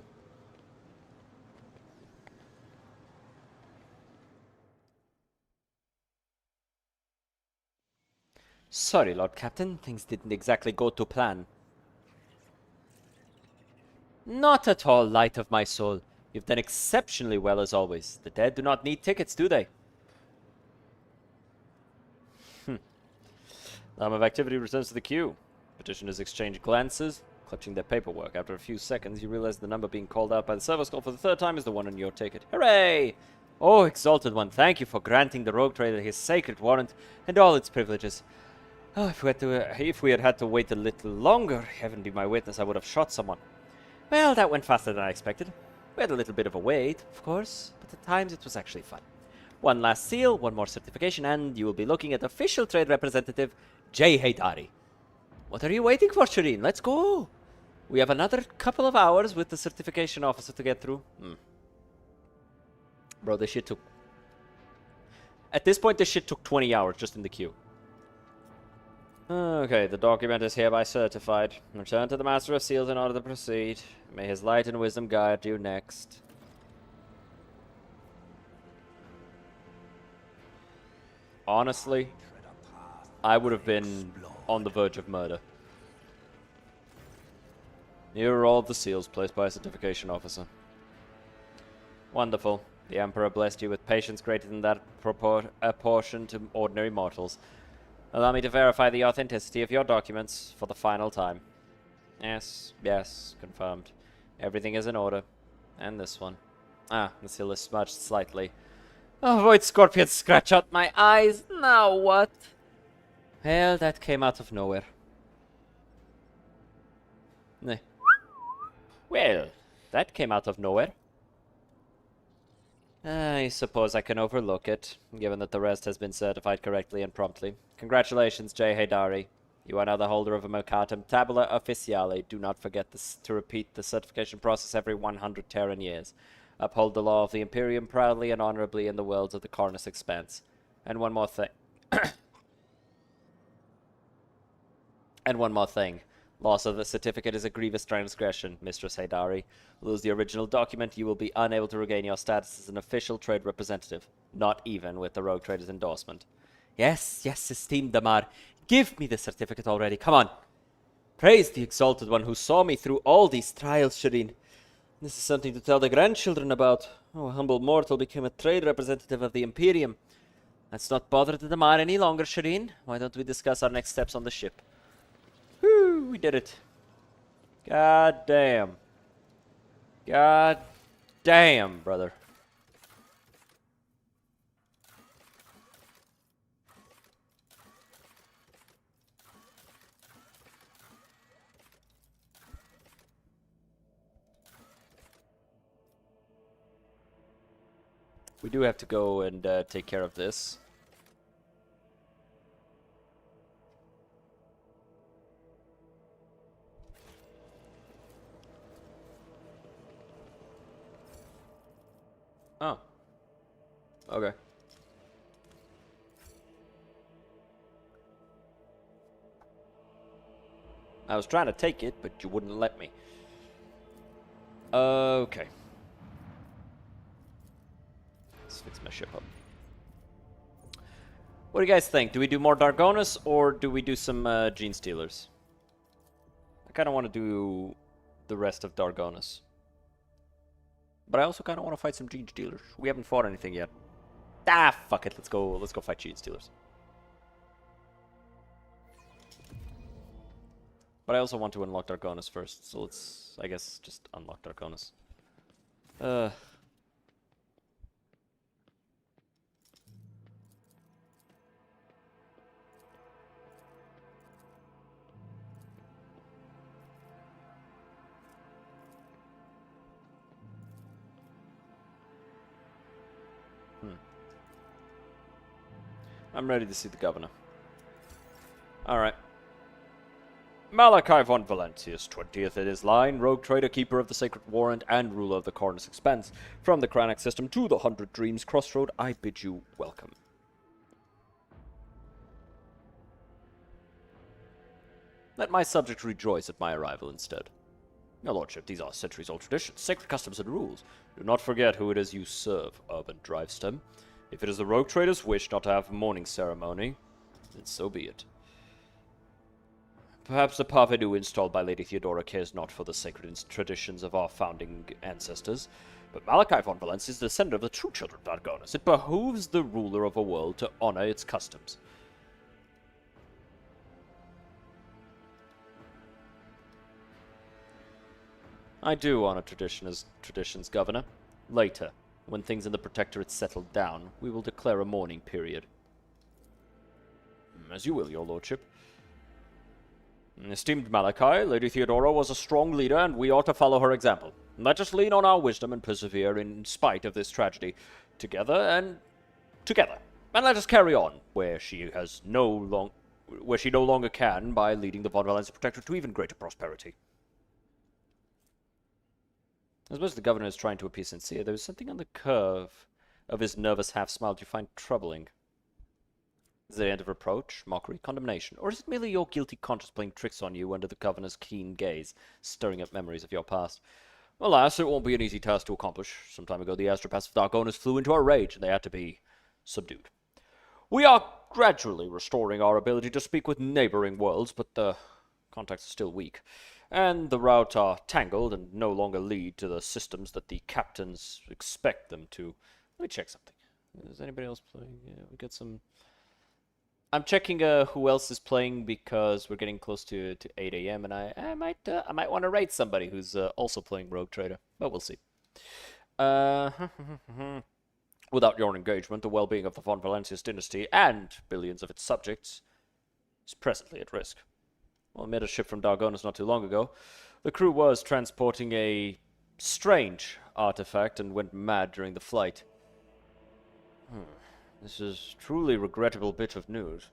Speaker 1: Sorry, Lord Captain. Things didn't exactly go to plan. Not at all, light of my soul. You've done exceptionally well as always. The dead do not need tickets, do they? Lamb of activity returns to the queue. Petitioners exchange glances, clutching their paperwork. After a few seconds, you realize the number being called out by the service call for the third time is the one on your ticket. Hooray! Oh, exalted one, thank you for granting the rogue trader his sacred warrant and all its privileges. Oh, if we had had to wait a little longer, heaven be my witness, I would have shot someone. Well, that went faster than I expected. We had a little bit of a wait, of course, but at times it was actually fun. One last seal, one more certification, and you will be looking at official trade representative Jay Haydari. What are you waiting for, Shireen? Let's go! We have another couple of hours with the certification officer to get through. Bro, this shit took... At this point, this shit took 20 hours just in the queue. Okay, the document is hereby certified. Return to the Master of Seals in order to proceed. May his light and wisdom guide you next. Honestly, I would have been on the verge of murder. Here are all of the seals placed by a certification officer. Wonderful. The Emperor blessed you with patience greater than that apportioned to ordinary mortals. Allow me to verify the authenticity of your documents for the final time. Yes, confirmed. Everything is in order. And this one. Ah, the seal is smudged slightly. Avoid scorpions scratch out my eyes. Now what? Well, that came out of nowhere. Well, that came out of nowhere. I suppose I can overlook it, given that the rest has been certified correctly and promptly. Congratulations, Jay Haydari. You are now the holder of a Mercatum Tabula Officiale. Do not forget to repeat the certification process every 100 Terran years. Uphold the law of the Imperium proudly and honorably in the worlds of the Cornus Expanse. And one more thing. And one more thing. Loss of the certificate is a grievous transgression, Mistress Haydari. Lose the original document, you will be unable to regain your status as an official trade representative. Not even with the Rogue Trader's endorsement. Yes, esteemed Damar. Give me the certificate already, come on. Praise the Exalted One who saw me through all these trials, Shireen. This is something to tell the grandchildren about. Oh, a humble mortal became a trade representative of the Imperium. Let's not bother the Damar any longer, Shireen. Why don't we discuss our next steps on the ship? Whew, we did it. God damn. God damn, brother. We do have to go and take care of this. Oh. Okay. I was trying to take it, but you wouldn't let me. Okay. Let's fix my ship up. What do you guys think? Do we do more Dargonus, or do we do some Gene Stealers? I kind of want to do the rest of Dargonus. But I also kind of want to fight some gene stealers. We haven't fought anything yet. Ah, fuck it. Let's go fight gene stealers. But I also want to unlock Dargonus first, so let's, I guess, just unlock Dargonus. I'm ready to see the governor. Alright. Malachi von Valentius, 20th in his line, rogue trader, keeper of the Sacred Warrant, and ruler of the Cornus Expanse. From the Cranax system to the 100 Dreams Crossroad, I bid you welcome. Let my subjects rejoice at my arrival instead. Your lordship, these are centuries-old traditions, sacred customs and rules. Do not forget who it is you serve, Urban Drivestem. If it is the rogue trader's wish not to have a mourning ceremony, then so be it. Perhaps the parvenu installed by Lady Theodora cares not for the sacred traditions of our founding ancestors, but Malachi von Valence is the descendant of the true children of Dargonus. It behooves the ruler of a world to honor its customs. I do honor traditions, Governor. Later, when things in the Protectorate settle down, we will declare a mourning period. As you will, your lordship. Esteemed Malachi, Lady Theodora was a strong leader, and we ought to follow her example. Let us lean on our wisdom and persevere in spite of this tragedy. Together. And let us carry on where she no longer can by leading the Von Valence Protectorate to even greater prosperity. I suppose the governor is trying to appear sincere. There is something on the curve of his nervous half-smile you find troubling. Is it the end of reproach, mockery, condemnation? Or is it merely your guilty conscience playing tricks on you under the governor's keen gaze, stirring up memories of your past? Alas, it won't be an easy task to accomplish. Some time ago, the astropaths of Dargonus flew into a rage, and they had to be subdued. We are gradually restoring our ability to speak with neighboring worlds, but the contacts are still weak. And the routes are tangled and no longer lead to the systems that the captains expect them to. Let me check something. Is anybody else playing? Yeah, we got some... I'm checking who else is playing because we're getting close to 8 a.m. and I might want to raid somebody who's also playing Rogue Trader, but we'll see. Without your engagement, the well-being of the Von Valentius dynasty and billions of its subjects is presently at risk. Well, I met a ship from Dargonus not too long ago. The crew was transporting a strange artifact and went mad during the flight. This is truly regrettable bit of news.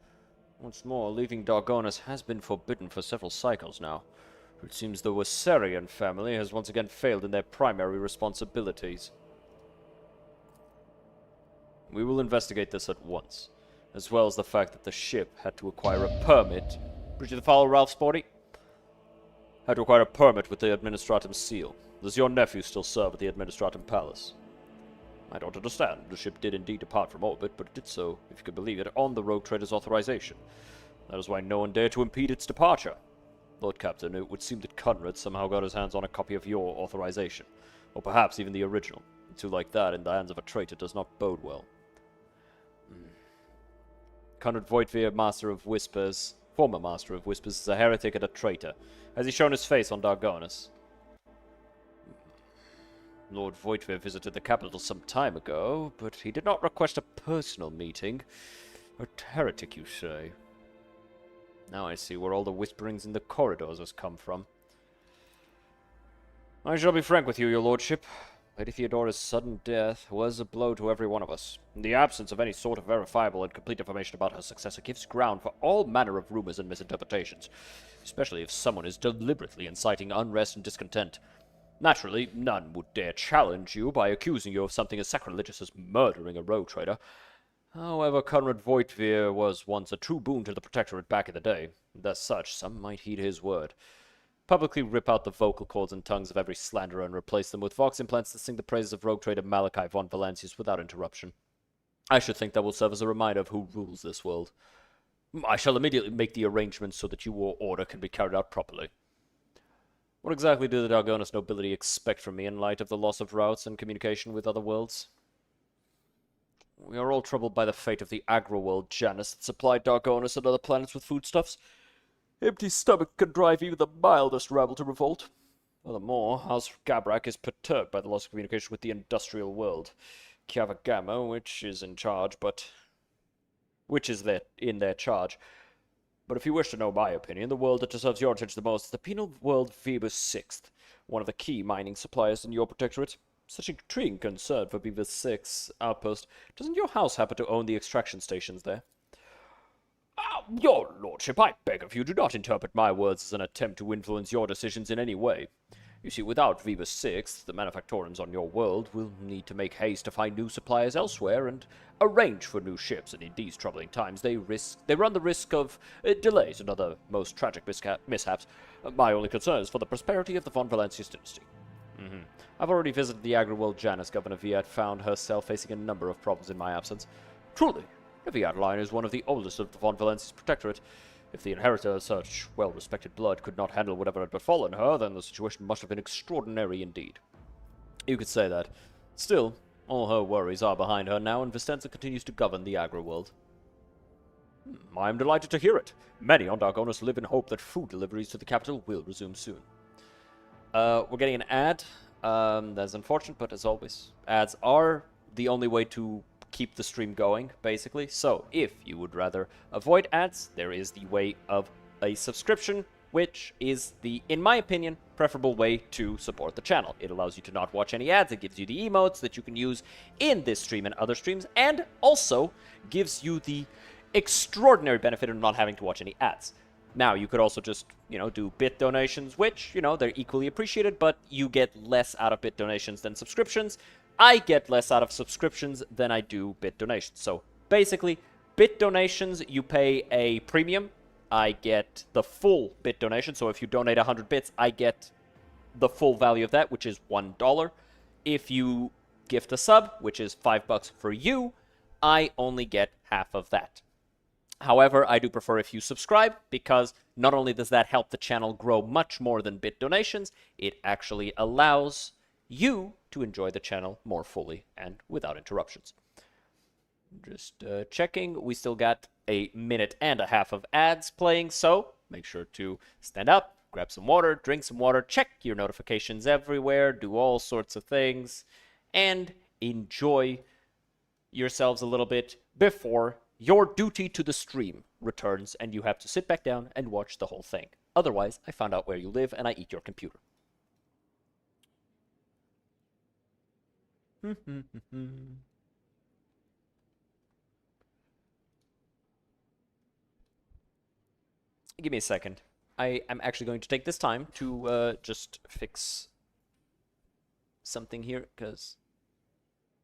Speaker 1: Once more, leaving Dargonus has been forbidden for several cycles now. It seems the Wesserian family has once again failed in their primary responsibilities. We will investigate this at once, as well as the fact that the ship had to acquire a permit. Bridget the Fowl, Ralph Sporty? Had to acquire a permit with the Administratum seal. Does your nephew still serve at the Administratum Palace? I don't understand. The ship did indeed depart from orbit, but it did so, if you could believe it, on the Rogue Trader's authorization. That is why no one dared to impede its departure. Lord Captain, it would seem that Conrad somehow got his hands on a copy of your authorization. Or perhaps even the original. Two like that in the hands of a traitor does not bode well. Conrad Voitvir, Master of Whispers... Former Master of Whispers, is a heretic and a traitor. Has he shown his face on Dargonus? Lord Voitvir visited the capital some time ago, but he did not request a personal meeting. A heretic, you say? Now I see where all the whisperings in the corridors has come from. I shall be frank with you, your lordship. Lady Theodora's sudden death was a blow to every one of us. The absence of any sort of verifiable and complete information about her successor gives ground for all manner of rumors and misinterpretations, especially if someone is deliberately inciting unrest and discontent. Naturally, none would dare challenge you by accusing you of something as sacrilegious as murdering a rogue trader. However, Conrad Voitvir was once a true boon to the Protectorate back in the day, and as such, some might heed his word. Publicly rip out the vocal cords and tongues of every slanderer and replace them with vox implants to sing the praises of rogue trader Malachi von Valentius without interruption. I should think that will serve as a reminder of who rules this world. I shall immediately make the arrangements so that your order can be carried out properly. What exactly do the Dargonis nobility expect from me in light of the loss of routes and communication with other worlds? We are all troubled by the fate of the agro-world Janus that supplied Dargonis and other planets with foodstuffs. Empty stomach can drive even the mildest rabble to revolt. Furthermore, House Gabrak is perturbed by the loss of communication with the industrial world. Kiavagamo, which is in their charge. But if you wish to know my opinion, the world that deserves your attention the most is the penal world Phoebus VI, one of the key mining suppliers in your protectorate. Such intriguing concern for Phoebus VI outpost. Doesn't your house happen to own the extraction stations there?
Speaker 11: Your lordship, I beg of you, do not interpret my words as an attempt to influence your decisions in any way. You see, without Phoebus VI, the manufactorans on your world will need to make haste to find new suppliers elsewhere and arrange for new ships, and in these troubling times they run the risk of delays and other most tragic mishaps. My only concern is for the prosperity of the von Valancius dynasty.
Speaker 1: I've already visited the agri-world Janus. Governor Viat found herself facing a number of problems in my absence.
Speaker 11: Truly, the Viat line is one of the oldest of the von Valancius protectorate. If the inheritor of such well-respected blood could not handle whatever had befallen her, then the situation must have been extraordinary indeed.
Speaker 1: You could say that. Still, all her worries are behind her now, and Vistenza continues to govern the agri-world.
Speaker 11: I am delighted to hear it. Many on Dargonis live in hope that food deliveries to the capital will resume soon.
Speaker 1: We're getting an ad. That's unfortunate, but as always, ads are the only way to keep the stream going, basically. So, if you would rather avoid ads, there is the way of a subscription, which is the, in my opinion, preferable way to support the channel. It allows you to not watch any ads, it gives you the emotes that you can use in this stream and other streams, and also gives you the extraordinary benefit of not having to watch any ads. Now, you could also just, do bit donations, which, they're equally appreciated, but you get less out of bit donations than subscriptions. I get less out of subscriptions than I do bit donations. So, basically, bit donations, you pay a premium. I get the full bit donation. So, if you donate 100 bits, I get the full value of that, which is $1. If you gift a sub, which is $5 for you, I only get half of that. However, I do prefer if you subscribe, because not only does that help the channel grow much more than bit donations, it actually allows you to enjoy the channel more fully and without interruptions. Just checking, we still got a minute and a half of ads playing, so make sure to stand up, grab some water, drink some water, check your notifications everywhere, do all sorts of things, and enjoy yourselves a little bit before your duty to the stream returns and you have to sit back down and watch the whole thing. Otherwise, I found out where you live and I eat your computer. Give me a second. I am actually going to take this time to just fix something here, because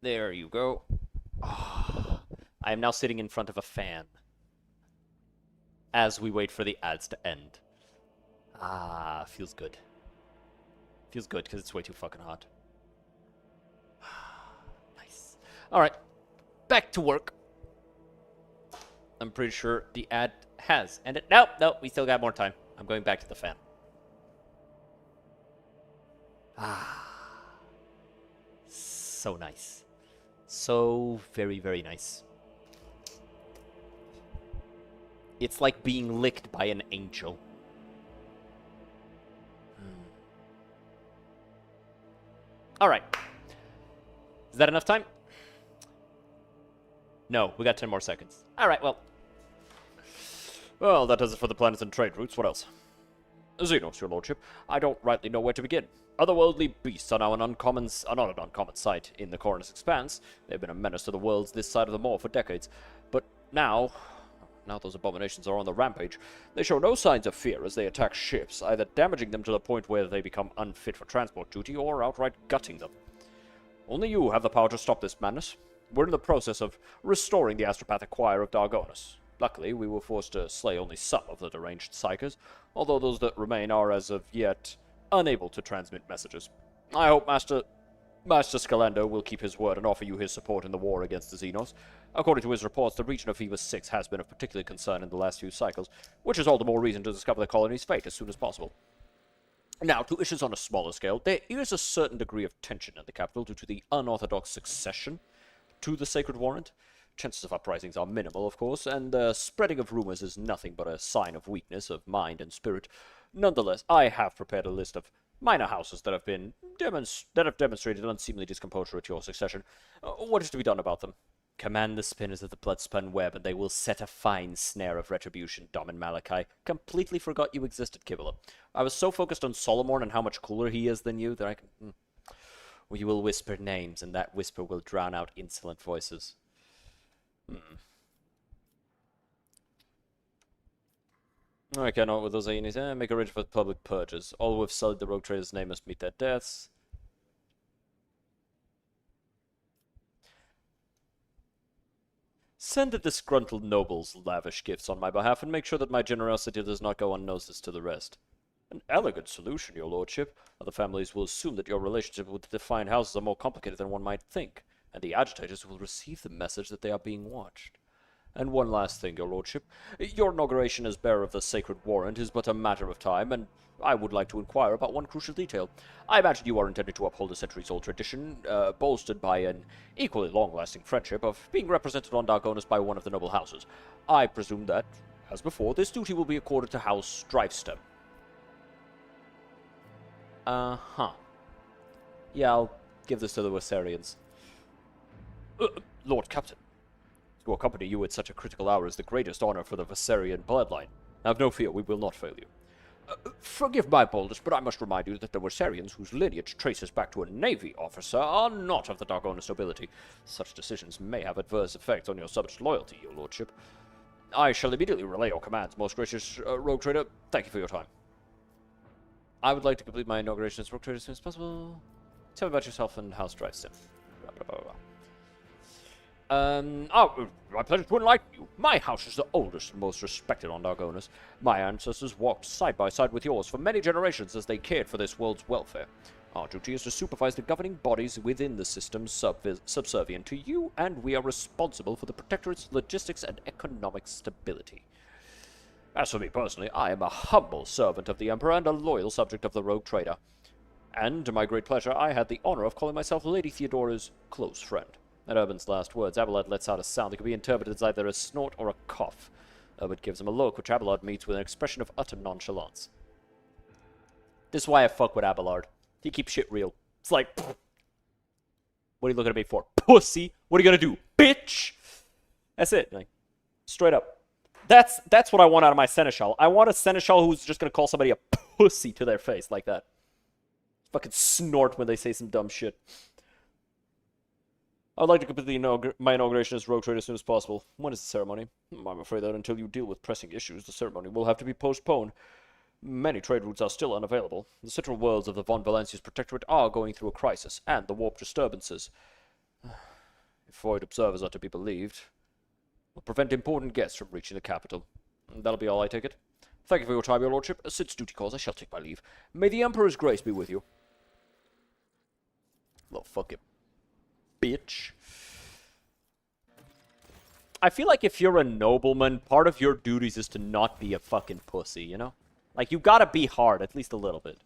Speaker 1: there you go. I am now sitting in front of a fan as we wait for the ads to end. Feels good. Feels good because it's way too fucking hot. Nice. Alright, back to work. I'm pretty sure the ad has ended. Nope, we still got more time. I'm going back to the fan. So nice. So very, very nice. It's like being licked by an angel. Alright. Is that enough time? No, we got 10 more seconds. Alright, well.
Speaker 11: Well, that does it for the planets and trade routes. What else? Xenos, your lordship. I don't rightly know where to begin. Otherworldly beasts are now not an uncommon sight in the Cornus Expanse. They've been a menace to the worlds this side of the Moor for decades. But now those abominations are on the rampage. They show no signs of fear as they attack ships, either damaging them to the point where they become unfit for transport duty or outright gutting them. Only you have the power to stop this madness. We're in the process of restoring the astropathic choir of Dargonis. Luckily, we were forced to slay only some of the deranged psychers, although those that remain are, as of yet, unable to transmit messages. I hope Master Scalando will keep his word and offer you his support in the war against the Xenos. According to his reports, the region of Phoebus 6 has been of particular concern in the last few cycles, which is all the more reason to discover the colony's fate as soon as possible. Now, to issues on a smaller scale, there is a certain degree of tension in the capital due to the unorthodox succession to the Sacred Warrant. Chances of uprisings are minimal, of course, and the spreading of rumors is nothing but a sign of weakness of mind and spirit. Nonetheless, I have prepared a list of minor houses that have demonstrated unseemly discomposure at your succession. What is to be done about them? Command the spinners of the blood-spun web, and they will set a fine snare of retribution, Dom and Malachi. Completely forgot you existed, Kibble. I was so focused on Solomon and how much cooler he is than you that I can... We will whisper names, and that whisper will drown out insolent voices. I cannot with those units. Make arrangements for public purges. All who have sullied the rogue trader's name must meet their deaths. Send the disgruntled nobles lavish gifts on my behalf, and make sure that my generosity does not go unnoticed to the rest. An elegant solution, your lordship. Other families will assume that your relationship with the defined houses are more complicated than one might think, and the agitators will receive the message that they are being watched. And one last thing, your lordship. Your inauguration as bearer of the Sacred Warrant is but a matter of time, and I would like to inquire about one crucial detail. I imagine you are intending to uphold a centuries-old tradition, bolstered by an equally long-lasting friendship, of being represented on Dargonus by one of the noble houses. I presume that, as before, this duty will be accorded to House Strifestem. Uh-huh. Yeah, I'll give this to the Wessarians. Lord Captain, to accompany you at such a critical hour is the greatest honor for the Vessarian bloodline. Have no fear, we will not fail you. Forgive my boldness, but I must remind you that the Wessarians, whose lineage traces back to a navy officer, are not of the Dargonus nobility. Such decisions may have adverse effects on your subject loyalty, your lordship. I shall immediately relay your commands, most gracious rogue trader. Thank you for your time. I would like to complete my inauguration as rogue trader as soon as possible. Tell me about yourself and House Drivestem. Blah, blah, blah, blah. My pleasure to enlighten you. My house is the oldest and most respected on Dargonus. My ancestors walked side by side with yours for many generations as they cared for this world's welfare. Our duty is to supervise the governing bodies within the system subservient to you, and we are responsible for the Protectorate's logistics and economic stability. As for me personally, I am a humble servant of the Emperor and a loyal subject of the rogue trader. And, to my great pleasure, I had the honor of calling myself Lady Theodora's close friend. At Urban's last words, Abelard lets out a sound that can be interpreted as either a snort or a cough. Urban gives him a look, which Abelard meets with an expression of utter nonchalance. This is why I fuck with Abelard. He keeps shit real. It's like, what are you looking at me for? Pussy! What are you gonna do? Bitch! That's it. Like, straight up. That's what I want out of my Seneschal. I want a Seneschal who's just gonna call somebody a pussy to their face like that. Fucking snort when they say some dumb shit. I would like to complete my inauguration as rogue trader as soon as possible. When is the ceremony? I'm afraid that until you deal with pressing issues, the ceremony will have to be postponed. Many trade routes are still unavailable. The central worlds of the Von Valencia's Protectorate are going through a crisis, and the warp disturbances, if void observers are to be believed, will prevent important guests from reaching the capital. That'll be all, I take it. Thank you for your time, your lordship. Since duty calls, I shall take my leave. May the Emperor's grace be with you. Well, fuck him. Bitch. I feel like if you're a nobleman, part of your duties is to not be a fucking pussy, you know? Like, you gotta be hard, at least a little bit.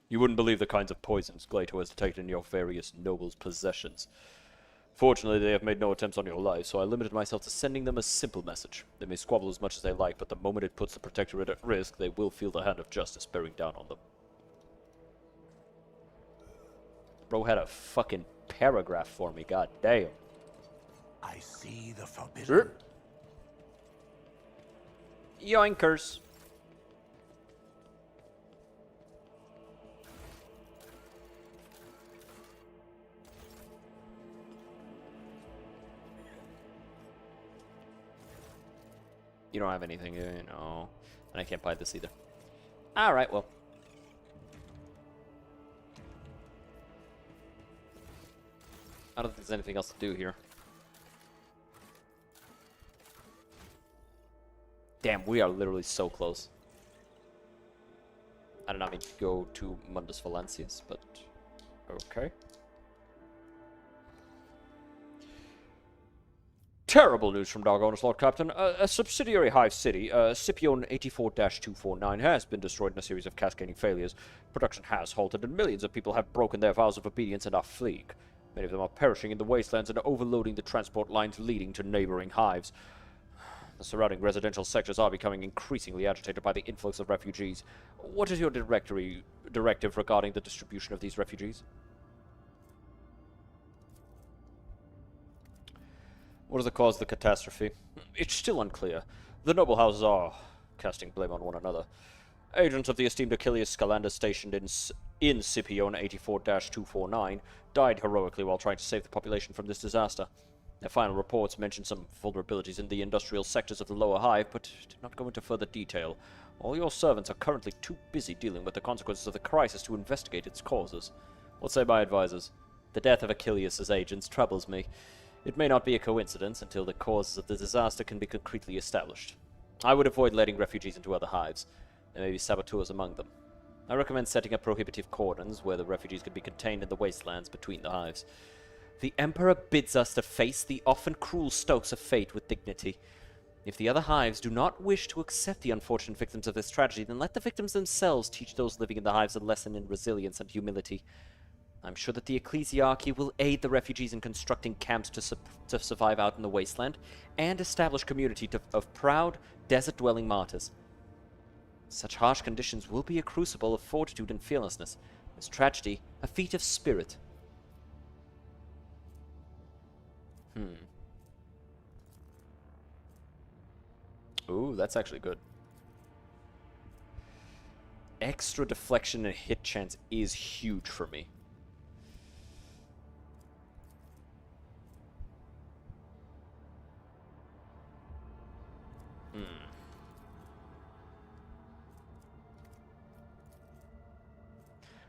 Speaker 11: You wouldn't believe the kinds of poisons Glato has detected in your various nobles' possessions. Fortunately, they have made no attempts on your life, so I limited myself to sending them a simple message. They may squabble as much as they like, but the moment it puts the Protectorate at risk, they will feel the hand of justice bearing down on them. Bro had a fucking paragraph for me, god damn.
Speaker 3: I see the forbidden.
Speaker 1: Yoinkers. You don't have anything, you know. And I can't buy this either. Alright, well. I don't think there's anything else to do here. Damn, we are literally so close. I do not mean to go to Mundus Valencius, but okay.
Speaker 11: Terrible news from Dargonis, Lord Captain. A subsidiary hive city, Scipion 84-249, has been destroyed in a series of cascading failures. Production has halted, and millions of people have broken their vows of obedience and are fleeing. Many of them are perishing in the wastelands and overloading the transport lines leading to neighboring hives. The surrounding residential sectors are becoming increasingly agitated by the influx of refugees. What is your directive regarding the distribution of these refugees? What is the cause of the catastrophe? It's still unclear. The noble houses are casting blame on one another. Agents of the esteemed Achilles Scalander stationed in Scipion 84-249 died heroically while trying to save the population from this disaster. Their final reports mention some vulnerabilities in the industrial sectors of the lower hive, but did not go into further detail. All your servants are currently too busy dealing with the consequences of the crisis to investigate its causes. What say my advisors? The death of Achilles' agents troubles me. It may not be a coincidence until the causes of the disaster can be concretely established. I would avoid letting refugees into other hives. There may be saboteurs among them. I recommend setting up prohibitive cordons where the refugees can be contained in the wastelands between the hives. The Emperor bids us to face the often cruel strokes of fate with dignity. If the other hives do not wish to accept the unfortunate victims of this tragedy, then let the victims themselves teach those living in the hives a lesson in resilience and humility. I'm sure that the ecclesiarchy will aid the refugees in constructing camps to survive out in the wasteland and establish community of proud, desert-dwelling martyrs. Such harsh conditions will be a crucible of fortitude and fearlessness. This tragedy, a feat of spirit. Ooh, that's actually good. Extra deflection and hit chance is huge for me.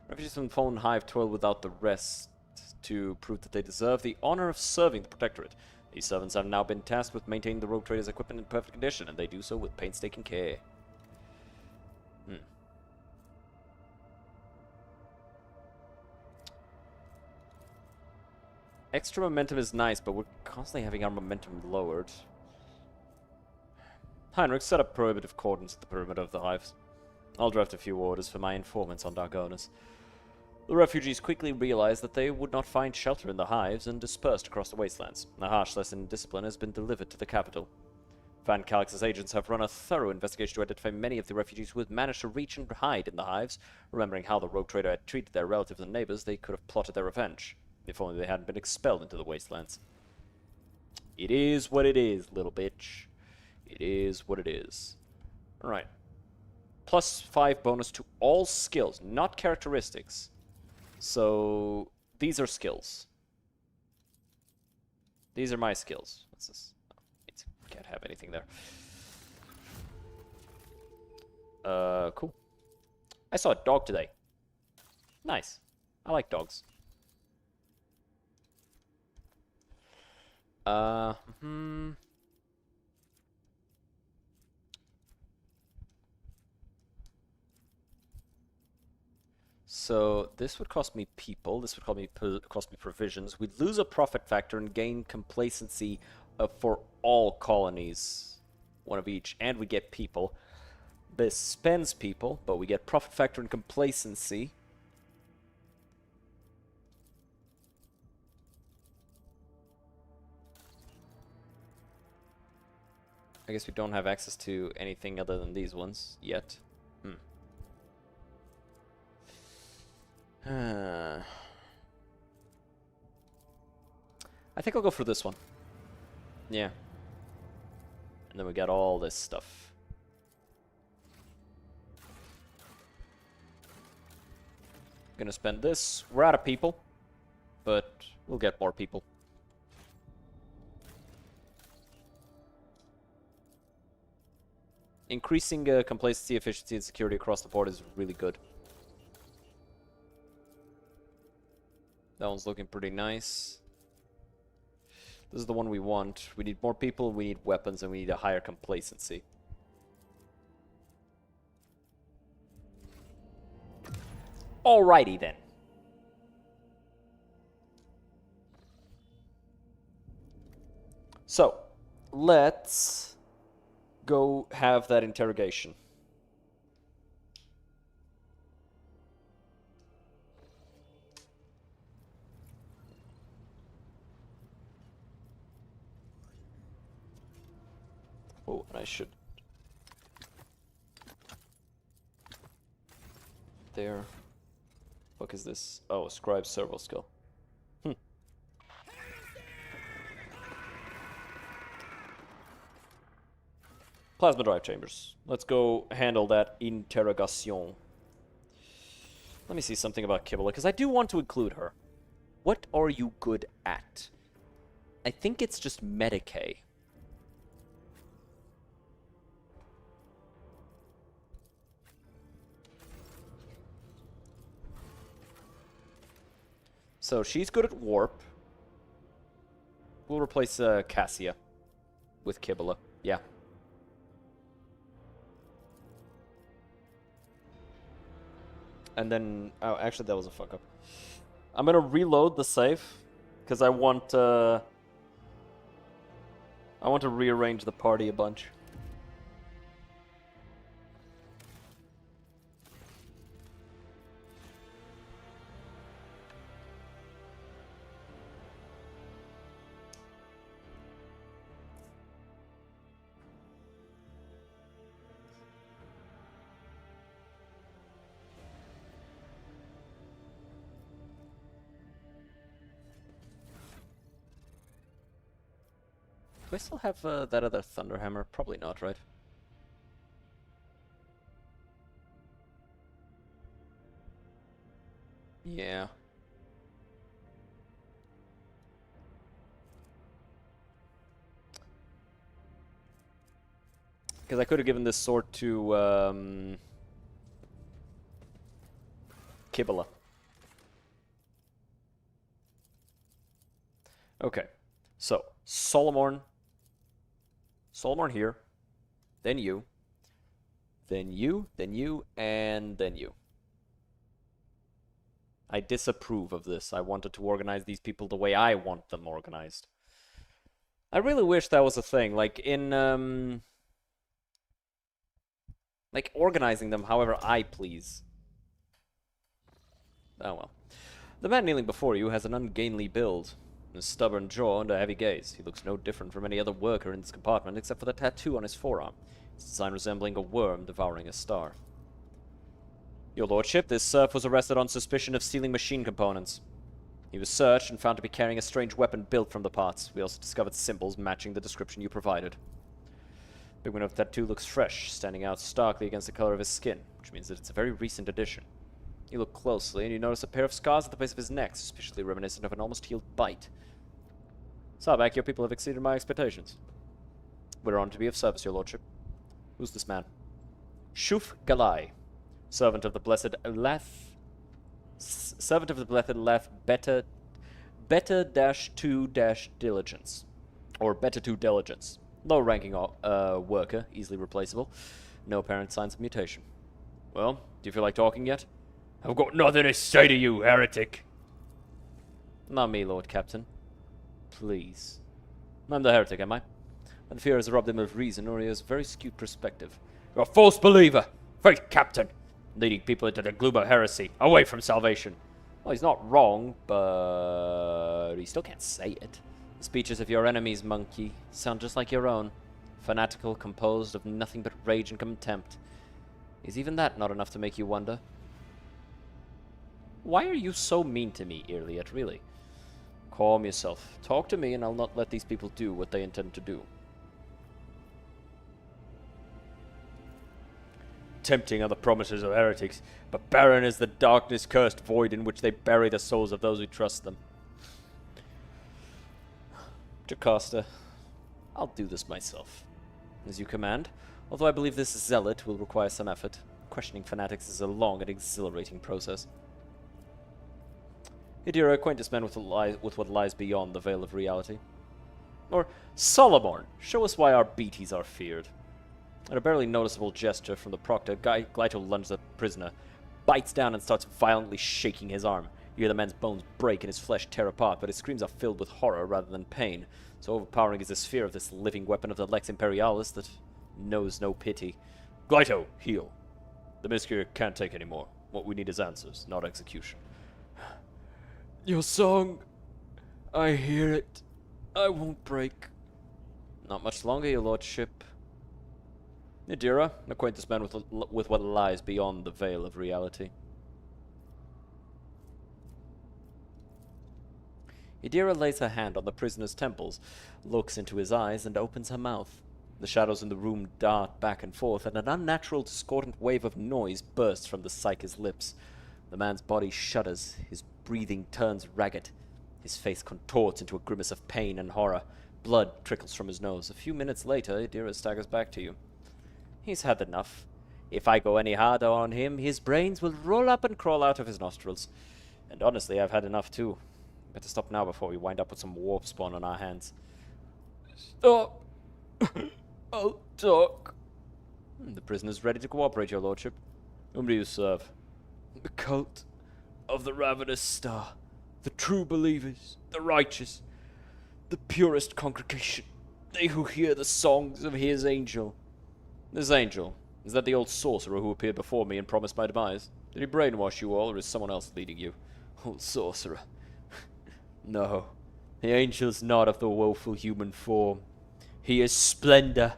Speaker 11: Refugees from the fallen hive toil without the rest to prove that they deserve the honor of serving the Protectorate. These servants have now been tasked with maintaining the rogue trader's equipment in perfect condition, and they do so with painstaking care. Extra momentum is nice, but we're constantly having our momentum lowered. Heinrich, set up prohibitive cordons at the perimeter of the hives. I'll draft a few orders for my informants on Dargonis. The refugees quickly realized that they would not find shelter in the hives and dispersed across the wastelands. A harsh lesson in discipline has been delivered to the capital. Van Calix's agents have run a thorough investigation to identify many of the refugees who had managed to reach and hide in the hives. Remembering how the rogue trader had treated their relatives and neighbors, they could have plotted their revenge, if only they hadn't been expelled into the wastelands. It is what it is, little bitch. It is what it is. Alright. +5 bonus to all skills, not characteristics. So, these are skills. These are my skills. What's this? Oh, can't have anything there. Cool. I saw a dog today. Nice. I like dogs. So this would cost me people. This would cost me provisions. We'd lose a profit factor and gain complacency for all colonies, one of each, and we get people. This spends people, but we get profit factor and complacency. I guess we don't have access to anything other than these ones yet. I think I'll go for this one. Yeah. And then we got all this stuff. Gonna spend this. We're out of people, but we'll get more people. Increasing complacency, efficiency, and security across the board is really good. That one's looking pretty nice. This is the one we want. We need more people, we need weapons, and we need a higher complacency. Alrighty then. So,
Speaker 1: let's go have that interrogation. Oh, and I should... There. Fuck is this? Oh, scribe servo skill. Plasma drive chambers. Let's go handle that interrogation. Let me see something about Kibble, because I do want to include her. What are you good at? I think it's just Medicae. So she's good at warp. We'll replace Cassia with Kibble. Yeah. And then, oh, actually that was a fuck up. I'm gonna reload the save because I want to rearrange the party a bunch. Do I still have that other Thunderhammer? Probably not, right? Yeah. Because I could have given this sword to Kibble. Okay, so Solomorn here, then you, then you, then you, and then you. I disapprove of this. I wanted to organize these people the way I want them organized. I really wish that was a thing, like in, like organizing them however I please. Oh well. The man kneeling before you has an ungainly build, a stubborn jaw and a heavy gaze. He looks no different from any other worker in this compartment except for the tattoo on his forearm, his design resembling a worm devouring a star. Your lordship, this serf was arrested on suspicion of stealing machine components. He was searched and found to be carrying a strange weapon built from the parts. We also discovered symbols matching the description you provided. Big one of the tattoo looks fresh, standing out starkly against the color of his skin, which means that it's a very recent addition. You look closely and you notice a pair of scars at the base of his neck, suspiciously reminiscent of an almost healed bite. Sarbak, your people have exceeded my expectations. We're honored to be of service, your lordship. Who's this man? Shuf Galai, servant of the blessed Leth Beta-2-Diligence. Or Beta-2 Diligence. Low-ranking worker, easily replaceable. No apparent signs of mutation. Well, do you feel like talking yet?
Speaker 11: I've got nothing to say to you, heretic.
Speaker 1: Not me, Lord Captain. Please. I'm the heretic, am I? And fear has robbed him of reason, or he has a very skewed perspective.
Speaker 11: You're a false believer, false captain, leading people into the gloom of heresy, away from salvation.
Speaker 1: Well, he's not wrong, but he still can't say it. The speeches of your enemies, monkey, sound just like your own. Fanatical, composed of nothing but rage and contempt. Is even that not enough to make you wonder? Why are you so mean to me, Irliet, really? Calm yourself. Talk to me and I'll not let these people do what they intend to do.
Speaker 11: Tempting are the promises of heretics, but barren is the darkness-cursed void in which they bury the souls of those who trust them.
Speaker 1: Jocasta, I'll do this myself. As you command, although I believe this zealot will require some effort. Questioning fanatics is a long and exhilarating process. Idira, acquaint this man with what lies beyond the veil of reality. Or, Solomorn, show us why our beaties are feared. At a barely noticeable gesture from the proctor, Glyto lunges at the prisoner, bites down and starts violently shaking his arm. You hear the man's bones break and his flesh tear apart, but his screams are filled with horror rather than pain. So overpowering is the sphere of this living weapon of the Lex Imperialis that knows no pity.
Speaker 11: Glyto, heal. The Miskir can't take any more. What we need is answers, not execution.
Speaker 1: Your song. I hear it. I won't break. Not much longer, your lordship. Nadira, acquaint this man with what lies beyond the veil of reality. Idira lays her hand on the prisoner's temples, looks into his eyes, and opens her mouth. The shadows in the room dart back and forth, and an unnatural, discordant wave of noise bursts from the psyche's lips. The man's body shudders, his breathing turns ragged. His face contorts into a grimace of pain and horror. Blood trickles from his nose. A few minutes later, Idira staggers back to you. He's had enough. If I go any harder on him, his brains will roll up and crawl out of his nostrils. And honestly, I've had enough too. Better stop now before we wind up with some warp spawn on our hands.
Speaker 11: Stop! I'll talk.
Speaker 1: The prisoner's ready to cooperate, your lordship.
Speaker 11: Whom do you serve?
Speaker 1: The cult of the Ravenous Star. The true believers. The righteous. The purest congregation. They who hear the songs of his angel. This angel, is that the old sorcerer who appeared before me and promised my demise? Did he brainwash you all, or is someone else leading you?
Speaker 11: Old sorcerer.
Speaker 1: No, the angel's not of the woeful human form. He is splendor.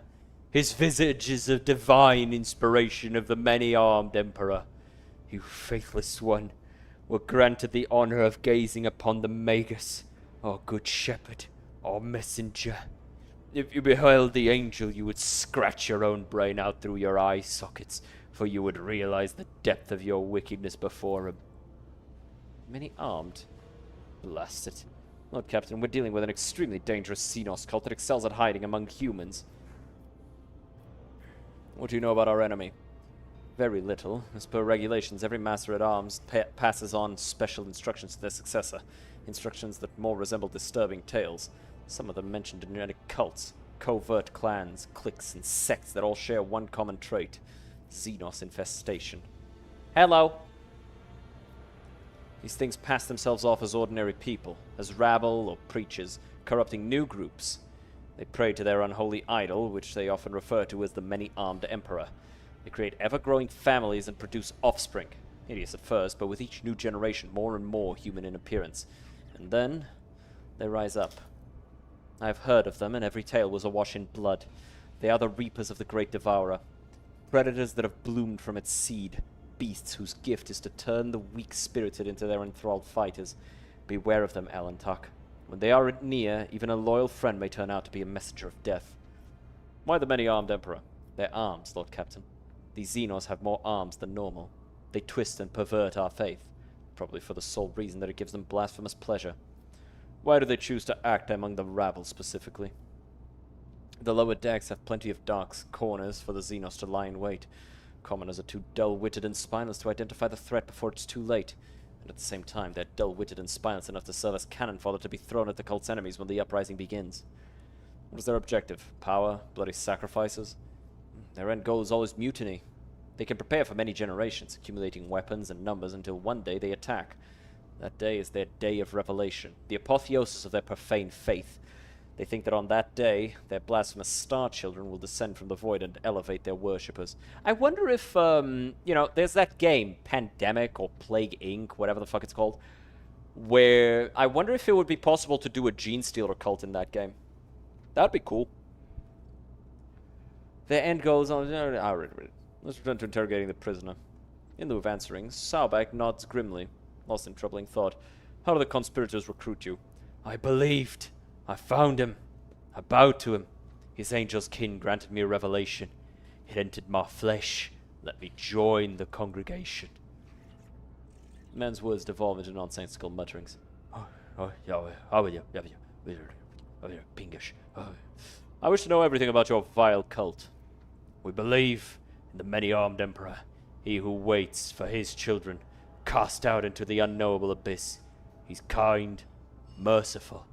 Speaker 1: His visage is of divine inspiration of the many-armed emperor. You faithless one were granted the honor of gazing upon the Magus, our good shepherd, our messenger. If you beheld the angel, you would scratch your own brain out through your eye sockets, for you would realize the depth of your wickedness before him. Many-armed? Blast it. Lord Captain, we're dealing with an extremely dangerous Xenos cult that excels at hiding among humans. What do you know about our enemy? Very little. As per regulations, every Master-at-Arms passes on special instructions to their successor. Instructions that more resemble disturbing tales. Some of them mention genetic cults, covert clans, cliques, and sects that all share one common trait. Xenos infestation. Hello! These things pass themselves off as ordinary people, as rabble or preachers, corrupting new groups. They pray to their unholy idol, which they often refer to as the many-armed emperor. They create ever-growing families and produce offspring. Hideous at first, but with each new generation more and more human in appearance. And then, they rise up. I have heard of them, and every tale was awash in blood. They are the reapers of the great devourer. Predators that have bloomed from its seed. Beasts whose gift is to turn the weak-spirited into their enthralled fighters. Beware of them, Alantok. When they are near, even a loyal friend may turn out to be a messenger of death. Why the many-armed emperor? Their arms, Lord Captain. These Xenos have more arms than normal. They twist and pervert our faith, probably for the sole reason that it gives them blasphemous pleasure. Why do they choose to act among the rabble specifically? The lower decks have plenty of dark corners for the Xenos to lie in wait. Commoners are too dull-witted and spineless to identify the threat before it's too late. And at the same time, they're dull-witted and spineless enough to serve as cannon fodder to be thrown at the cult's enemies when the uprising begins. What is their objective? Power? Bloody sacrifices? Their end goal is always mutiny. They can prepare for many generations, accumulating weapons and numbers until one day they attack. That day is their day of revelation, the apotheosis of their profane faith. They think that on that day, their blasphemous star children will descend from the void and elevate their worshippers. I wonder if, there's that game, Pandemic or Plague Inc., whatever the fuck it's called, where I wonder if it would be possible to do a Gene Stealer cult in that game. That'd be cool. Their end goes on... Let's return to interrogating the prisoner. In lieu of answering, Saubak nods grimly, lost in troubling thought. How do the conspirators recruit you? I believed. I found him. I bowed to him. His angel's kin granted me a revelation. It entered my flesh. Let me join the congregation. The man's words devolve into nonsensical mutterings. Pingish. I wish to know everything about your vile cult. We believe in the many-armed emperor, he who waits for his children, cast out into the unknowable abyss. He's kind, merciful.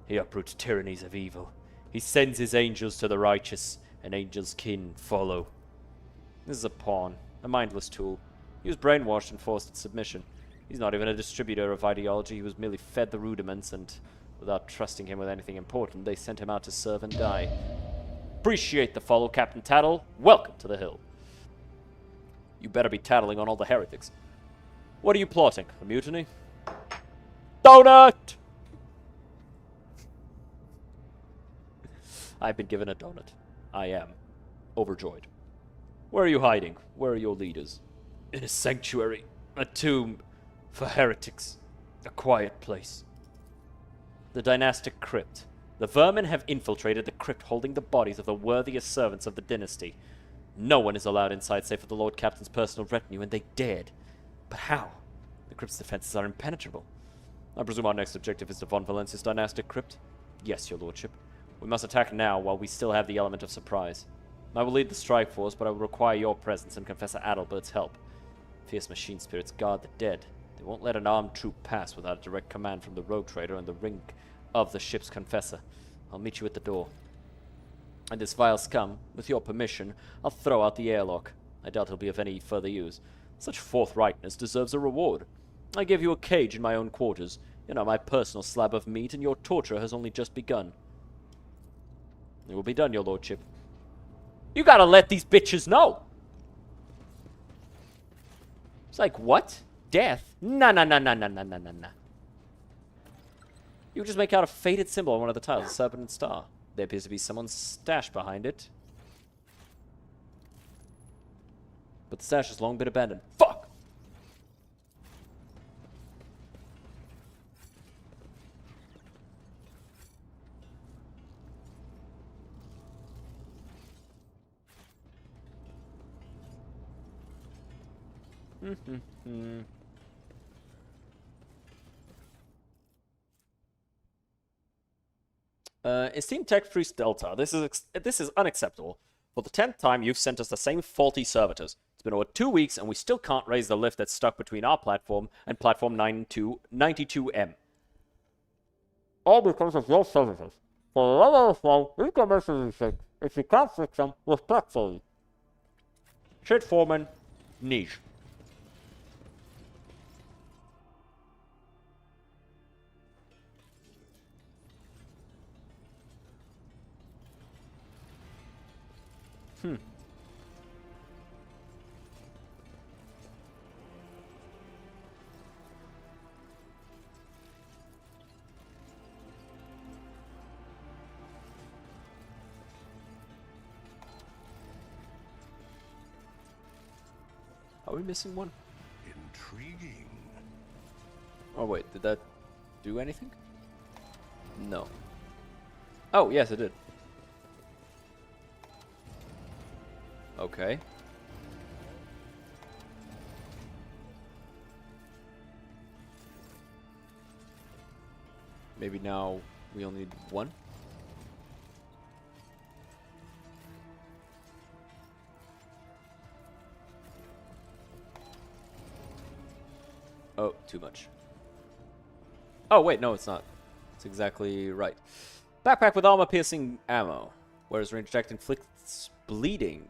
Speaker 1: He uproots tyrannies of evil. He sends his angels to the righteous, and angels' kin follow. This is a pawn, a mindless tool. He was brainwashed and forced its submission. He's not even a distributor of ideology. He was merely fed the rudiments, and without trusting him with anything important, they sent him out to serve and die. Appreciate the follow, Captain Tattle. Welcome to the Hill. You better be tattling on all the heretics. What are you plotting? A mutiny? Donut! I've been given a donut. I am overjoyed. Where are you hiding? Where are your leaders? In a sanctuary. A tomb for heretics. A quiet place. The dynastic crypt. The vermin have infiltrated the crypt holding the bodies of the worthiest servants of the dynasty. No one is allowed inside save for the Lord Captain's personal retinue, and they dared. But how? The crypt's defenses are impenetrable. I presume our next objective is the Von Valencia's dynastic crypt? Yes, your lordship. We must attack now while we still have the element of surprise. I will lead the strike force, but I will require your presence and Confessor Adalbert's help. Fierce machine spirits guard the dead. They won't let an armed troop pass without a direct command from the rogue trader and the ring of the ship's confessor. I'll meet you at the door. And this vile scum, with your permission, I'll throw out the airlock. I doubt he'll be of any further use. Such forthrightness deserves a reward. I gave you a cage in my own quarters. You're now my personal slab of meat, and your torture has only just begun. It will be done, your lordship. You gotta let these bitches know! It's like, what? Death? Nah. You just make out a faded symbol on one of the tiles, a serpent and star. There appears to be someone's stash behind it. But the stash has long been abandoned. Fuck! Esteemed Tech Priest Delta, this is unacceptable. For the 10th time, you've sent us the same faulty servitors. It's been over 2 weeks, and we still can't raise the lift that's stuck between our platform and platform 92M. All because of your services. For the love of all, we've got mercy sake. If you can't fix them, respectfully. Shit foreman, niche. Are we missing one?
Speaker 3: Intriguing.
Speaker 1: Oh wait, did that do anything? No. Oh, yes, it did. Okay. Maybe now we only need one? Oh, too much. Oh, wait, no, it's not. It's exactly right. Backpack with armor-piercing ammo. Whereas range attack inflicts bleeding.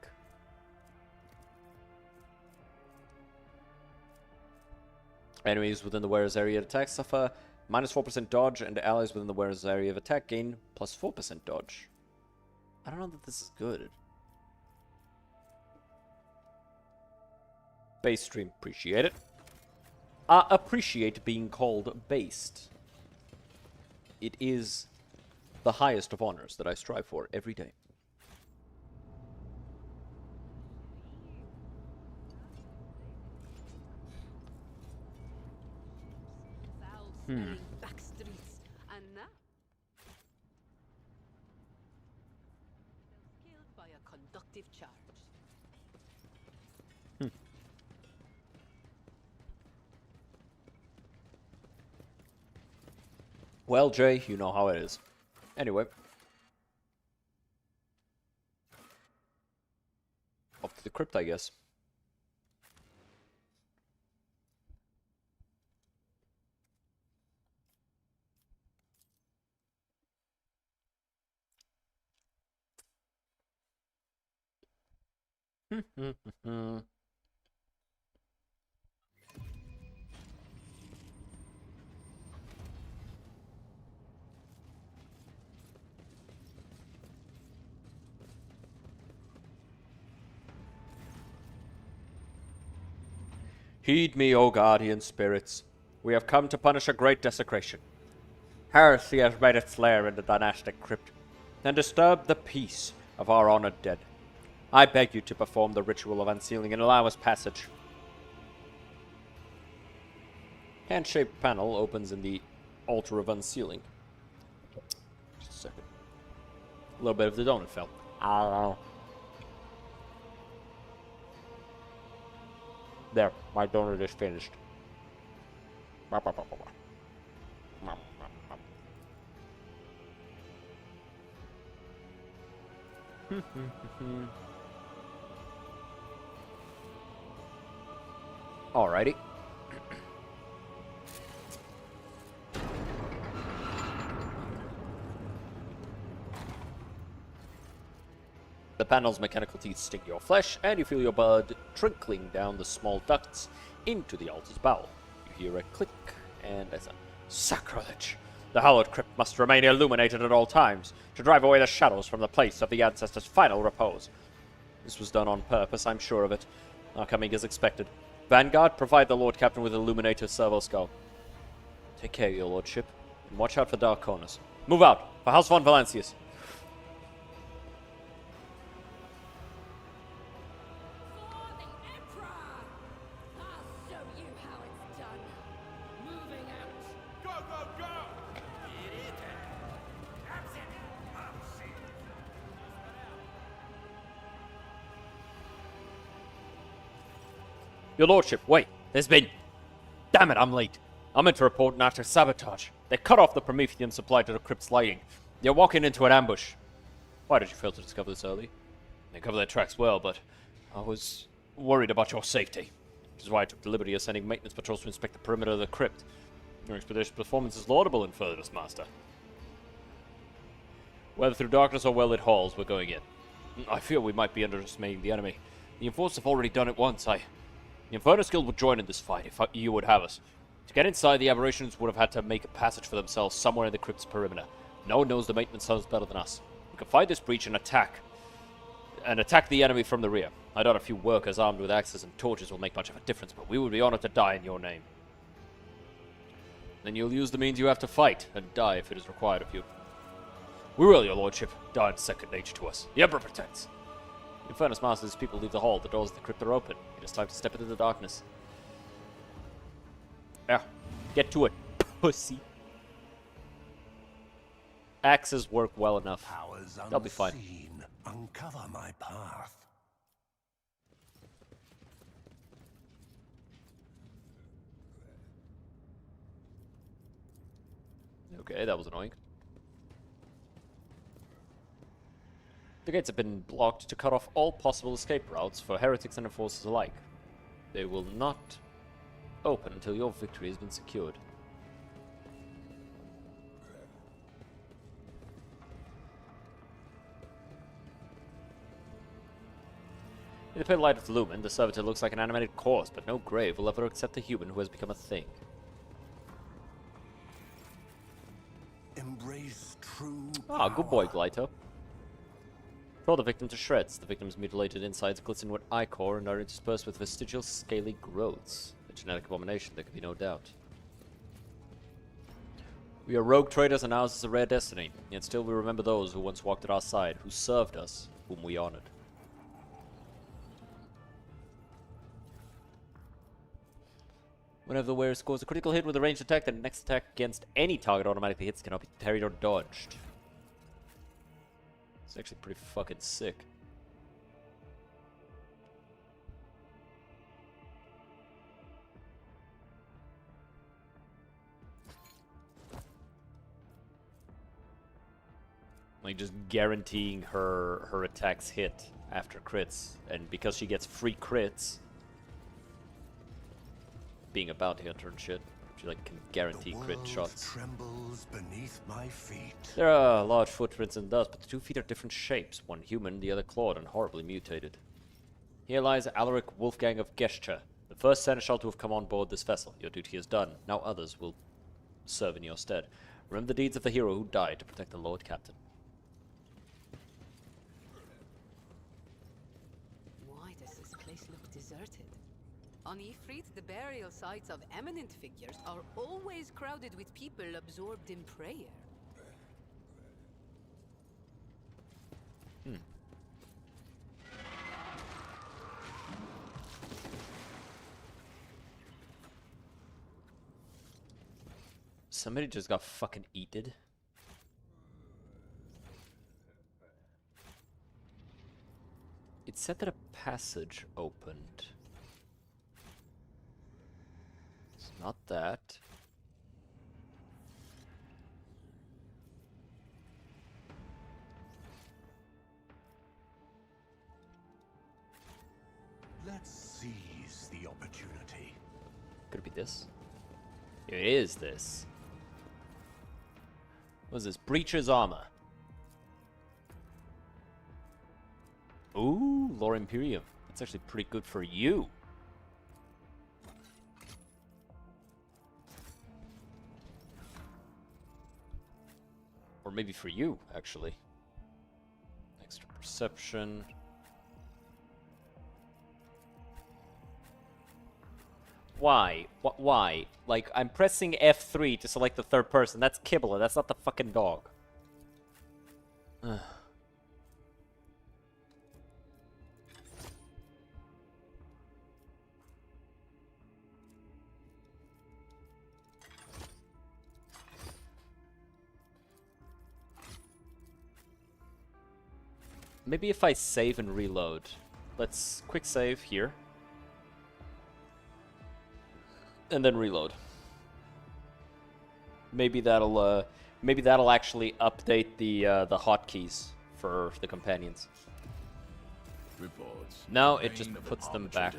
Speaker 1: Enemies within the wearer's area of attack suffer minus 4% dodge, and allies within the wearer's area of attack gain plus 4% dodge. I don't know that this is good. Base stream, appreciate it. I appreciate being called based. It is the highest of honors that I strive for every day.
Speaker 8: Back streets, and now killed by a conductive charge.
Speaker 1: Well, Jay, you know how it is. Anyway. Off to the crypt, I guess. Heed me, O guardian spirits. We have come to punish a great desecration. Heresy has made its lair in the dynastic crypt, and disturbed the peace of our honored dead. I beg you to perform the ritual of unsealing and allow us passage. Hand-shaped panel opens in the altar of unsealing. Just a second. A little bit of the donut fell. There, my donut is finished. Alrighty. The panel's mechanical teeth sting your flesh, and you feel your blood trickling down the small ducts into the altar's bowel. You hear a click, and as a sacrilege. The hallowed crypt must remain illuminated at all times, to drive away the shadows from the place of the ancestors' final repose. This was done on purpose, I'm sure of it. Our coming is expected. Vanguard, provide the Lord Captain with illuminated servo skull. Take care, your lordship, and watch out for dark corners. Move out, for House von Valancius. Your lordship, wait. There's been... Damn it, I'm late. I'm in to report an act of sabotage. They cut off the Promethean supply to the crypt's lighting. They're walking into an ambush. Why did you fail to discover this early? They cover their tracks well, but I was worried about your safety. Which is why I took the liberty of sending maintenance patrols to inspect the perimeter of the crypt. Your expedition performance is laudable in furtherance, Master. Whether through darkness or well-lit halls, we're going in. I fear we might be underestimating the enemy. The Enforcers have already done it once. The Infernus Guild would join in this fight if you would have us. To get inside, the aberrations would have had to make a passage for themselves somewhere in the crypt's perimeter. No one knows the maintenance zones better than us. We can find this breach and attack the enemy from the rear. I doubt a few workers armed with axes and torches will make much of a difference, but we would be honored to die in your name. Then you'll use the means you have to fight, and die if it is required of you. We will, your lordship. Die is second nature to us. The Emperor protects. Infernus Master's people leave the hall. The doors of the crypt are open. It is time to step into the darkness. Yeah, get to it, pussy. Axes work well enough. They'll be fine.
Speaker 3: Uncover my path.
Speaker 1: Okay, that was annoying. The gates have been blocked to cut off all possible escape routes for heretics and enforcers alike. They will not open until your victory has been secured. In the pale light of the lumen, the servitor looks like an animated corpse, but no grave will ever accept a human who has become a thing.
Speaker 3: Embrace true
Speaker 1: Ah, good boy, Glyto. Tore the victim to shreds. The victim's mutilated insides glisten with ichor and are interspersed with vestigial scaly growths. A genetic abomination, there can be no doubt. We are rogue traders and ours is a rare destiny, yet still we remember those who once walked at our side, who served us, whom we honored. Whenever the wearer scores a critical hit with a ranged attack, then the next attack against any target automatically hits cannot be parried or dodged. It's actually pretty fucking sick. Like just guaranteeing her attacks hit after crits, and because she gets free crits, being a bounty hunter and shit, she like can guarantee crit shots.
Speaker 3: Trembles beneath my feet.
Speaker 1: There are large footprints in dust, but the 2 feet are different shapes, one human, the other clawed and horribly mutated. Here lies Alaric Wolfgang of Gesture, the first seneschal to have come on board this vessel. Your duty is done. Now others will serve in your stead. Remember the deeds of the hero who died to protect the Lord Captain.
Speaker 8: Why does this place look deserted? On Ifrit, the burial sites of eminent figures are always crowded with people absorbed in prayer.
Speaker 1: Somebody just got fucking eated. It said that a passage opened. It's not that.
Speaker 3: Let's seize the opportunity.
Speaker 1: Could it be this? It is this. What is this? Breacher's armor. Ooh, Lore Imperium. That's actually pretty good for you. Or maybe for you, actually. Extra perception. Why? Why? Like, I'm pressing F3 to select the third person. That's Kibble. That's not the fucking dog. Ugh. Maybe if I save and reload. Let's quick save here. And then reload. Maybe that'll actually update the hotkeys for the companions.
Speaker 3: Reports.
Speaker 1: No, it just puts them back.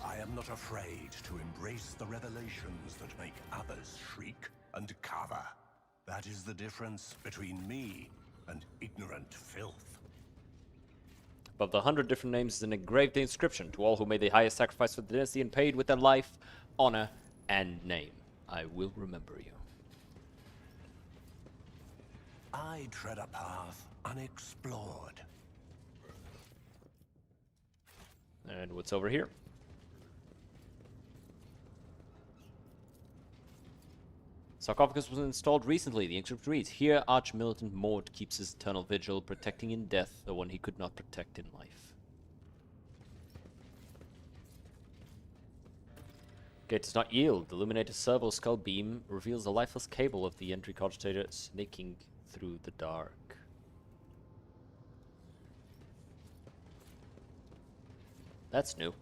Speaker 3: I am not afraid to embrace the revelations that make others shriek and cover. That is the difference between me and ignorant filth.
Speaker 1: Above the 100 different names is an engraved inscription to all who made the highest sacrifice for the dynasty and paid with their life, honor, and name. I will remember you.
Speaker 3: I tread a path unexplored.
Speaker 1: And what's over here? Sarcophagus was installed recently. The inscription reads, "Here Archmilitant Mort keeps his eternal vigil, protecting in death the one he could not protect in life." Gate does not yield. The illuminated servo skull beam reveals the lifeless cable of the entry cogitator snaking through the dark. That's new.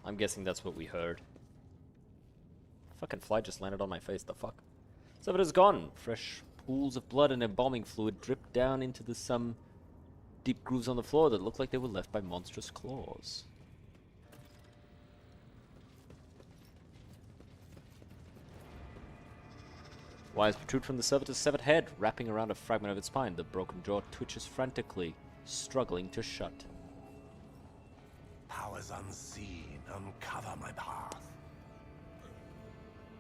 Speaker 1: I'm guessing that's what we heard. Fucking fly just landed on my face, the fuck? So it is gone. Fresh pools of blood and embalming fluid dripped down into some deep grooves on the floor that looked like they were left by monstrous claws. Wires protrude from the servitor's severed head, wrapping around a fragment of its spine. The broken jaw twitches frantically, struggling to shut.
Speaker 3: Powers unseen uncover my path.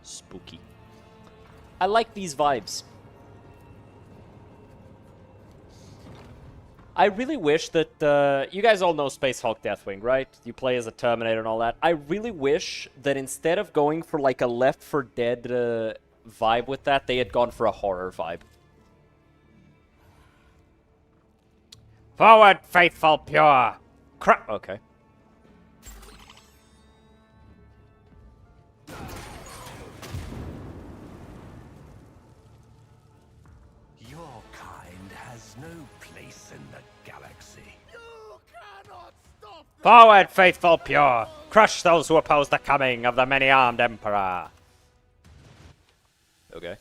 Speaker 1: Spooky. I like these vibes. I really wish that, you guys all know Space Hulk Deathwing, right? You play as a Terminator and all that. I really wish that instead of going for like a Left 4 Dead vibe with that, they had gone for a horror vibe. Forward, faithful, pure. Crap. Okay.
Speaker 3: Your kind has no place in the galaxy. You cannot stop.
Speaker 11: Forward, faithful pure! Crush those who oppose the coming of the many-armed Emperor!
Speaker 1: Okay.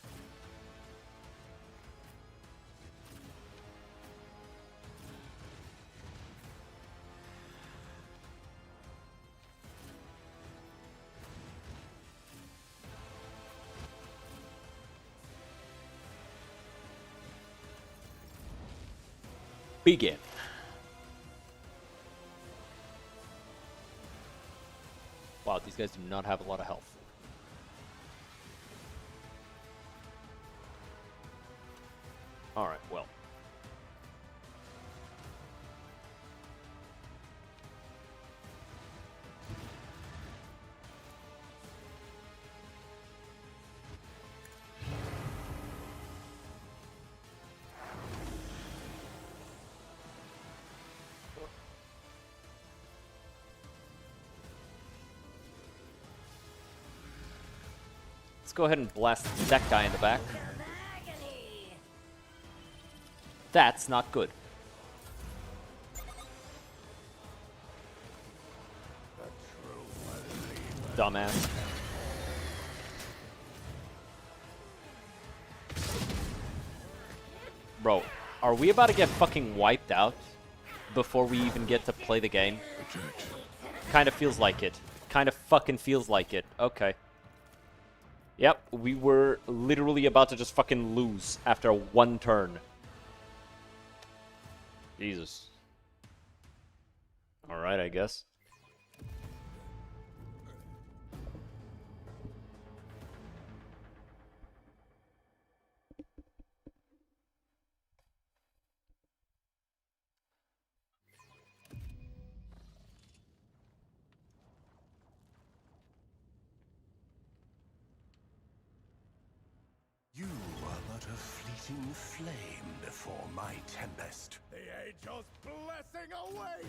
Speaker 1: Begin. Wow, these guys do not have a lot of health. Alright, well. Let's go ahead and blast that guy in the back. That's not good. Dumbass. Bro, are we about to get fucking wiped out before we even get to play the game? Kind of feels like it. Kind of fucking feels like it. Okay. Yep, we were literally about to just fucking lose after one turn. Jesus. Alright, I guess.
Speaker 3: You are but a fleeting flame before my tempest. The angel's blessing awaits!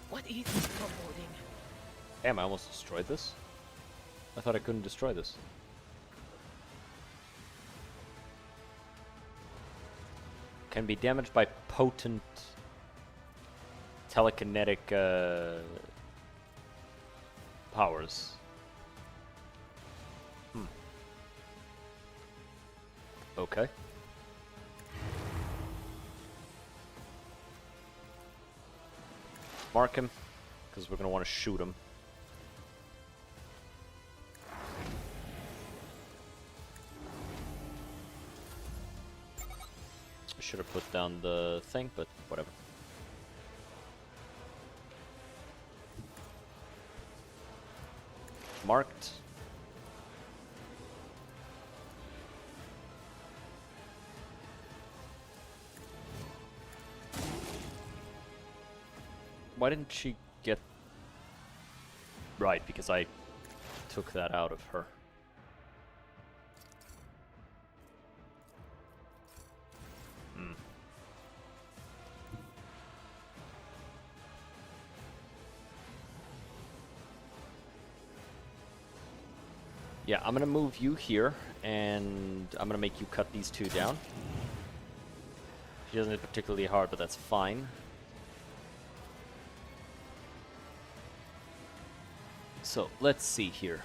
Speaker 9: What is this foreboding?
Speaker 1: Damn, I almost destroyed this. I thought I couldn't destroy this. Can be damaged by potent telekinetic powers. Okay. Mark him, because we're going to want to shoot him. I should have put down the thing, but whatever. Marked. Why didn't she get... Right, because I took that out of her. Yeah, I'm gonna move you here, and I'm gonna make you cut these two down. She doesn't hit particularly hard, but that's fine. So, let's see here.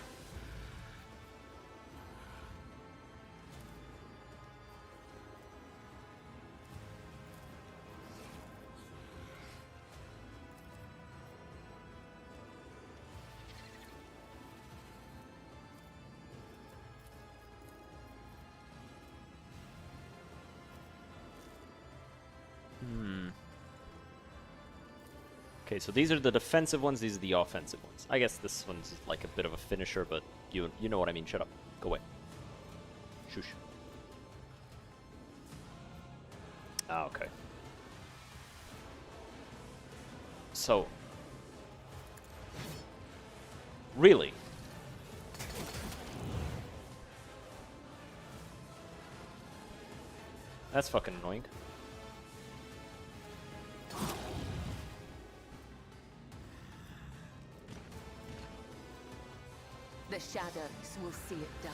Speaker 1: Okay, so these are the defensive ones, these are the offensive ones. I guess this one's like a bit of a finisher, but you know what I mean. Shut up. Go away. Shush. Ah, okay. So... Really? That's fucking annoying.
Speaker 8: The shadows will see it done.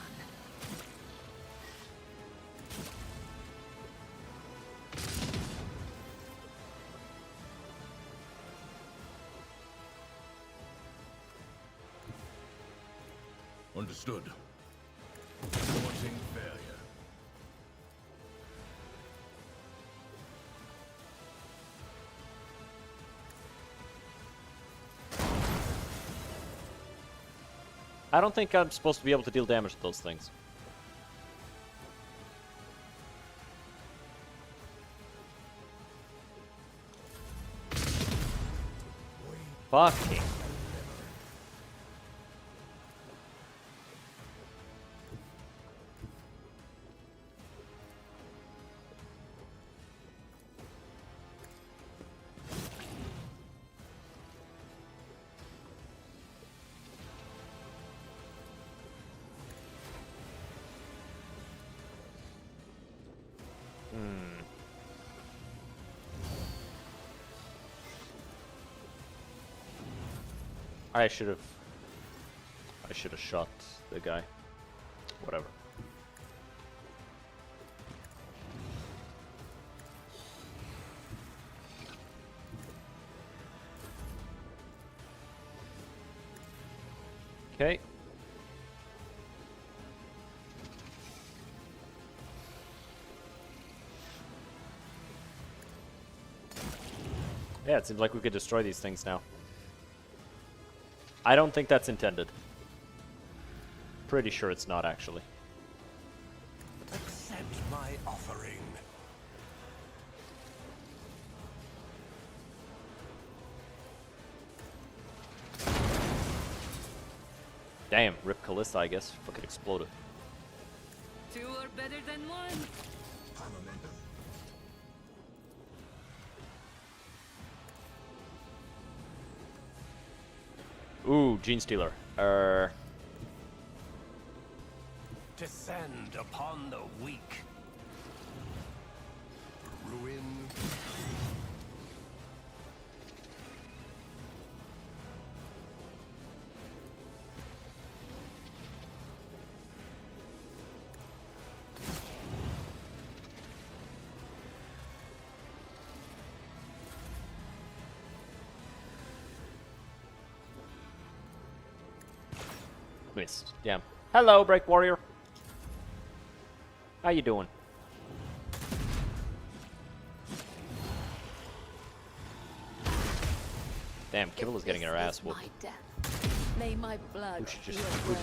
Speaker 3: Understood. Reporting failure.
Speaker 1: I don't think I'm supposed to be able to deal damage to those things. Fucking. I should have shot the guy. Whatever. Okay. Yeah, it seems like we could destroy these things now. I don't think that's intended. Pretty sure it's not, actually.
Speaker 3: Accept my offering.
Speaker 1: Damn, Rip Callista, I guess. Fucking exploded.
Speaker 8: Two are better than one.
Speaker 1: Ooh, Gene Stealer.
Speaker 3: Descend upon the weak. Ruin.
Speaker 1: Missed. Damn. Hello, Break Warrior. How you doing? Damn, Kibble is getting her ass whooped.
Speaker 8: My death. May my blood
Speaker 1: Who should you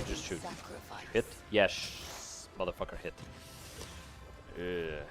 Speaker 1: just shoot?
Speaker 8: sacrifice.
Speaker 1: Hit? Yes. Motherfucker hit. Ugh.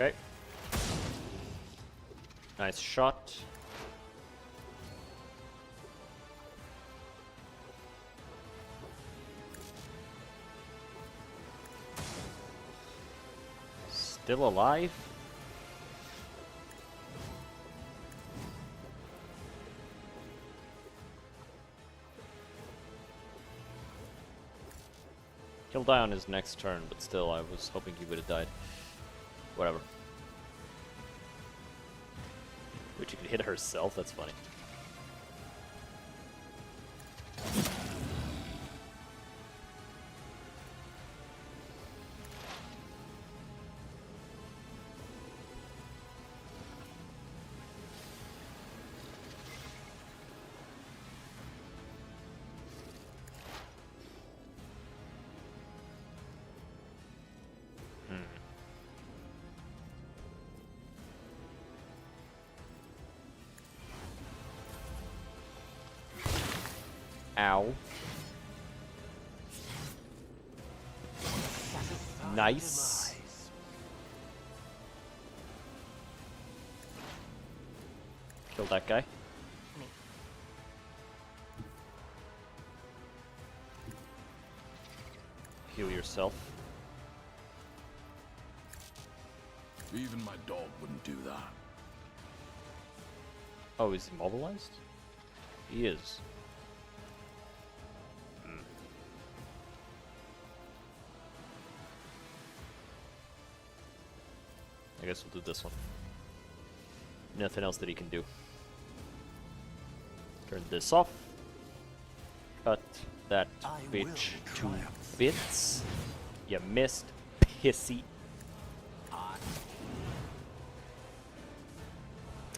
Speaker 1: Okay. Nice shot. Still alive? He'll die on his next turn, but still, I was hoping he would have died. Whatever. Which she could hit herself, that's funny. Ow. Nice. Kill that guy. Heal yourself.
Speaker 5: Even my dog wouldn't do that.
Speaker 1: Oh, is he immobilized? He is. I guess we'll do this one. Nothing else that he can do. Turn this off. Cut that bitch to bits. You missed, pissy.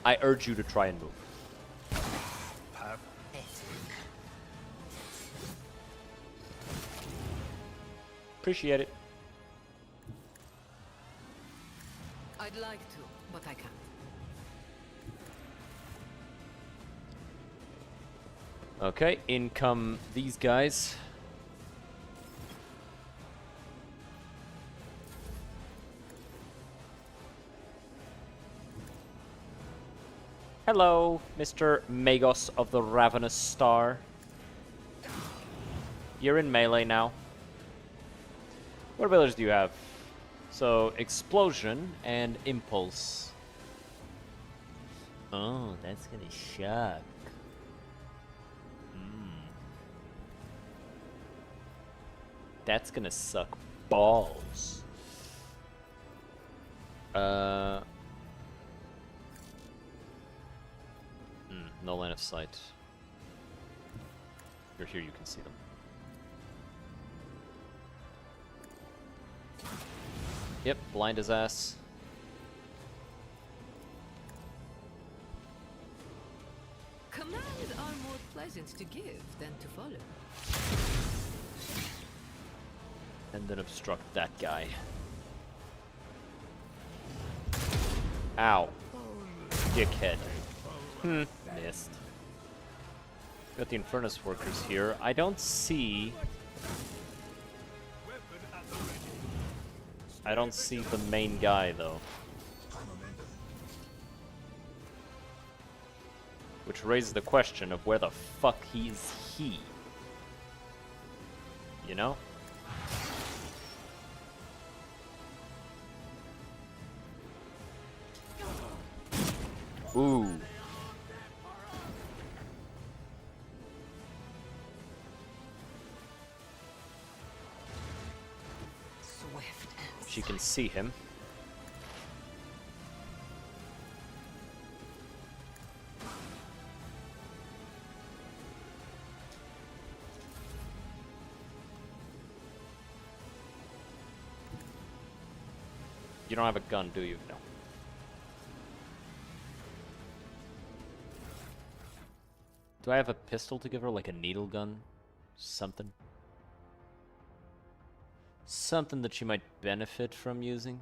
Speaker 1: I urge you to try and move. Appreciate it.
Speaker 8: I'd like to, but I can't.
Speaker 1: Okay, in come these guys. Hello, Mr. Magos of the Ravenous Star. You're in melee now. What abilities do you have? So, Explosion and Impulse. Oh, that's gonna shock. That's gonna suck balls. No line of sight. You're here, you can see them. Yep, blind as ass.
Speaker 8: Commands are more pleasant to give than to follow.
Speaker 1: And then obstruct that guy. Ow. Dickhead. Missed. Got the Infernus workers here. I don't see the main guy, though. Which raises the question of where the fuck is he? You know? Ooh. She can see him. You don't have a gun, do you? No. Do I have a pistol to give her, like a needle gun? Something? Something that she might benefit from using?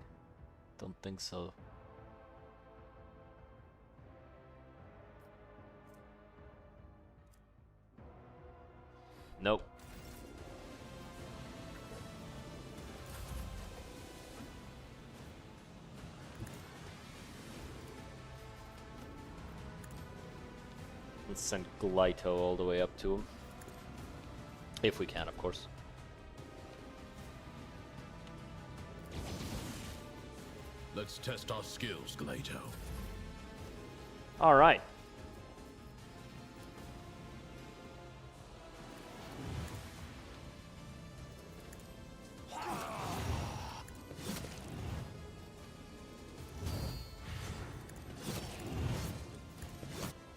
Speaker 1: Don't think so. Nope. Let's send Glyto all the way up to him. If we can, of course.
Speaker 12: Let's test our skills, Glyto.
Speaker 1: All right.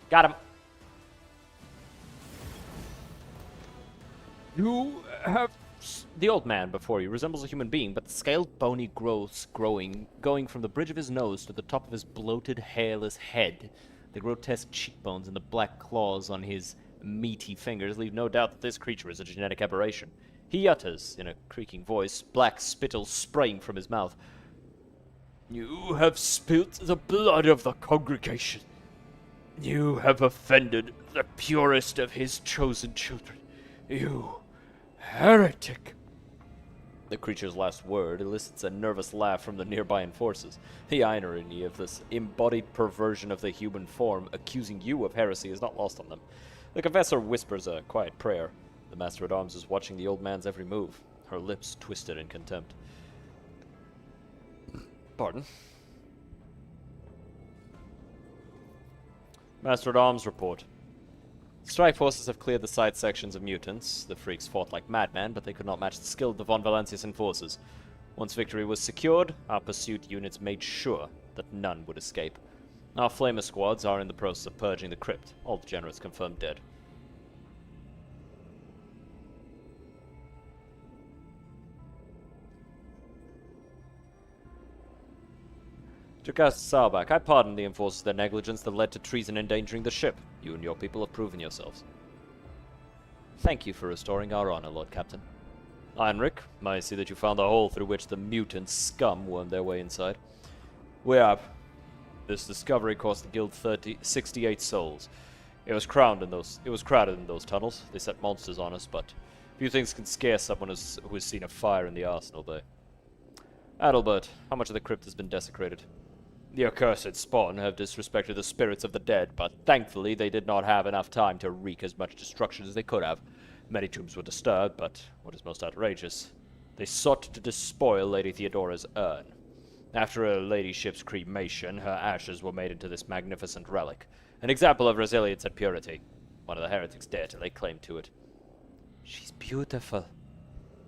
Speaker 1: Got him. You have... The old man before you resembles a human being, but the scaled, bony growths going from the bridge of his nose to the top of his bloated, hairless head. The grotesque cheekbones and the black claws on his meaty fingers leave no doubt that this creature is a genetic aberration. He utters, in a creaking voice, black spittle spraying from his mouth. You have spilt the blood of the congregation. You have offended the purest of his chosen children. You heretic. The creature's last word elicits a nervous laugh from the nearby enforcers. The irony of this embodied perversion of the human form accusing you of heresy is not lost on them. The confessor whispers a quiet prayer. The master-at-arms is watching the old man's every move, her lips twisted in contempt. Pardon? Master-at-arms report. Strike forces have cleared the side sections of mutants. The freaks fought like madmen, but they could not match the skill of the Von Valancius enforcers. Once victory was secured, our pursuit units made sure that none would escape. Our flamer squads are in the process of purging the crypt. All degenerates confirmed dead. Jocasta Saubach, I pardon the enforcers their negligence that led to treason endangering the ship. You and your people have proven yourselves. Thank you for restoring our honor, Lord Captain. Heinrich, I see that you found the hole through which the mutant scum wormed their way inside. We have. This discovery cost the guild 68 souls. It was crowded in those tunnels. They set monsters on us, but few things can scare someone who has seen a fire in the arsenal bay. Adalbert, how much of the crypt has been desecrated? The accursed spawn have disrespected the spirits of the dead, but thankfully they did not have enough time to wreak as much destruction as they could have. Many tombs were disturbed, but what is most outrageous, they sought to despoil Lady Theodora's urn. After her ladyship's cremation, her ashes were made into this magnificent relic, an example of resilience and purity. One of the heretics dared to lay claim to it. She's beautiful.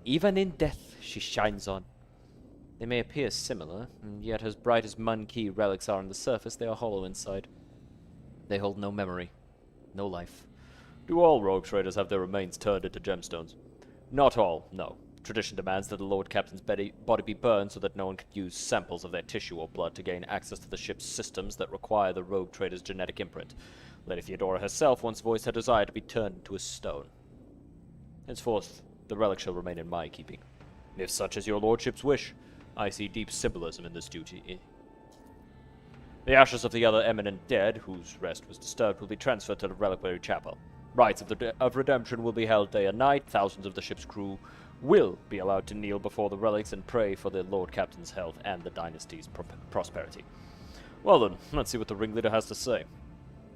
Speaker 1: Even in death, she shines on. They may appear similar, and yet as bright as Monkey relics are on the surface, they are hollow inside. They hold no memory, no life. Do all rogue traders have their remains turned into gemstones? Not all, no. Tradition demands that the Lord Captain's body be burned so that no one could use samples of their tissue or blood to gain access to the ship's systems that require the rogue trader's genetic imprint. Lady Theodora herself once voiced her desire to be turned into a stone. Henceforth, the relic shall remain in my keeping. If such is your lordship's wish, I see deep symbolism in this duty. The ashes of the other eminent dead, whose rest was disturbed, will be transferred to the reliquary chapel. Rites of redemption will be held day and night. Thousands of the ship's crew will be allowed to kneel before the relics and pray for the Lord Captain's health and the dynasty's prosperity. Well then, let's see what the ringleader has to say.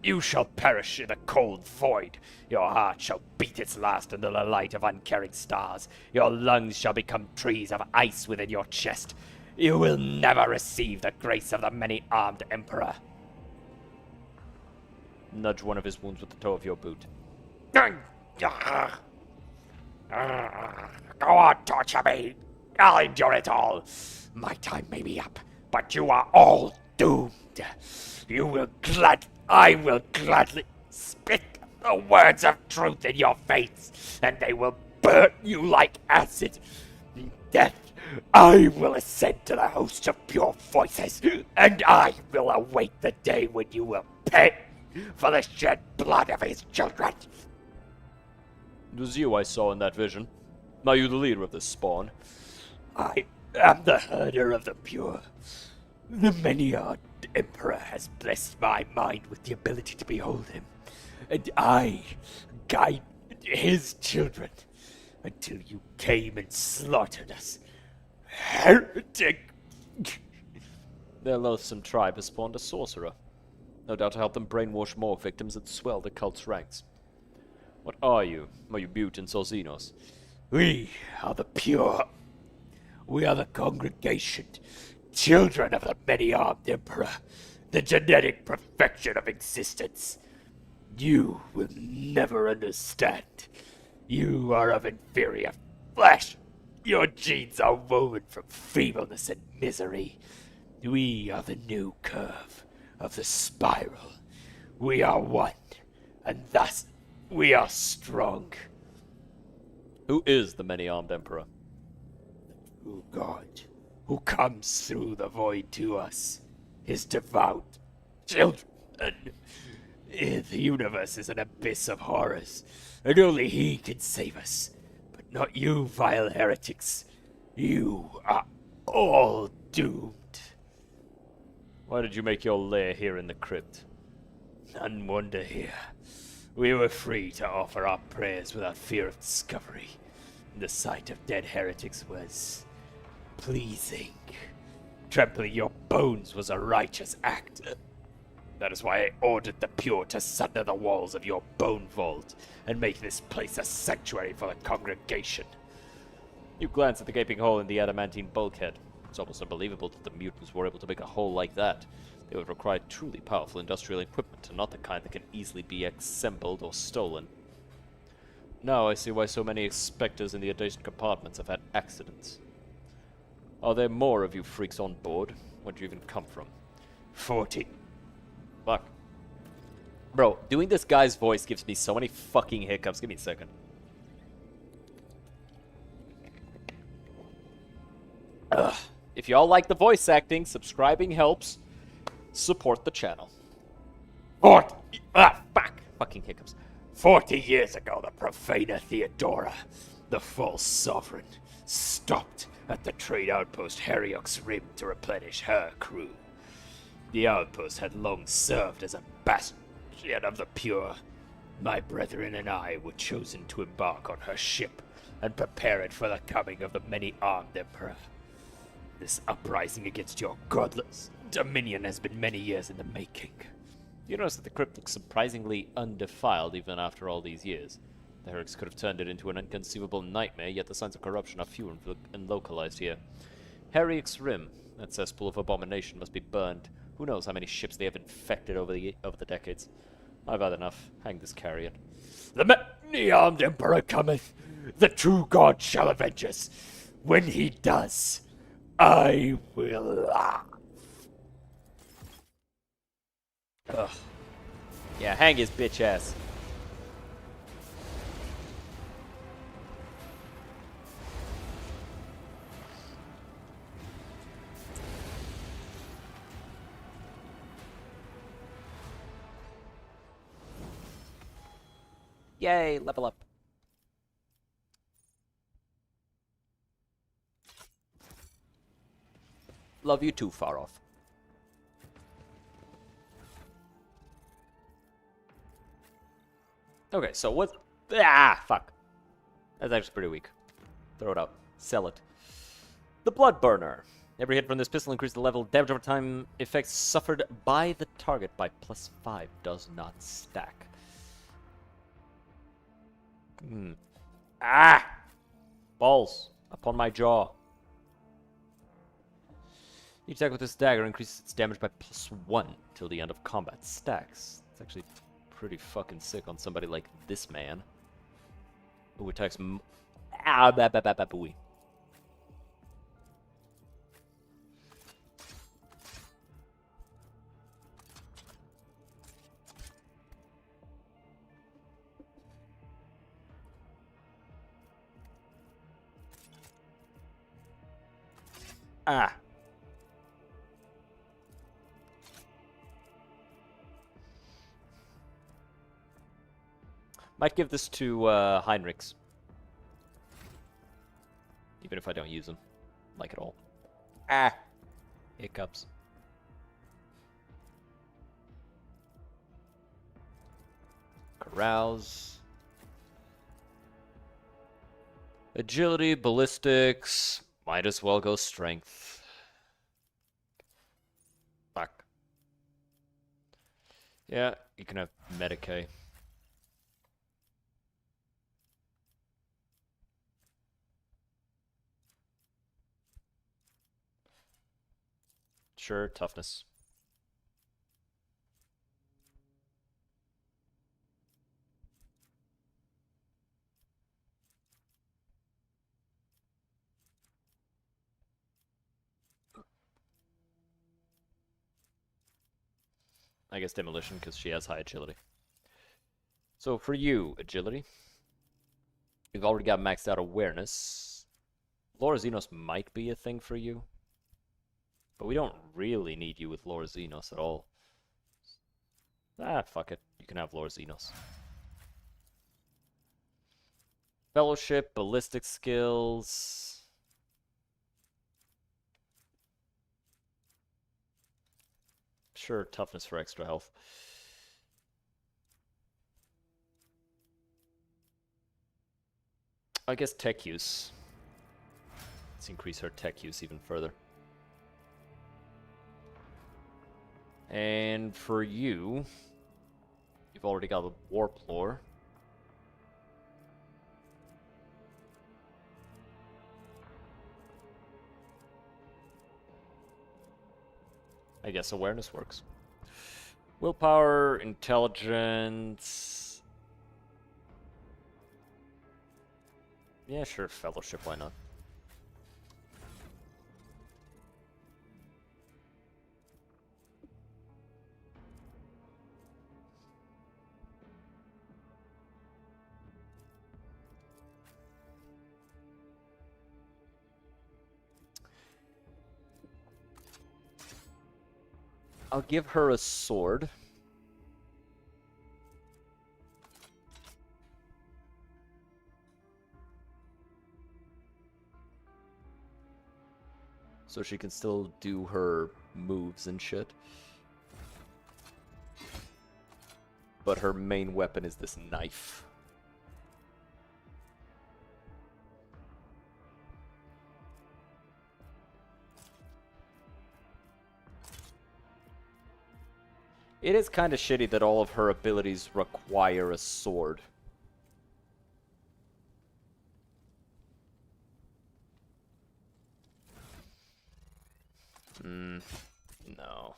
Speaker 11: You shall perish in the cold void. Your heart shall beat its last under the light of uncaring stars. Your lungs shall become trees of ice within your chest. You will never receive the grace of the many-armed Emperor.
Speaker 1: Nudge one of his wounds with the toe of your boot.
Speaker 11: Go on, torture me. I'll endure it all. My time may be up, but you are all doomed. I will gladly spit the words of truth in your face, and they will burn you like acid. In death, I will ascend to the host of pure voices, and I will await the day when you will pay for the shed blood of his children.
Speaker 1: It was you I saw in that vision. Are you the leader of this spawn?
Speaker 11: I am the herder of the pure. The many-armed Emperor has blessed my mind with the ability to behold him, and I guide his children until you came and slaughtered us. Heretic!
Speaker 1: Their loathsome tribe has spawned a sorcerer. No doubt to help them brainwash more victims and swell the cult's ranks. What are you? Are you mutants or Xenos?
Speaker 11: We are the pure. We are the congregation, children of the many-armed Emperor, the genetic perfection of existence. You will never understand. You are of inferior flesh. Your genes are woven from feebleness and misery. We are the new curve of the spiral. We are one, and thus we are strong.
Speaker 1: Who is the many-armed Emperor?
Speaker 11: O God, who comes through the void to us, his devout children. The universe is an abyss of horrors, and only he can save us. But not you, vile heretics. You are all doomed.
Speaker 1: Why did you make your lair here in the crypt?
Speaker 11: None wonder here. We were free to offer our prayers without fear of discovery. The sight of dead heretics was pleasing. Trampling your bones was a righteous act. That is why I ordered the pure to sunder the walls of your bone vault and make this place a sanctuary for the congregation.
Speaker 1: You glance at the gaping hole in the adamantine bulkhead. It's almost unbelievable that the mutants were able to make a hole like that. They would require truly powerful industrial equipment, and not the kind that can easily be assembled or stolen. Now I see why so many specters in the adjacent compartments have had accidents. Are there more of you freaks on board? Where'd you even come from?
Speaker 11: 40.
Speaker 1: Fuck. Bro, doing this guy's voice gives me so many fucking hiccups. Give me a second. Ugh. If y'all like the voice acting, subscribing helps. Support the channel.
Speaker 11: 40.
Speaker 1: Fuck. Fucking hiccups.
Speaker 11: 40 years ago, the profaner Theodora, the false sovereign, stopped at the trade outpost Heriock's Rim to replenish her crew. The outpost had long served as a bastion of the pure. My brethren and I were chosen to embark on her ship and prepare it for the coming of the many-armed Emperor. This uprising against your godless Dominion has been many years in the making.
Speaker 1: You notice that the crypt looks surprisingly undefiled even after all these years. The Herrick's could have turned it into an inconceivable nightmare, yet the signs of corruption are few and localized here. Herrick's Rim, that cesspool of abomination, must be burned. Who knows how many ships they have infected over the decades. I've had enough. Hang this carrion.
Speaker 11: The many-armed Emperor cometh. The true God shall avenge us. When he does, I will laugh.
Speaker 1: Ugh. Yeah, hang his bitch ass. Yay, level up. Love you too, far off. Okay, so what? Ah, fuck. That's actually pretty weak. Throw it out. Sell it. The Blood Burner. Every hit from this pistol increases the level of damage over time. Effects suffered by the target by +5 does not stack. Ah! Balls. Upon my jaw. Each attack with this dagger increases its damage by +1 till the end of combat stacks. It's actually pretty fucking sick on somebody like this man. Who attacks booey. Ah. Might give this to Heinrichs. Even if I don't use them. Like at all. Ah! Hiccups. Carouse. Agility, ballistics. Might as well go strength. Fuck. Yeah, you can have Medicae. Sure, toughness. I guess demolition because she has high agility. So for you, agility, you've already got maxed out awareness. Laura Xenos might be a thing for you. But we don't really need you with Laura Xenos at all. Ah, fuck it. You can have Laura Xenos. Fellowship, ballistic skills. Sure, toughness for extra health. I guess tech use. Let's increase her tech use even further. And for you, you've already got a warp lore. I guess awareness works. Willpower, intelligence. Yeah, sure, fellowship, why not? I'll give her a sword. So she can still do her moves and shit. But her main weapon is this knife. It is kind of shitty that all of her abilities require a sword. No.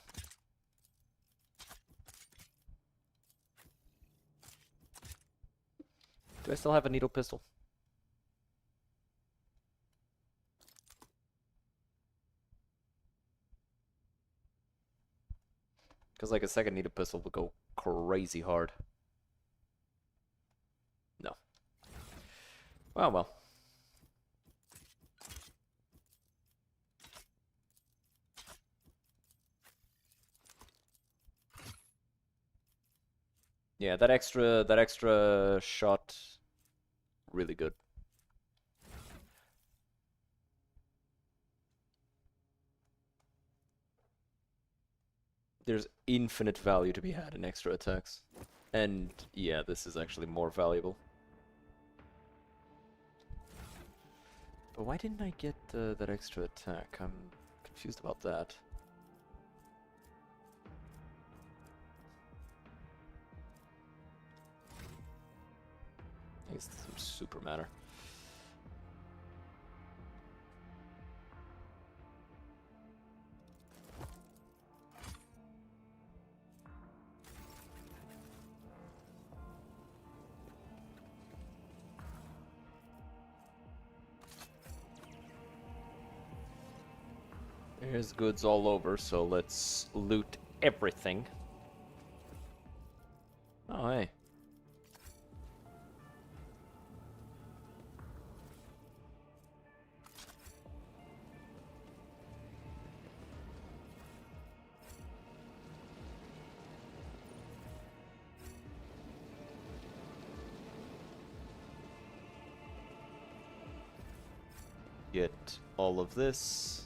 Speaker 1: Do I still have a needle pistol? Because like a second needle pistol would go crazy hard. No. Well. Yeah, that extra shot, really good. There's infinite value to be had in extra attacks. And yeah, this is actually more valuable. But why didn't I get that extra attack? I'm confused about that. I guess it doesn't super matter. There's goods all over, so let's loot everything. Oh, hey. Get all of this.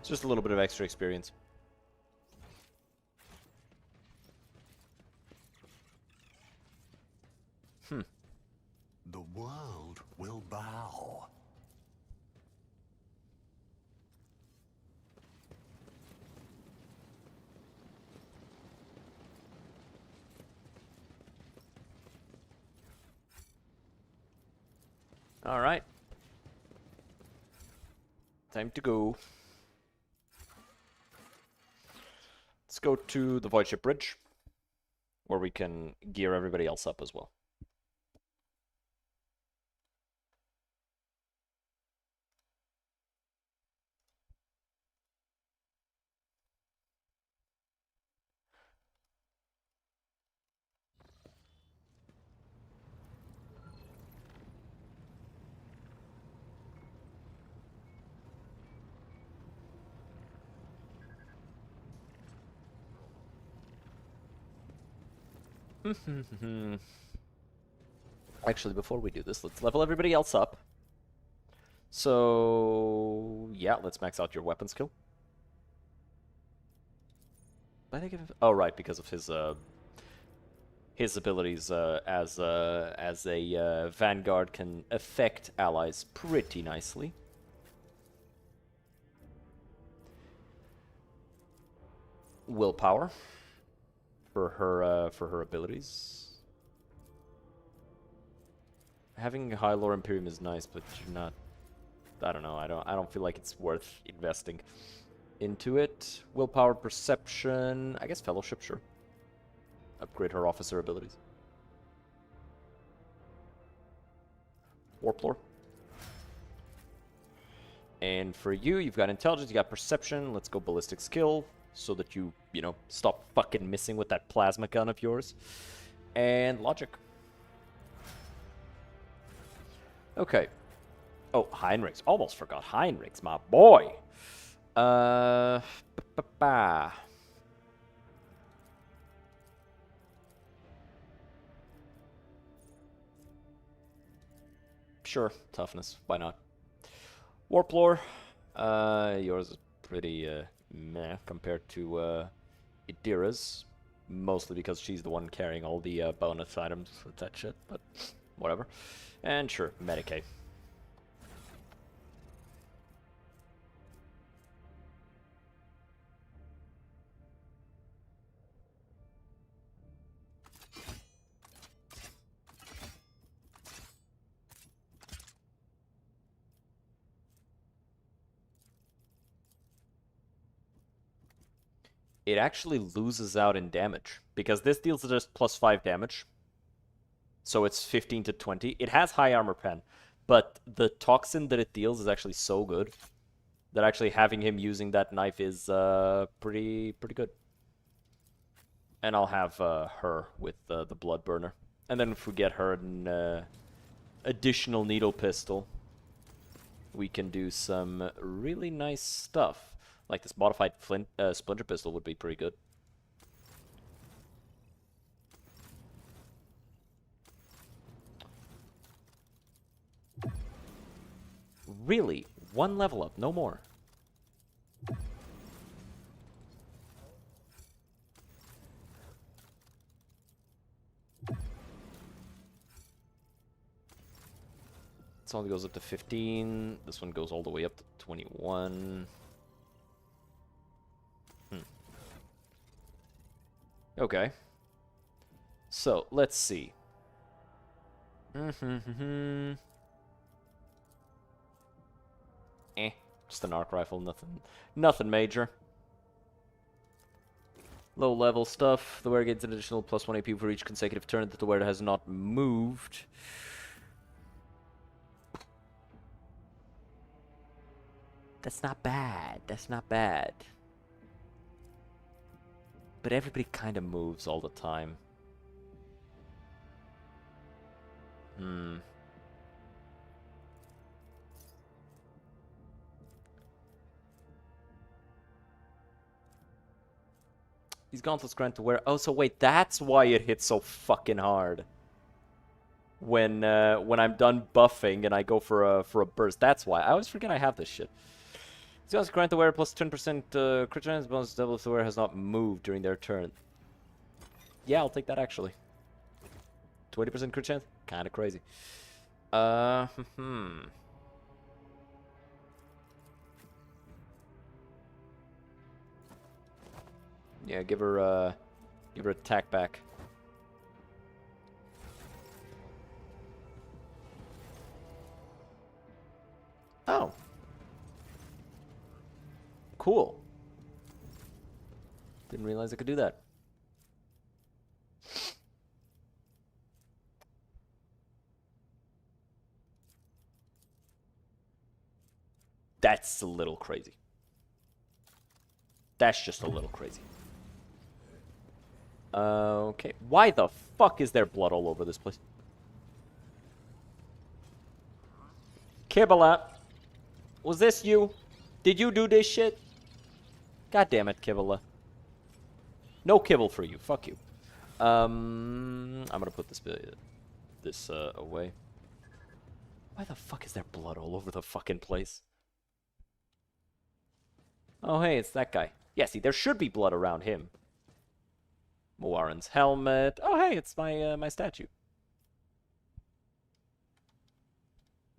Speaker 1: Just a little bit of extra experience.
Speaker 3: The world will bow.
Speaker 1: All right. Time to go. Let's go to the Void Ship Bridge, where we can gear everybody else up as well. Actually, before we do this, let's level everybody else up. So, yeah, let's max out your weapon skill. Why did I give him... Oh, right, because of his abilities as a Vanguard can affect allies pretty nicely. Willpower for her abilities. Having high lore Imperium is nice, but you're not... I don't know. I don't feel like it's worth investing into it. Willpower, perception, I guess fellowship, sure. Upgrade her officer abilities. Warp lore. And for you, you've got intelligence, you got perception. Let's go ballistic skill so that you know, stop fucking missing with that plasma gun of yours. And logic. Okay. Oh, Heinrichs. Almost forgot Heinrichs, my boy. Sure, toughness. Why not? Warp lore. Yours is pretty meh compared to Idira's. Mostly because she's the one carrying all the bonus items with that shit, but whatever. And sure, Medicaid. It actually loses out in damage, because this deals just +5 damage. So it's 15 to 20. It has high armor pen, but the toxin that it deals is actually so good that actually having him using that knife is pretty good. And I'll have her with the blood burner. And then if we get her an additional needle pistol, we can do some really nice stuff. Like this modified splinter pistol would be pretty good. Really? One level up, no more. This one goes up to 15. This one goes all the way up to 21. Okay. So, let's see. Just an arc rifle, nothing major. Low level stuff. The wearer gains an additional +1 AP for each consecutive turn that the wearer has not moved. That's not bad. That's not bad. But everybody kind of moves all the time. These gauntlets grant to wear. Oh, so wait, that's why it hits so fucking hard. When I'm done buffing and I go for a burst, that's why. I always forget I have this shit. These gauntlets grant the wearer plus 10% crit chance bonus double if the wearer has not moved during their turn. Yeah, I'll take that actually. 20% crit chance, kind of crazy. Yeah, give her attack back. Oh. Cool. Didn't realize I could do that. That's a little crazy. That's just a little crazy. Okay. Why the fuck is there blood all over this place? Kibble. Was this you? Did you do this shit? God damn it, Kibble. No kibble for you. Fuck you. I'm gonna put this away. Why the fuck is there blood all over the fucking place? Oh, hey, it's that guy. Yeah, see, there should be blood around him. Moaran's helmet. Oh, hey, it's my statue.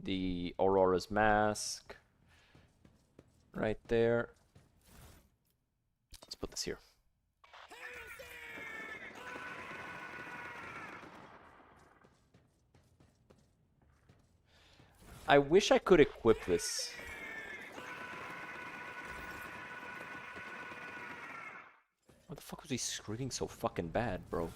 Speaker 1: The Aurora's mask. Right there. Let's put this here. I wish I could equip this. What the fuck was he screaming so fucking bad, bro?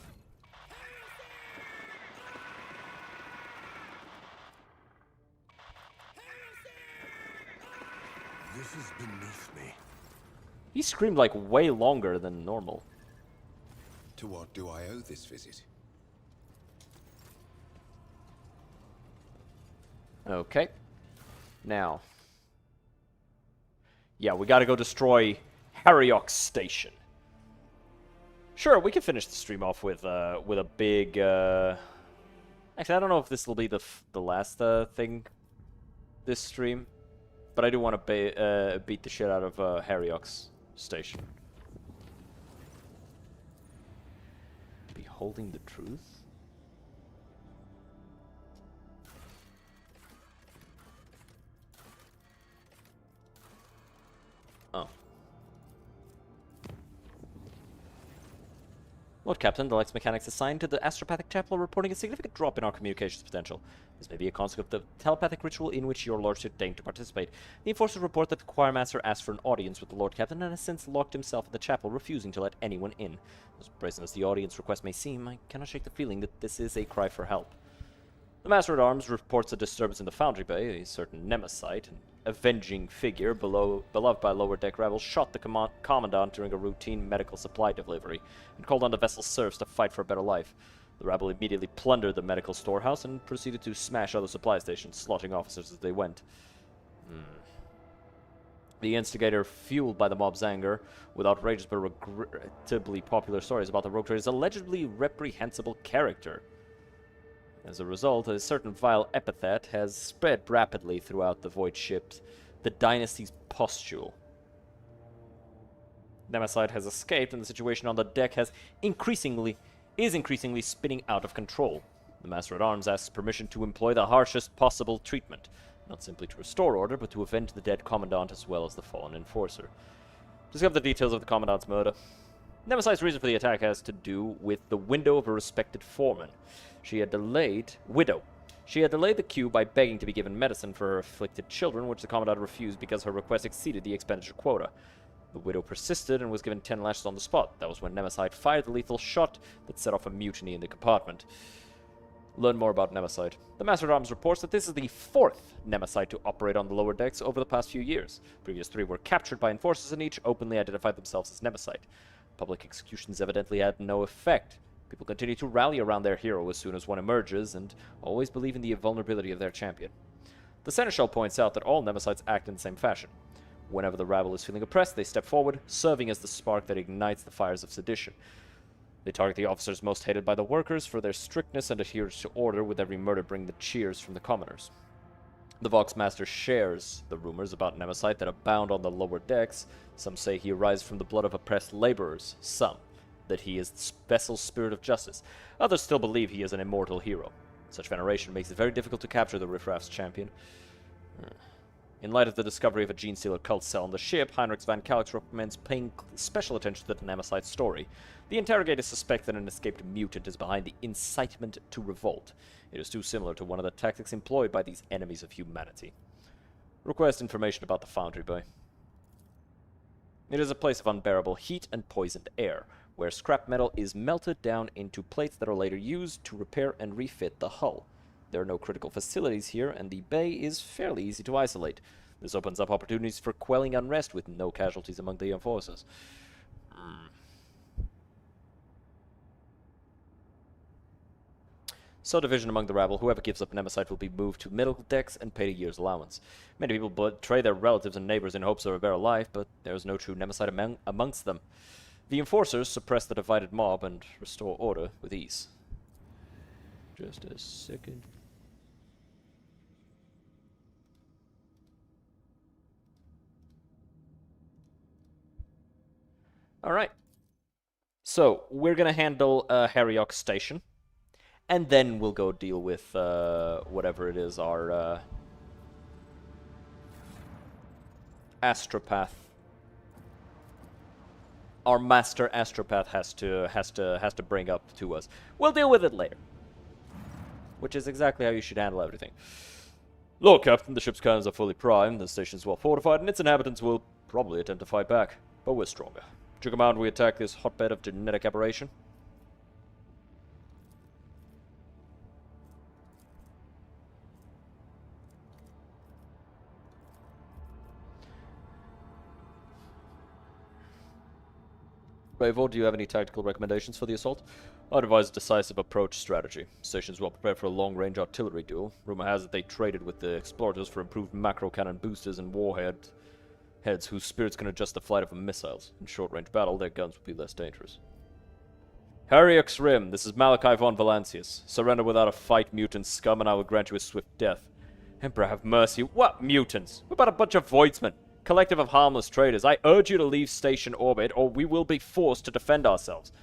Speaker 3: This is beneath me.
Speaker 1: He screamed like way longer than normal.
Speaker 3: To what do I owe this visit?
Speaker 1: Okay. Now. Yeah, we gotta go destroy Harryok Station. Sure, we can finish the stream off with a big. Actually, I don't know if this will be the last thing this stream, but I do want to beat the shit out of Harryok's station. Beholding the truth? Oh. Lord Captain, the Lex mechanics assigned to the Astropathic Chapel are reporting a significant drop in our communications potential. This may be a consequence of the telepathic ritual in which your lordship deigned to participate. The enforcers report that the choirmaster asked for an audience with the Lord Captain and has since locked himself in the chapel, refusing to let anyone in. As brazen as the audience request may seem, I cannot shake the feeling that this is a cry for help. The Master-at-Arms reports a disturbance in the Foundry Bay. A certain Nemesite, an avenging figure beloved by lower-deck rebels, shot the Commandant during a routine medical supply delivery and called on the vessel's serfs to fight for a better life. The rabble immediately plundered the medical storehouse and proceeded to smash other supply stations, slaughtering officers as they went. The instigator, fueled by the mob's anger, with outrageous but regrettably popular stories about the rogue trader's allegedly reprehensible character. As a result, a certain vile epithet has spread rapidly throughout the void ships, the dynasty's pustule. Nemesite has escaped, and the situation on the deck is increasingly spinning out of control. The Master-at-Arms asks permission to employ the harshest possible treatment, not simply to restore order, but to avenge the dead Commandant as well as the fallen Enforcer. Discover the details of the Commandant's murder. Nemesite's reason for the attack has to do with the widow of a respected foreman. She had delayed the queue by begging to be given medicine for her afflicted children, which the Commandant refused because her request exceeded the expenditure quota. The widow persisted and was given 10 lashes on the spot. That was when Nemesite fired the lethal shot that set off a mutiny in the compartment. Learn more about Nemesite. The Master-at-Arms reports that this is the 4th Nemesite to operate on the lower decks over the past few years. Previous 3 were captured by enforcers and each openly identified themselves as Nemesite. Public executions evidently had no effect. People continue to rally around their hero as soon as one emerges, and always believe in the invulnerability of their champion. The Seneschal points out that all Nemesites act in the same fashion. Whenever the rabble is feeling oppressed, they step forward, serving as the spark that ignites the fires of sedition. They target the officers most hated by the workers for their strictness and adherence to order, with every murder bringing the cheers from the commoners. The Voxmaster shares the rumors about Nemesite that abound on the lower decks. Some say he arises from the blood of oppressed laborers, some that he is the vessel's spirit of justice. Others still believe he is an immortal hero. Such veneration makes it very difficult to capture the Riffraff's champion. In light of the discovery of a gene-stealer cult cell on the ship, Heinrich van Calix recommends paying special attention to the Nemesite story. The interrogators suspect that an escaped mutant is behind the incitement to revolt. It is too similar to one of the tactics employed by these enemies of humanity. Request information about the Foundry Bay. It is a place of unbearable heat and poisoned air, where scrap metal is melted down into plates that are later used to repair and refit the hull. There are no critical facilities here, and the bay is fairly easy to isolate. This opens up opportunities for quelling unrest with no casualties among the enforcers. So division among the rabble, whoever gives up Nemesite will be moved to middle decks and paid a year's allowance. Many people betray their relatives and neighbors in hopes of a better life, but there is no true Nemesite amongst them. The enforcers suppress the divided mob and restore order with ease. Just a second. Alright. So, we're gonna handle Harryok Station. And then we'll go deal with whatever it is our astropath. Our master astropath has to bring up to us. We'll deal with it later. Which is exactly how you should handle everything. Lord Captain, the ship's cannons are fully primed, the station's well fortified, and its inhabitants will probably attempt to fight back. But we're stronger. To command, we attack this hotbed of genetic aberration. Bravo, do you have any tactical recommendations for the assault? I'd advise a decisive approach strategy. Station's well prepared for a long-range artillery duel. Rumor has it they traded with the explorators for improved macro cannon boosters and warheads whose spirits can adjust the flight of missiles. In short-range battle, their guns would be less dangerous. Harryok's Rim, this is Malachi von Valancius. Surrender without a fight, mutant scum, and I will grant you a swift death. Emperor have mercy. What mutants? What about a bunch of voidsmen? collective of harmless traders. I urge you to leave station orbit, or we will be forced to defend ourselves.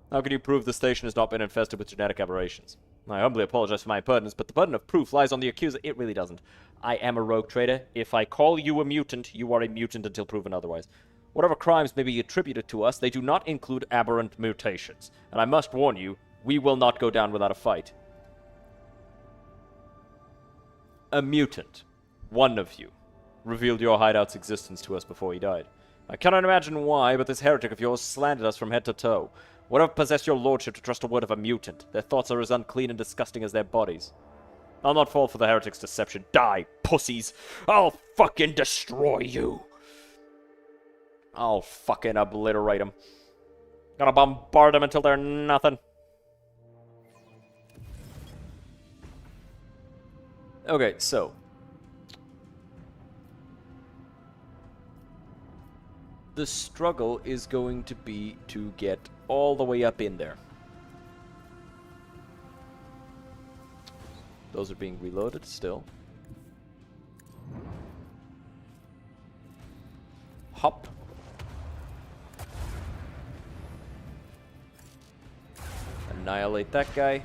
Speaker 1: How can you prove the station has not been infested with genetic aberrations? I humbly apologize for my impertinence, but the burden of proof lies on the accuser. It really doesn't. I am a rogue trader. If I call you a mutant, you are a mutant until proven otherwise. Whatever crimes may be attributed to us, they do not include aberrant mutations. And I must warn you, we will not go down without a fight. A mutant, one of you, revealed your hideout's existence to us before he died. I cannot imagine why, but this heretic of yours slandered us from head to toe. Whatever possessed your lordship to trust a word of a mutant? Their thoughts are as unclean and disgusting as their bodies. I'll not fall for the heretic's deception. Die, pussies! I'll fucking destroy you! I'll fucking obliterate them. Gonna bombard them until they're nothing. Okay, so. The struggle is going to be to get all the way up in there. Those are being reloaded still. Hop. Annihilate that guy.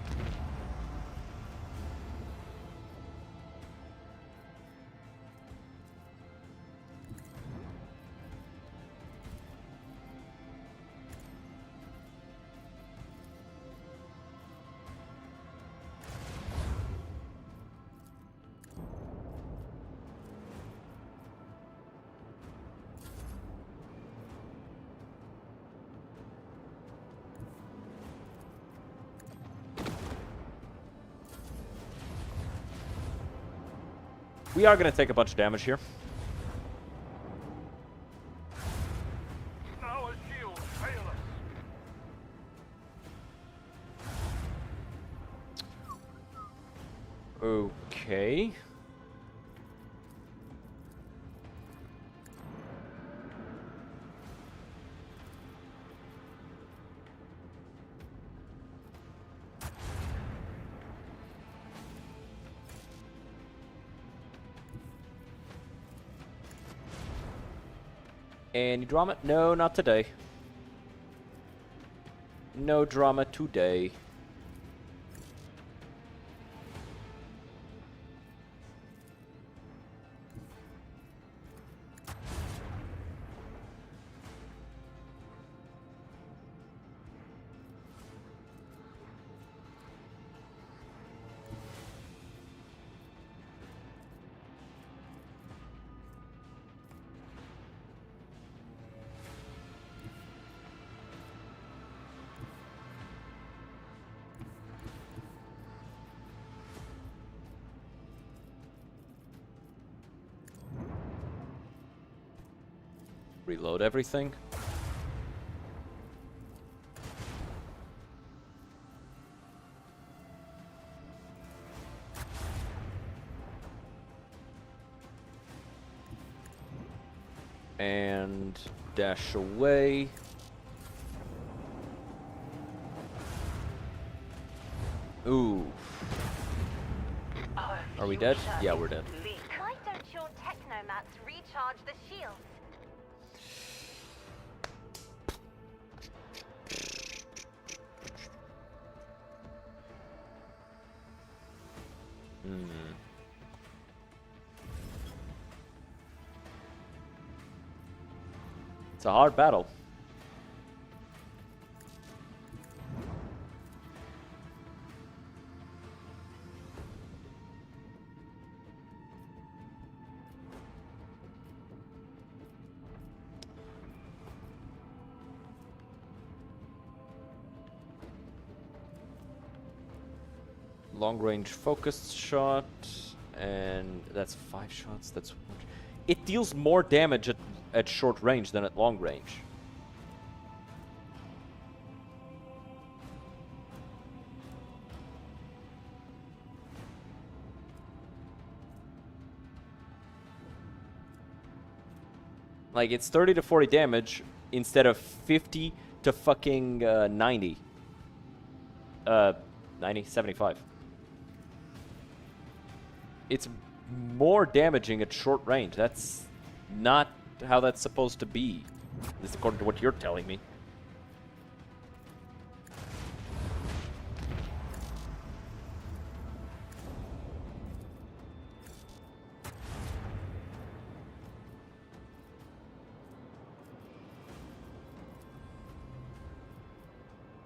Speaker 1: We are going to take a bunch of damage here.
Speaker 13: Our shields fail us.
Speaker 1: Okay. Any drama? No, not today. No drama today. Reload everything. And dash away. Ooh. Are we dead? Yeah, we're dead.
Speaker 10: Why don't your technomats recharge the shields?
Speaker 1: It's a hard battle. Long range focused shot, and that's 5 shots. That's it deals more damage at short range than at long range. Like, it's 30 to 40 damage instead of 50 to fucking 90. 90, 75. It's more damaging at short range. That's not how that's supposed to be. At least according to what you're telling me.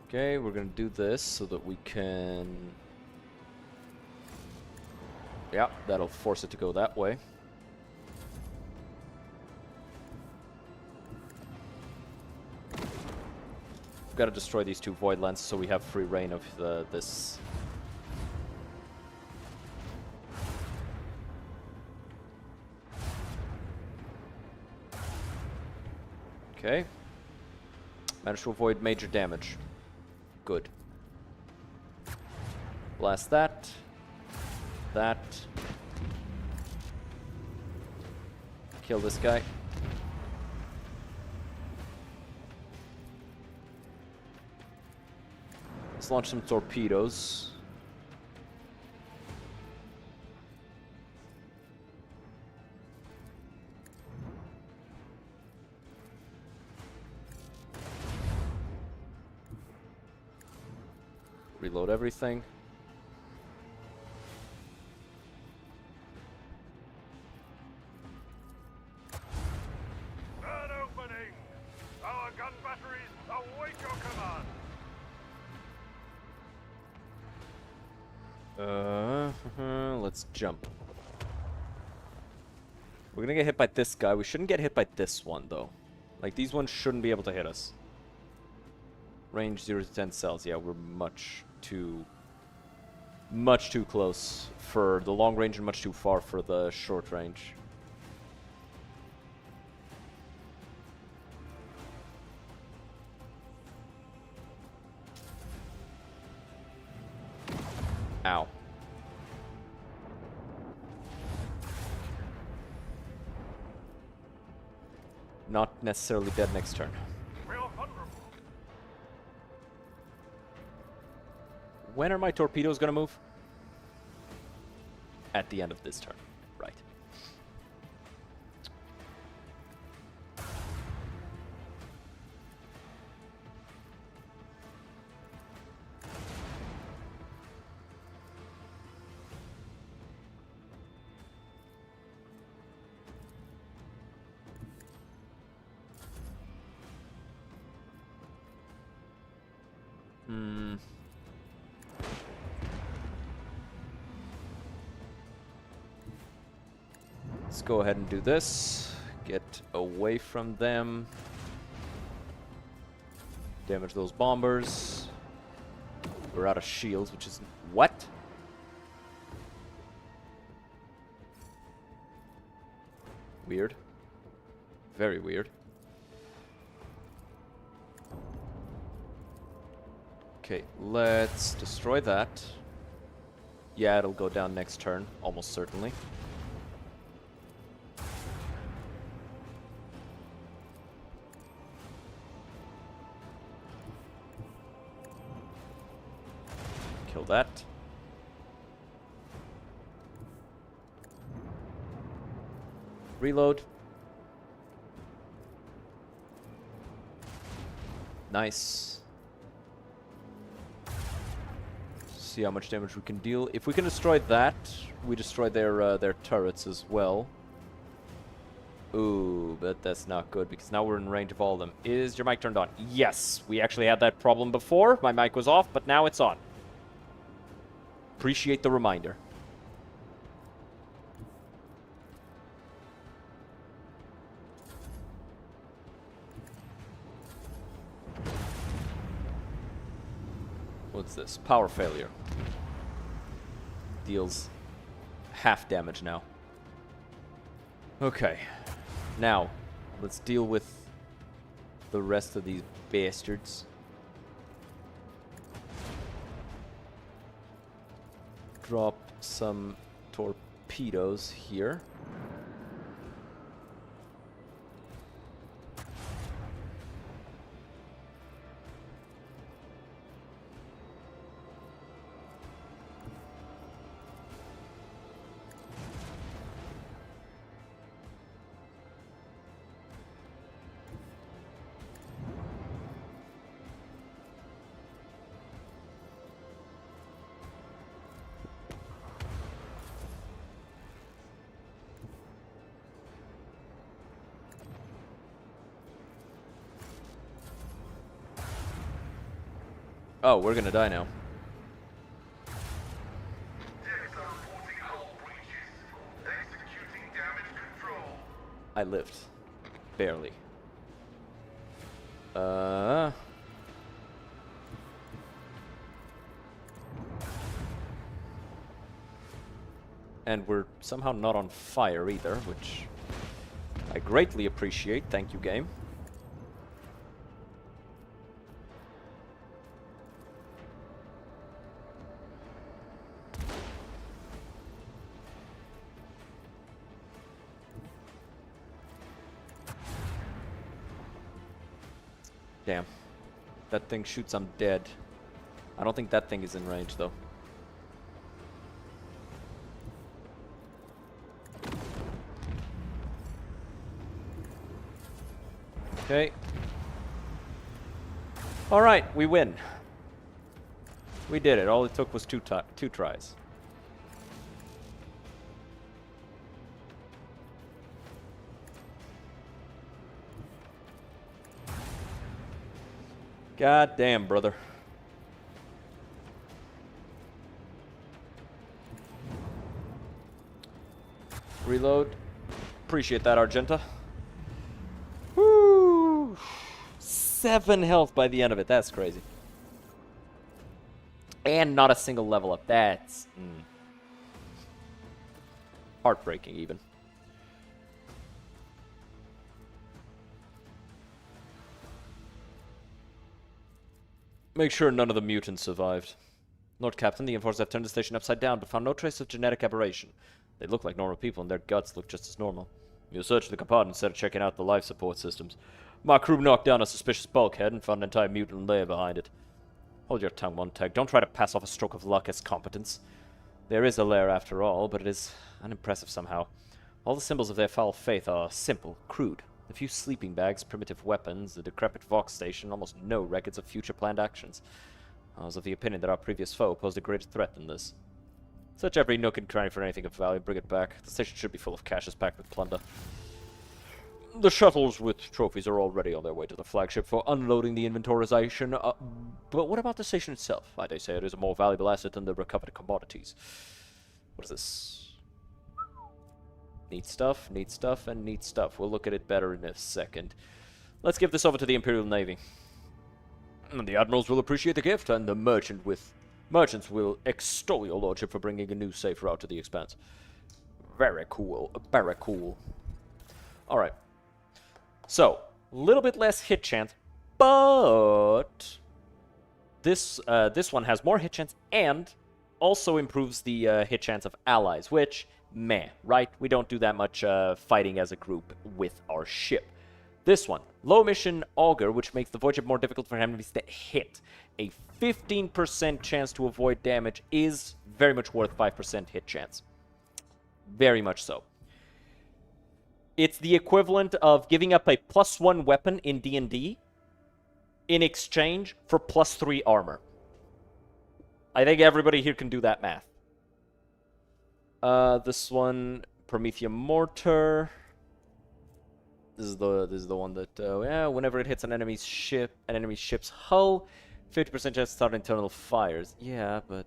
Speaker 1: Okay, we're gonna do this so that we can... Yeah, that'll force it to go that way. We've got to destroy these two void lands so we have free reign of this. Okay. Managed to avoid major damage. Good. Blast that. That. Kill this guy. Let's launch some torpedoes. Reload everything.
Speaker 13: Third opening! Our gun batteries await your command!
Speaker 1: Let's jump. We're gonna get hit by this guy. We shouldn't get hit by this one, though. Like, these ones shouldn't be able to hit us. Range 0 to 10 cells. Yeah, we're much too close for the long range and much too far for the short range. Ow. Not necessarily dead next turn. When are my torpedoes gonna move? At the end of this turn. Right. Let's go ahead and do this. Get away from them. Damage those bombers. We're out of shields, which is... What? Weird. Very weird. Okay, let's destroy that. Yeah, it'll go down next turn, almost certainly. Kill that. Reload. Nice. See how much damage we can deal. If we can destroy that, we destroy their turrets as well. Ooh, but that's not good because now we're in range of all of them. Is your mic turned on? Yes, we actually had that problem before. My mic was off, but now it's on. Appreciate the reminder. What's this? Power failure. Deals half damage now. Okay. Now, let's deal with the rest of these bastards. Drop some torpedoes here. Oh, we're gonna die now. I lived. Barely. And we're somehow not on fire either, which I greatly appreciate. Thank you, game. Damn. That thing shoots, I'm dead. I don't think that thing is in range, though. Okay. Alright, we win. We did it. All it took was two tries. God damn, brother. Reload. Appreciate that, Argenta. Woo! 7 health by the end of it. That's crazy. And not a single level up. That's heartbreaking, even. Make sure none of the mutants survived. Lord Captain, the enforcers have turned the station upside down, but found no trace of genetic aberration. They look like normal people, and their guts look just as normal. You searched the compartment instead of checking out the life support systems. My crew knocked down a suspicious bulkhead and found an entire mutant lair behind it. Hold your tongue, Montag. Don't try to pass off a stroke of luck as competence. There is a lair after all, but it is unimpressive somehow. All the symbols of their foul faith are simple, crude. A few sleeping bags, primitive weapons, a decrepit Vox station, almost no records of future planned actions. I was of the opinion that our previous foe posed a greater threat than this. Search every nook and cranny for anything of value, bring it back. The station should be full of caches packed with plunder. The shuttles with trophies are already on their way to the flagship for unloading the inventorization. But what about the station itself? I dare say it is a more valuable asset than the recovered commodities. What is this? Neat stuff, and neat stuff. We'll look at it better in a second. Let's give this over to the Imperial Navy. And the admirals will appreciate the gift, and the merchants will extol your lordship for bringing a new safe route to the Expanse. Very cool, very cool. Alright. So, a little bit less hit chance, but this one has more hit chance and also improves the hit chance of allies, which, meh, right? We don't do that much fighting as a group with our ship. This one, low mission auger, which makes the void ship more difficult for enemies to hit. A 15% chance to avoid damage is very much worth 5% hit chance. Very much so. It's the equivalent of giving up a +1 weapon in D&D in exchange for +3 armor. I think everybody here can do that math. This one, Promethean Mortar. This is the one that yeah, whenever it hits an enemy's ship's hull, 50% chance to start internal fires. Yeah, but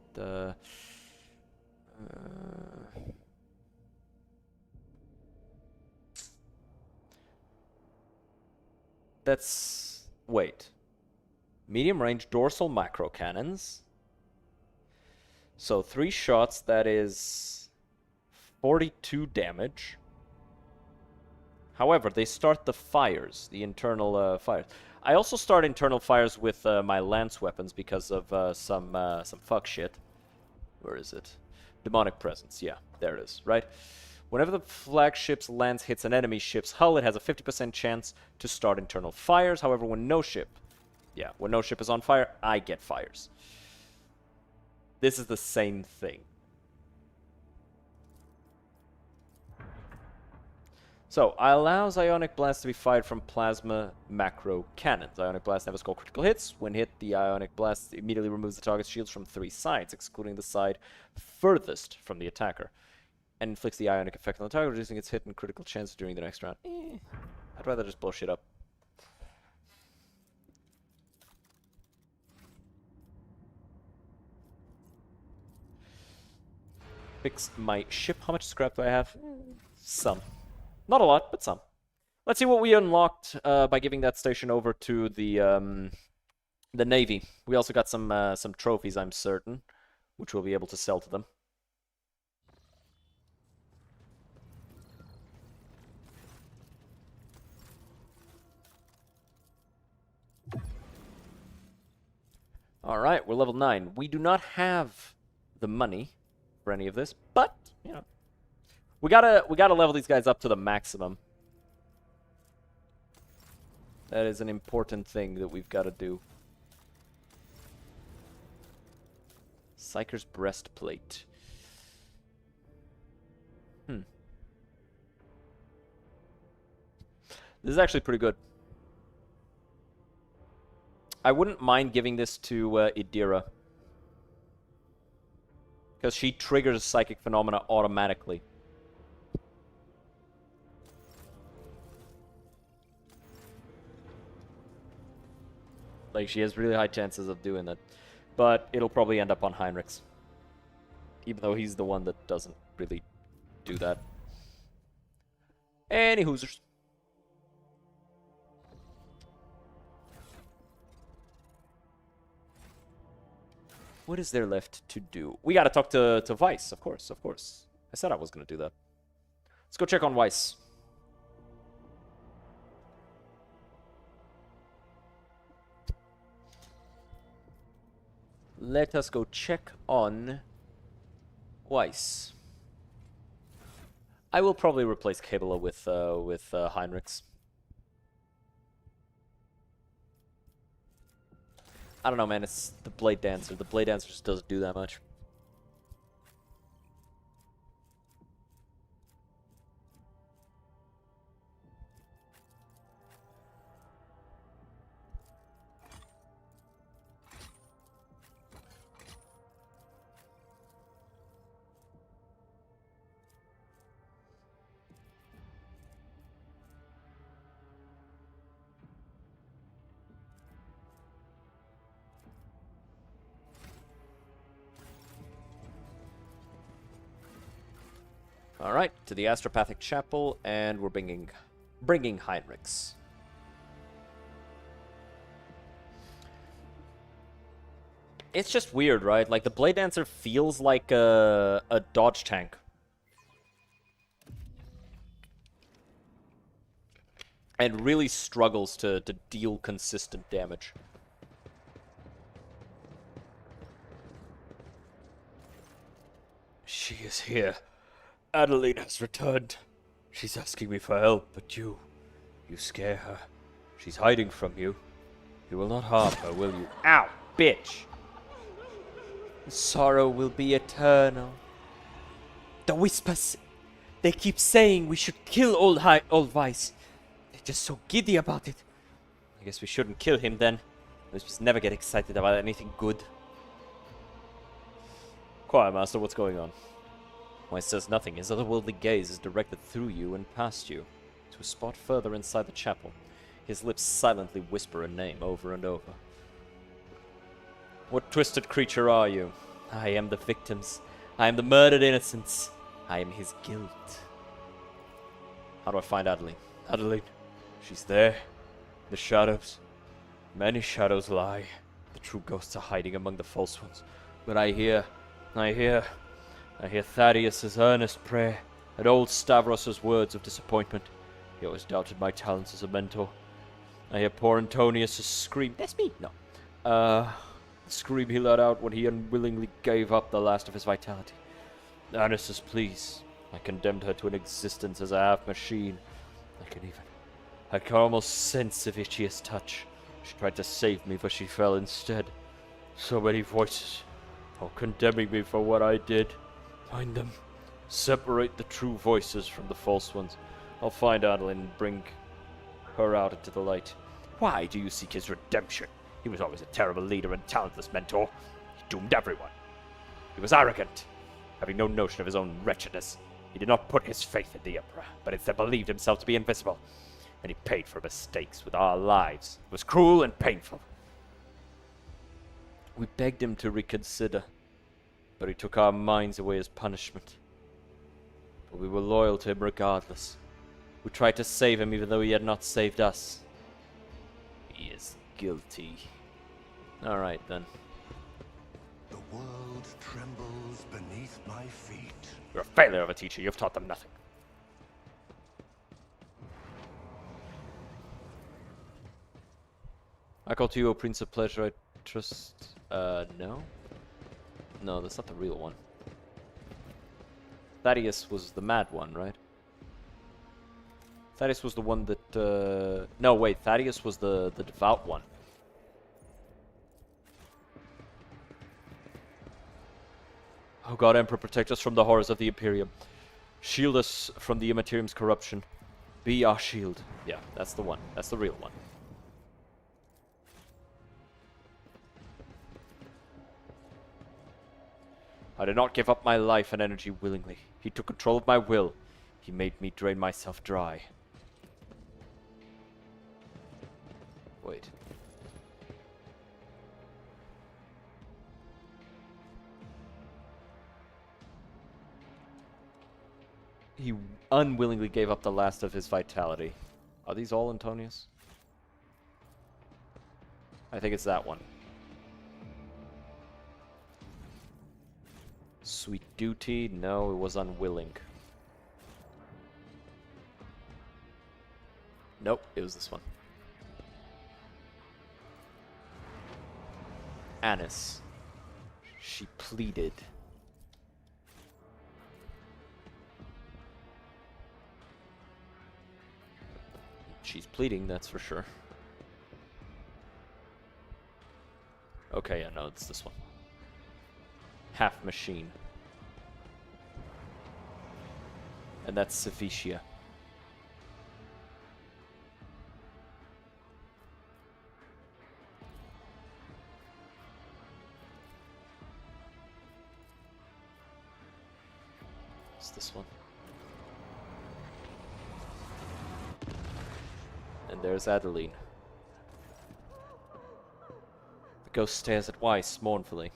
Speaker 1: that's wait. Medium range dorsal macro cannons. So 3 shots, that is 42 damage. However, they start the fires, the internal fires. I also start internal fires with my lance weapons because of some fuck shit. Where is it? Demonic presence. Yeah, there it is. Right. Whenever the flagship's lance hits an enemy ship's hull, it has a 50% chance to start internal fires. However, when no ship is on fire, I get fires. This is the same thing. So, allows Ionic Blast to be fired from plasma macro cannons. Ionic Blast never score critical hits. When hit, the Ionic Blast immediately removes the target's shields from 3 sides, excluding the side furthest from the attacker, and inflicts the Ionic effect on the target, reducing its hit and critical chance during the next round. I'd rather just blow shit up. Fix my ship. How much scrap do I have? Some. Not a lot, but some. Let's see what we unlocked by giving that station over to the Navy. We also got some trophies, I'm certain, which we'll be able to sell to them. Alright, we're level 9. We do not have the money for any of this, but, you know, we gotta level these guys up to the maximum. That is an important thing that we've got to do. Psyker's breastplate. This is actually pretty good. I wouldn't mind giving this to Idira, because she triggers psychic phenomena automatically. Like, she has really high chances of doing that. But it'll probably end up on Heinrich's, even though he's the one that doesn't really do that. Any hoosers. What is there left to do? We gotta talk to Weiss, of course, of course. I said I was gonna do that. Let's go check on Weiss. Let us go check on Weiss. I will probably replace Kabula with Heinrichs. I don't know, man. It's the Blade Dancer. The Blade Dancer just doesn't do that much. Alright, to the Astropathic Chapel, and we're bringing Heinrichs. It's just weird, right? Like, the Blade Dancer feels like a dodge tank. And really struggles to deal consistent damage.
Speaker 11: She is here. Adeline has returned. She's asking me for help, but you scare her. She's hiding from you. You will not harm her, will you?
Speaker 1: Ow, bitch! The sorrow will be eternal. The whispers, they keep saying we should kill old Weiss. They're just so giddy about it. I guess we shouldn't kill him then. Let's just never get excited about anything good.
Speaker 11: Quiet, Master, what's going on?
Speaker 1: Weiss says nothing. His otherworldly gaze is directed through you and past you, to a spot further inside the chapel. His lips silently whisper a name over and over. What twisted creature are you? I am the victims. I am the murdered innocents. I am his guilt. How do I find Adeline?
Speaker 11: Adeline, she's there. The shadows. Many shadows lie. The true ghosts are hiding among the false ones. But I hear Thaddeus's earnest prayer, and old Stavros's words of disappointment. He always doubted my talents as a mentor. I hear poor Antonius's scream.
Speaker 1: That's me. No.
Speaker 11: The scream he let out when he unwillingly gave up the last of his vitality. Ernest's pleas. I condemned her to an existence as a half-machine. I can almost sense Avicii's touch. She tried to save me, but she fell instead. So many voices, all condemning me for what I did. Find them. Separate the true voices from the false ones. I'll find Adeline and bring her out into the light.
Speaker 13: Why do you seek his redemption? He was always a terrible leader and talentless mentor. He doomed everyone. He was arrogant, having no notion of his own wretchedness. He did not put his faith in the Emperor, but instead believed himself to be invincible. And he paid for mistakes with our lives. It was cruel and painful.
Speaker 1: We begged him to reconsider, But he took our minds away as punishment. But we were loyal to him regardless. We tried to save him even though he had not saved us. He is guilty. Alright then.
Speaker 3: The world trembles beneath my feet.
Speaker 11: You're a failure of a teacher. You've taught them nothing.
Speaker 1: I call to you, O Prince of Pleasure, I trust... no? No, that's not the real one. Thaddeus was the mad one, right? Thaddeus was the one that, no, wait, Thaddeus was the devout one. Oh God, Emperor, protect us from the horrors of the Imperium. Shield us from the Immaterium's corruption. Be our shield. Yeah, that's the one. That's the real one. I did not give up my life and energy willingly. He took control of my will. He made me drain myself dry. Wait. He unwillingly gave up the last of his vitality. Are these all Antonius? I think it's that one. Sweet duty? No, it was unwilling. Nope, it was this one. Annis. She pleaded. She's pleading, that's for sure. Okay, yeah, no, it's this one. Half machine. And that's Sophicia. It's this one. And there's Adeline. The ghost stares at Weiss mournfully.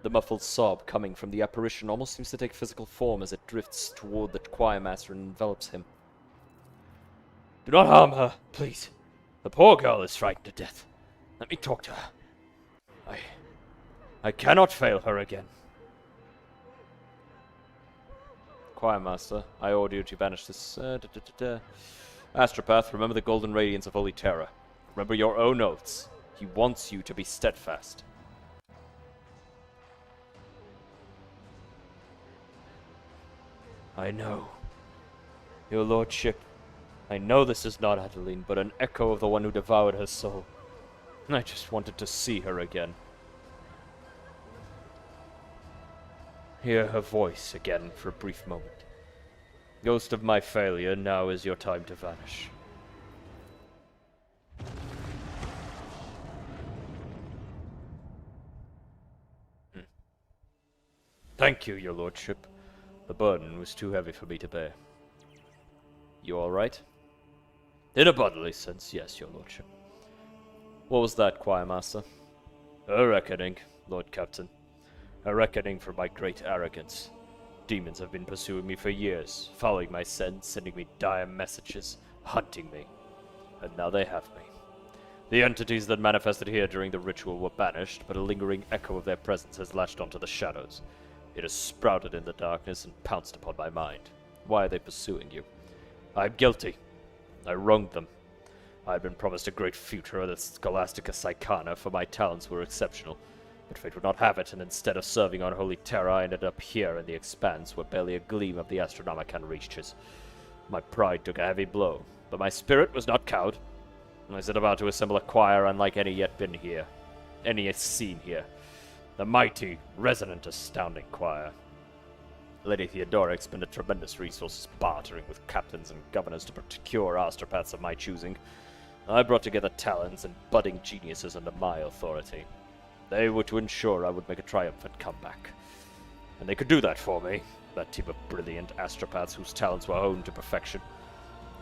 Speaker 1: The muffled sob coming from the apparition almost seems to take physical form as it drifts toward the choir master and envelops him.
Speaker 11: Do not harm her, please. The poor girl is frightened to death. Let me talk to her. I cannot fail her again.
Speaker 1: Choir master, I order you to banish this... Astropath, remember the golden radiance of Holy Terror. Remember your own oaths. He wants you to be steadfast.
Speaker 11: I know. Your lordship, I know this is not Adeline, but an echo of the one who devoured her soul. I just wanted to see her again. Hear her voice again for a brief moment. Ghost of my failure, now is your time to vanish. Thank you, your lordship. The burden was too heavy for me to bear.
Speaker 1: You alright?
Speaker 11: In a bodily sense, yes, your lordship.
Speaker 1: What was that, choir master?
Speaker 11: A reckoning, Lord Captain. A reckoning for my great arrogance. Demons have been pursuing me for years, following my scent, sending me dire messages, hunting me. And now they have me. The entities that manifested here during the ritual were banished, but a lingering echo of their presence has latched onto the shadows. It has sprouted in the darkness and pounced upon my mind.
Speaker 1: Why are they pursuing you?
Speaker 11: I'm guilty. I wronged them. I had been promised a great future at the Scholastica Psychana, for my talents were exceptional. But fate would not have it, and instead of serving on Holy Terror, I ended up here in the Expanse, where barely a gleam of the Astronomicon reaches. My pride took a heavy blow, but my spirit was not cowed. I set about to assemble a choir unlike any yet seen here. The mighty, resonant, astounding choir. Lady Theodora expended tremendous resources bartering with captains and governors to procure astropaths of my choosing. I brought together talents and budding geniuses under my authority. They were to ensure I would make a triumphant comeback. And they could do that for me, that team of brilliant astropaths whose talents were honed to perfection.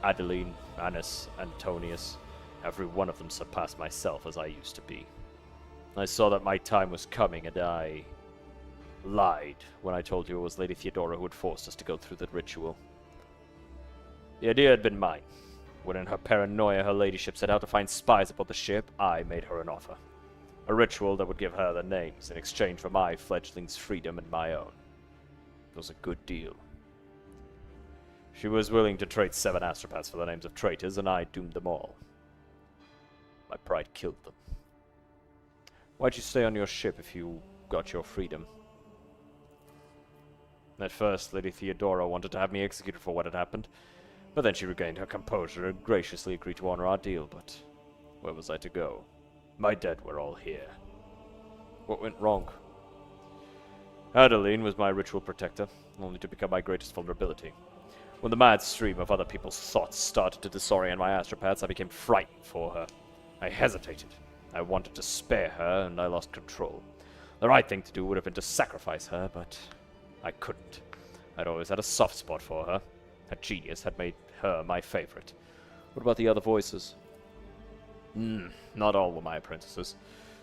Speaker 11: Adeline, Annis, Antonius, every one of them surpassed myself as I used to be. I saw that my time was coming, and I
Speaker 13: lied when I told you it was Lady Theodora who had forced us to go through the ritual. The idea had been mine. When in her paranoia her ladyship set out to find spies aboard the ship, I made her an offer. A ritual that would give her the names in exchange for my fledgling's freedom and my own. It was a good deal. She was willing to trade 7 astropaths for the names of traitors, and I doomed them all. My pride killed them. Why'd you stay on your ship if you got your freedom? At first, Lady Theodora wanted to have me executed for what had happened, but then she regained her composure and graciously agreed to honor our deal, but where was I to go? My dead were all here. What went wrong? Adeline was my ritual protector, only to become my greatest vulnerability. When the mad stream of other people's thoughts started to disorient my astropaths, I became frightened for her. I hesitated. I wanted to spare her, and I lost control. The right thing to do would have been to sacrifice her, but I couldn't. I'd always had a soft spot for her. Her genius had made her my favorite. What about the other voices? Not all were my apprentices.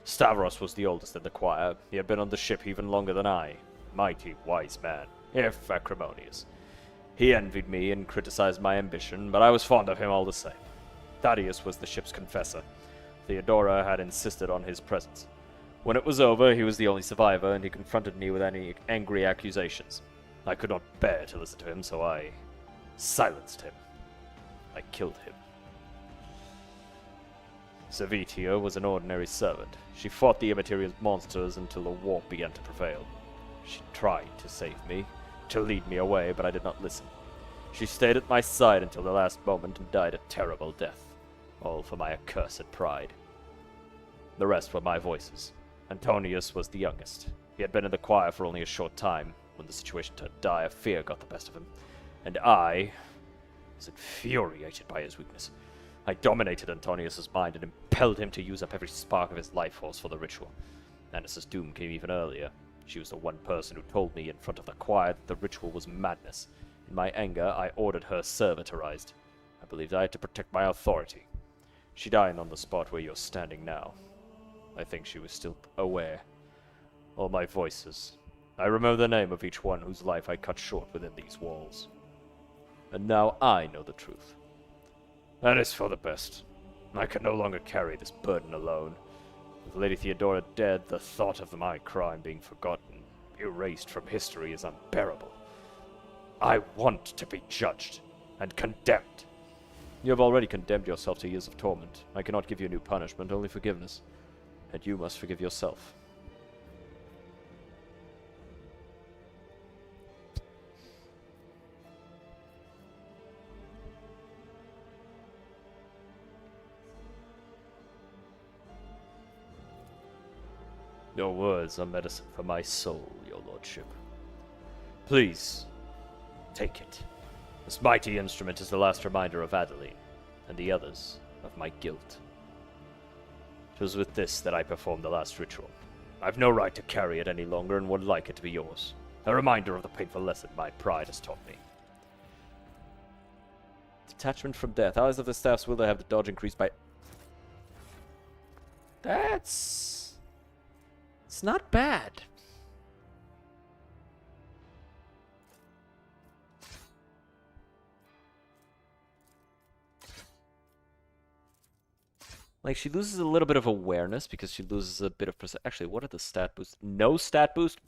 Speaker 13: Stavros was the oldest in the choir. He had been on the ship even longer than I. Mighty wise man, if acrimonious. He envied me and criticized my ambition, but I was fond of him all the same. Thaddeus was the ship's confessor. Theodora had insisted on his presence. When it was over, he was the only survivor, and he confronted me with any angry accusations. I could not bear to listen to him, so I silenced him. I killed him. Savitia was an ordinary servant. She fought the immaterial monsters until the warp began to prevail. She tried to save me, to lead me away, but I did not listen. She stayed at my side until the last moment and died a terrible death, all for my accursed pride. The rest were my voices. Antonius was the youngest. He had been in the choir for only a short time. When the situation turned dire, fear got the best of him, and I was infuriated by his weakness. I dominated Antonius's mind and impelled him to use up every spark of his life force for the ritual. Annis's doom came even earlier. She was the one person who told me in front of the choir that the ritual was madness. In my anger, I ordered her servitorized. I believed I had to protect my authority. She died on the spot where you're standing now. I think she was still aware. All my voices. I remember the name of each one whose life I cut short within these walls. And now I know the truth. That is for the best. I can no longer carry this burden alone. With Lady Theodora dead, the thought of my crime being forgotten, erased from history, is unbearable. I want to be judged and condemned. You have already condemned yourself to years of torment. I cannot give you a new punishment, only forgiveness. And you must forgive yourself. Your words are medicine for my soul, your lordship. Please, take it. This mighty instrument is the last reminder of Adeline, and the others of my guilt. It was with this that I performed the last ritual. I've no right to carry it any longer and would like it to be yours. A reminder of the painful lesson my pride has taught me. Detachment from death. Allies of the staffs will have the dodge increased by... It's not bad. Like, she loses a little bit of awareness because she loses a bit of actually, what are the stat boosts? No stat boost?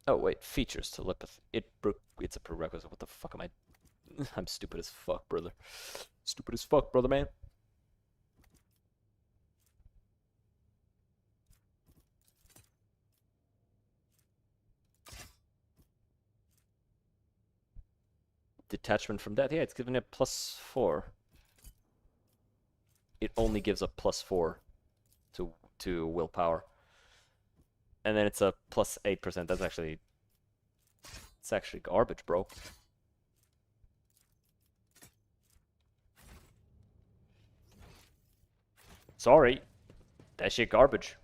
Speaker 13: Oh, wait. Features telepathy. It's a prerequisite. What the fuck am I... I'm stupid as fuck, brother. Stupid as fuck, brother, man. Detachment from death. Yeah, it's giving it +4. It only gives a +4 to willpower. And then it's a +8%. That's actually... It's actually garbage, bro. Sorry. That shit garbage.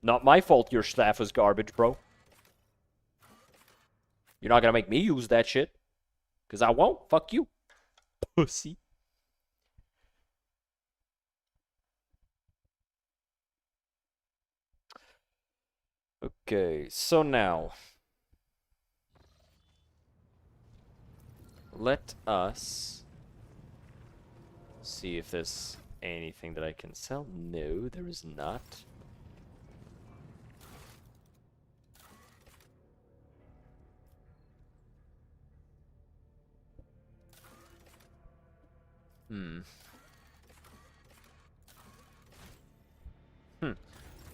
Speaker 13: Not my fault your staff is garbage, bro. You're not gonna make me use that shit. Because I won't. Fuck you.
Speaker 1: Pussy. Okay, so now let us see if there's anything that I can sell. No, there is not.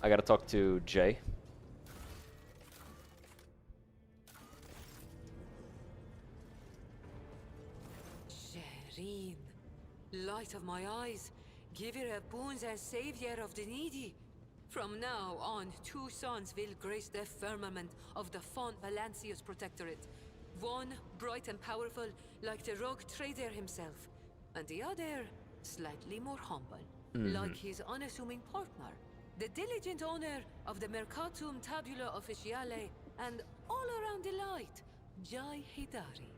Speaker 1: I gotta talk to Jay.
Speaker 8: Shireen, light of my eyes, giver of boons and savior of the needy. From now on, two sons will grace the firmament of the Font Valancius Protectorate. One bright and powerful, like the rogue trader himself, and the other slightly more humble, like his unassuming partner, the diligent owner of the Mercatum Tabula Officiale, and all-around delight, Jai Hidari.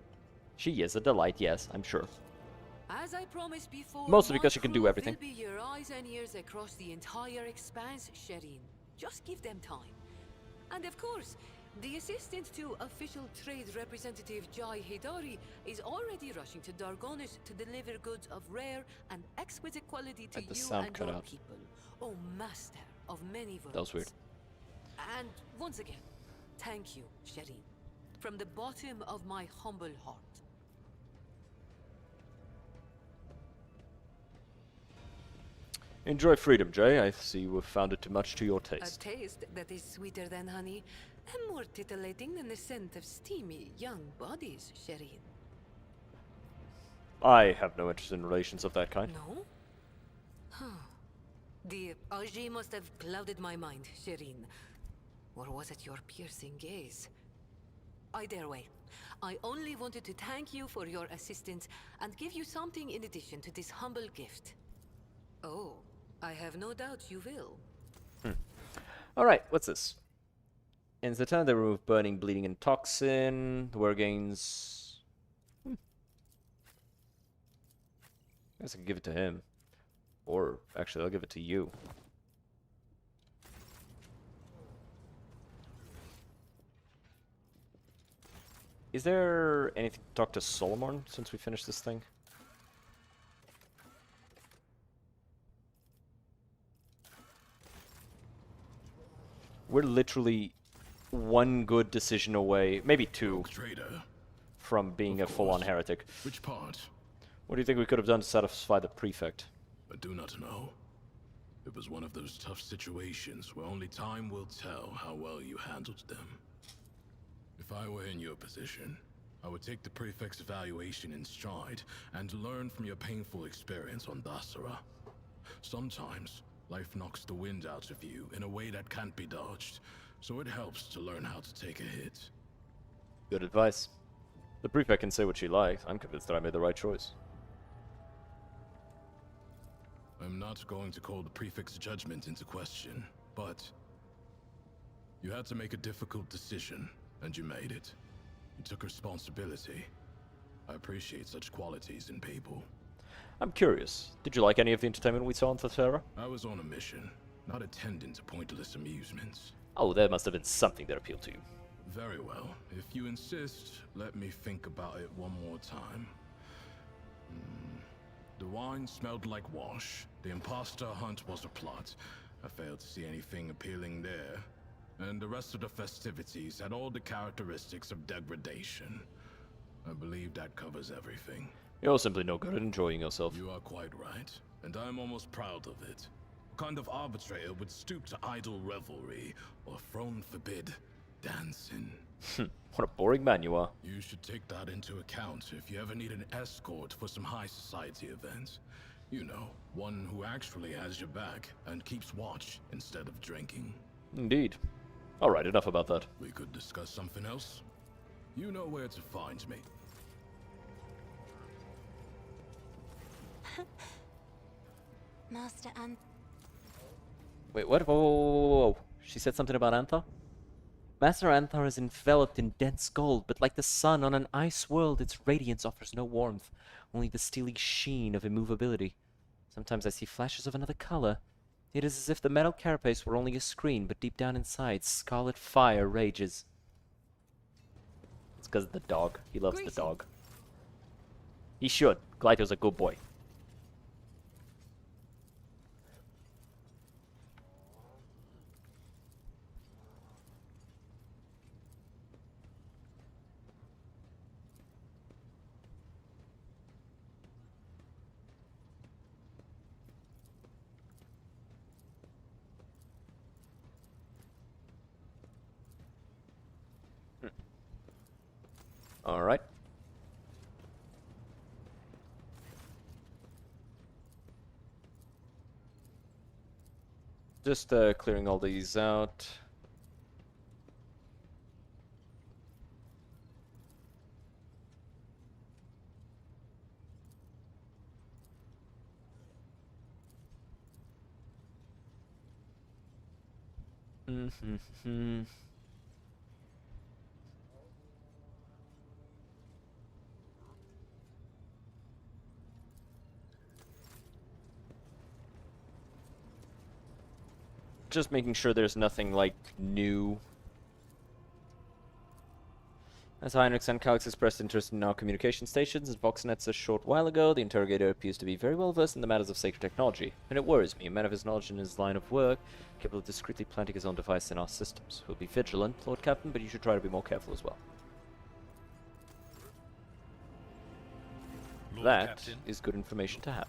Speaker 1: She is a delight, yes, I'm sure.
Speaker 8: As I promised before,
Speaker 1: Mostly
Speaker 8: my
Speaker 1: because she can do
Speaker 8: crew
Speaker 1: everything.
Speaker 8: will be your eyes and ears across the entire expanse, Shireen. Just give them time. And of course, the assistant to official trade representative Jai Hidari is already rushing to Dargonis to deliver goods of rare and exquisite quality to
Speaker 1: Like the
Speaker 8: you
Speaker 1: sound
Speaker 8: and
Speaker 1: cut
Speaker 8: your
Speaker 1: out.
Speaker 8: people. Oh, master of many worlds.
Speaker 1: That was weird.
Speaker 8: And once again, thank you, Shireen. From the bottom of my humble heart.
Speaker 1: Enjoy freedom, Jay. I see you have found it too much to your
Speaker 8: A
Speaker 1: taste.
Speaker 8: taste that is sweeter than honey, and more titillating than the scent of steamy, young bodies, Shireen.
Speaker 1: I have no interest in relations of that kind.
Speaker 8: No? Huh. The Aji must have clouded my mind, Shireen. Or was it your piercing gaze? Either way, I only wanted to thank you for your assistance and give you something in addition to this humble gift. Oh, I have no doubt you will.
Speaker 1: Alright, what's this? Ends the turn, they remove burning, bleeding, and toxin. The wearer gains. I guess I can give it to him. Or, actually, I'll give it to you. Is there anything to talk to Solomon since we finished this thing? We're literally one good decision away, maybe two,
Speaker 12: Trader.
Speaker 1: from being a full-on heretic.
Speaker 12: Which part?
Speaker 1: What do you think we could have done to satisfy the prefect?
Speaker 12: I do not know. It was one of those tough situations where only time will tell how well you handled them. If I were in your position, I would take the prefect's evaluation in stride and learn from your painful experience on Dasara. Sometimes, life knocks the wind out of you in a way that can't be dodged, so it helps to learn how to take a hit.
Speaker 1: Good advice. The prefect can say what she likes. I'm convinced that I made the right choice.
Speaker 12: I'm not going to call the prefect's judgment into question, but you had to make a difficult decision, and you made it. You took responsibility. I appreciate such qualities in people.
Speaker 1: I'm curious. Did you like any of the entertainment we saw on Thessera?
Speaker 12: I was on a mission, not attending to pointless amusements.
Speaker 1: Oh, there must have been something that appealed to you.
Speaker 12: Very well. If you insist, let me think about it one more time. The wine smelled like wash. The imposter hunt was a plot. I failed to see anything appealing there. And the rest of the festivities had all the characteristics of degradation. I believe that covers everything.
Speaker 1: You're simply no good at enjoying yourself.
Speaker 12: You are quite right, and I'm almost proud of it. What kind of arbitrator would stoop to idle revelry, or throne forbid, dancing?
Speaker 1: What a boring man you are.
Speaker 12: You should take that into account if you ever need an escort for some high society events. You know, one who actually has your back and keeps watch instead of drinking.
Speaker 1: Indeed. Alright, enough about that.
Speaker 12: We could discuss something else. You know where to find me.
Speaker 10: Master and
Speaker 1: Wait, what? Whoa, whoa, whoa, whoa, whoa. She said something about Antha? Master Anthar is enveloped in dense gold, but like the sun on an ice world, its radiance offers no warmth, only the steely sheen of immovability. Sometimes I see flashes of another color. It is as if the metal carapace were only a screen, but deep down inside, scarlet fire rages. It's because of the dog. He loves the dog. He should. Glyto's a good boy. All right. Just clearing all these out. Mm-hmm. Just making sure there's nothing, like, new. As Heinrich and Calix expressed interest in our communication stations and Voxnets a short while ago, the interrogator appears to be very well versed in the matters of sacred technology, and it worries me, a man of his knowledge in his line of work, capable of discreetly planting his own device in our systems. We'll be vigilant, Lord Captain, but you should try to be more careful as well.
Speaker 14: Lord
Speaker 1: That
Speaker 14: Captain.
Speaker 1: is good information to have.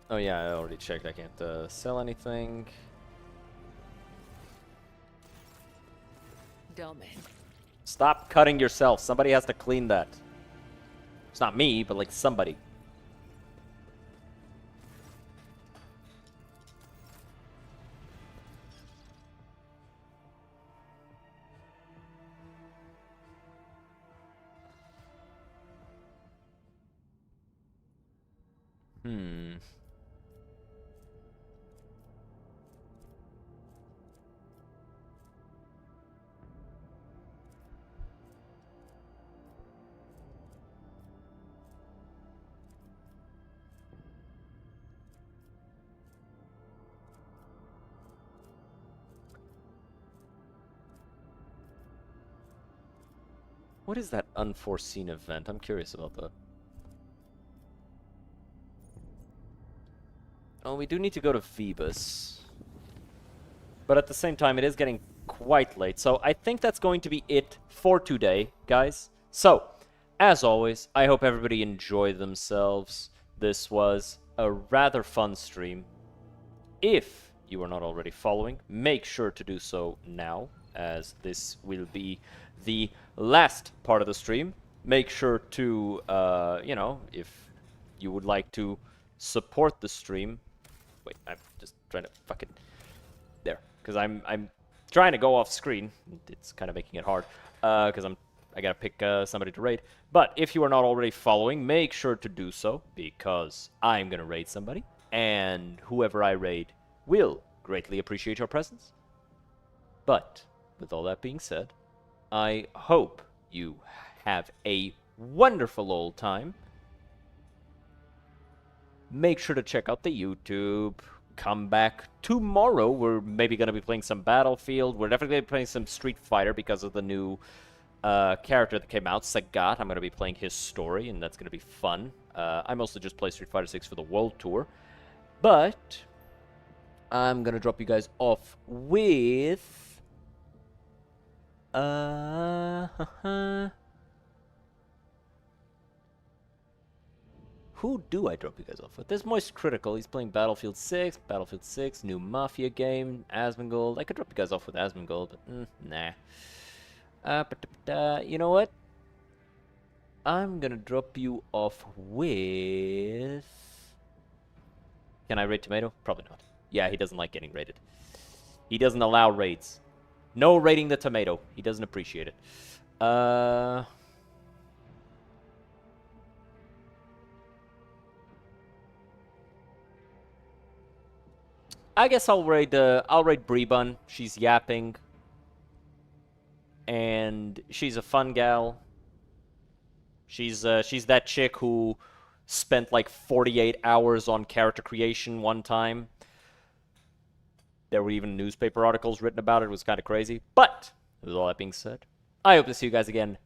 Speaker 1: Oh yeah, I already checked. I can't sell anything.
Speaker 9: Dumbass.
Speaker 1: Stop cutting yourself. Somebody has to clean that. It's not me, but like somebody. What is that unforeseen event? I'm curious about that. Oh, we do need to go to Phoebus. But at the same time, it is getting quite late. So I think that's going to be it for today, guys. So, as always, I hope everybody enjoyed themselves. This was a rather fun stream. If you are not already following, make sure to do so now, as this will be the last part of the stream. Make sure to, you know, if you would like to support the stream. Wait, I'm just trying to fucking... There. Because I'm trying to go off screen. It's kind of making it hard. Because I gotta pick somebody to raid. But if you are not already following, make sure to do so. Because I'm gonna raid somebody. And whoever I raid will greatly appreciate your presence. But, with all that being said, I hope you have a wonderful old time. Make sure to check out the YouTube. Come back tomorrow. We're maybe going to be playing some Battlefield. We're definitely going to be playing some Street Fighter because of the new character that came out, Sagat. I'm going to be playing his story, and that's going to be fun. I mostly just play Street Fighter 6 for the World Tour. But I'm going to drop you guys off with... Who do I drop you guys off with? There's Moist Critical. He's playing Battlefield 6, new Mafia game, Asmongold. I could drop you guys off with Asmongold, but nah. You know what? I'm gonna drop you off with... Can I raid Tomato? Probably not. Yeah, he doesn't like getting raided. He doesn't allow raids. No raiding the Tomato. He doesn't appreciate it. I guess I'll raid Brebun. She's yapping. And she's a fun gal. She's that chick who spent like 48 hours on character creation one time. There were even newspaper articles written about it. It was kind of crazy. But, with all that being said, I hope to see you guys again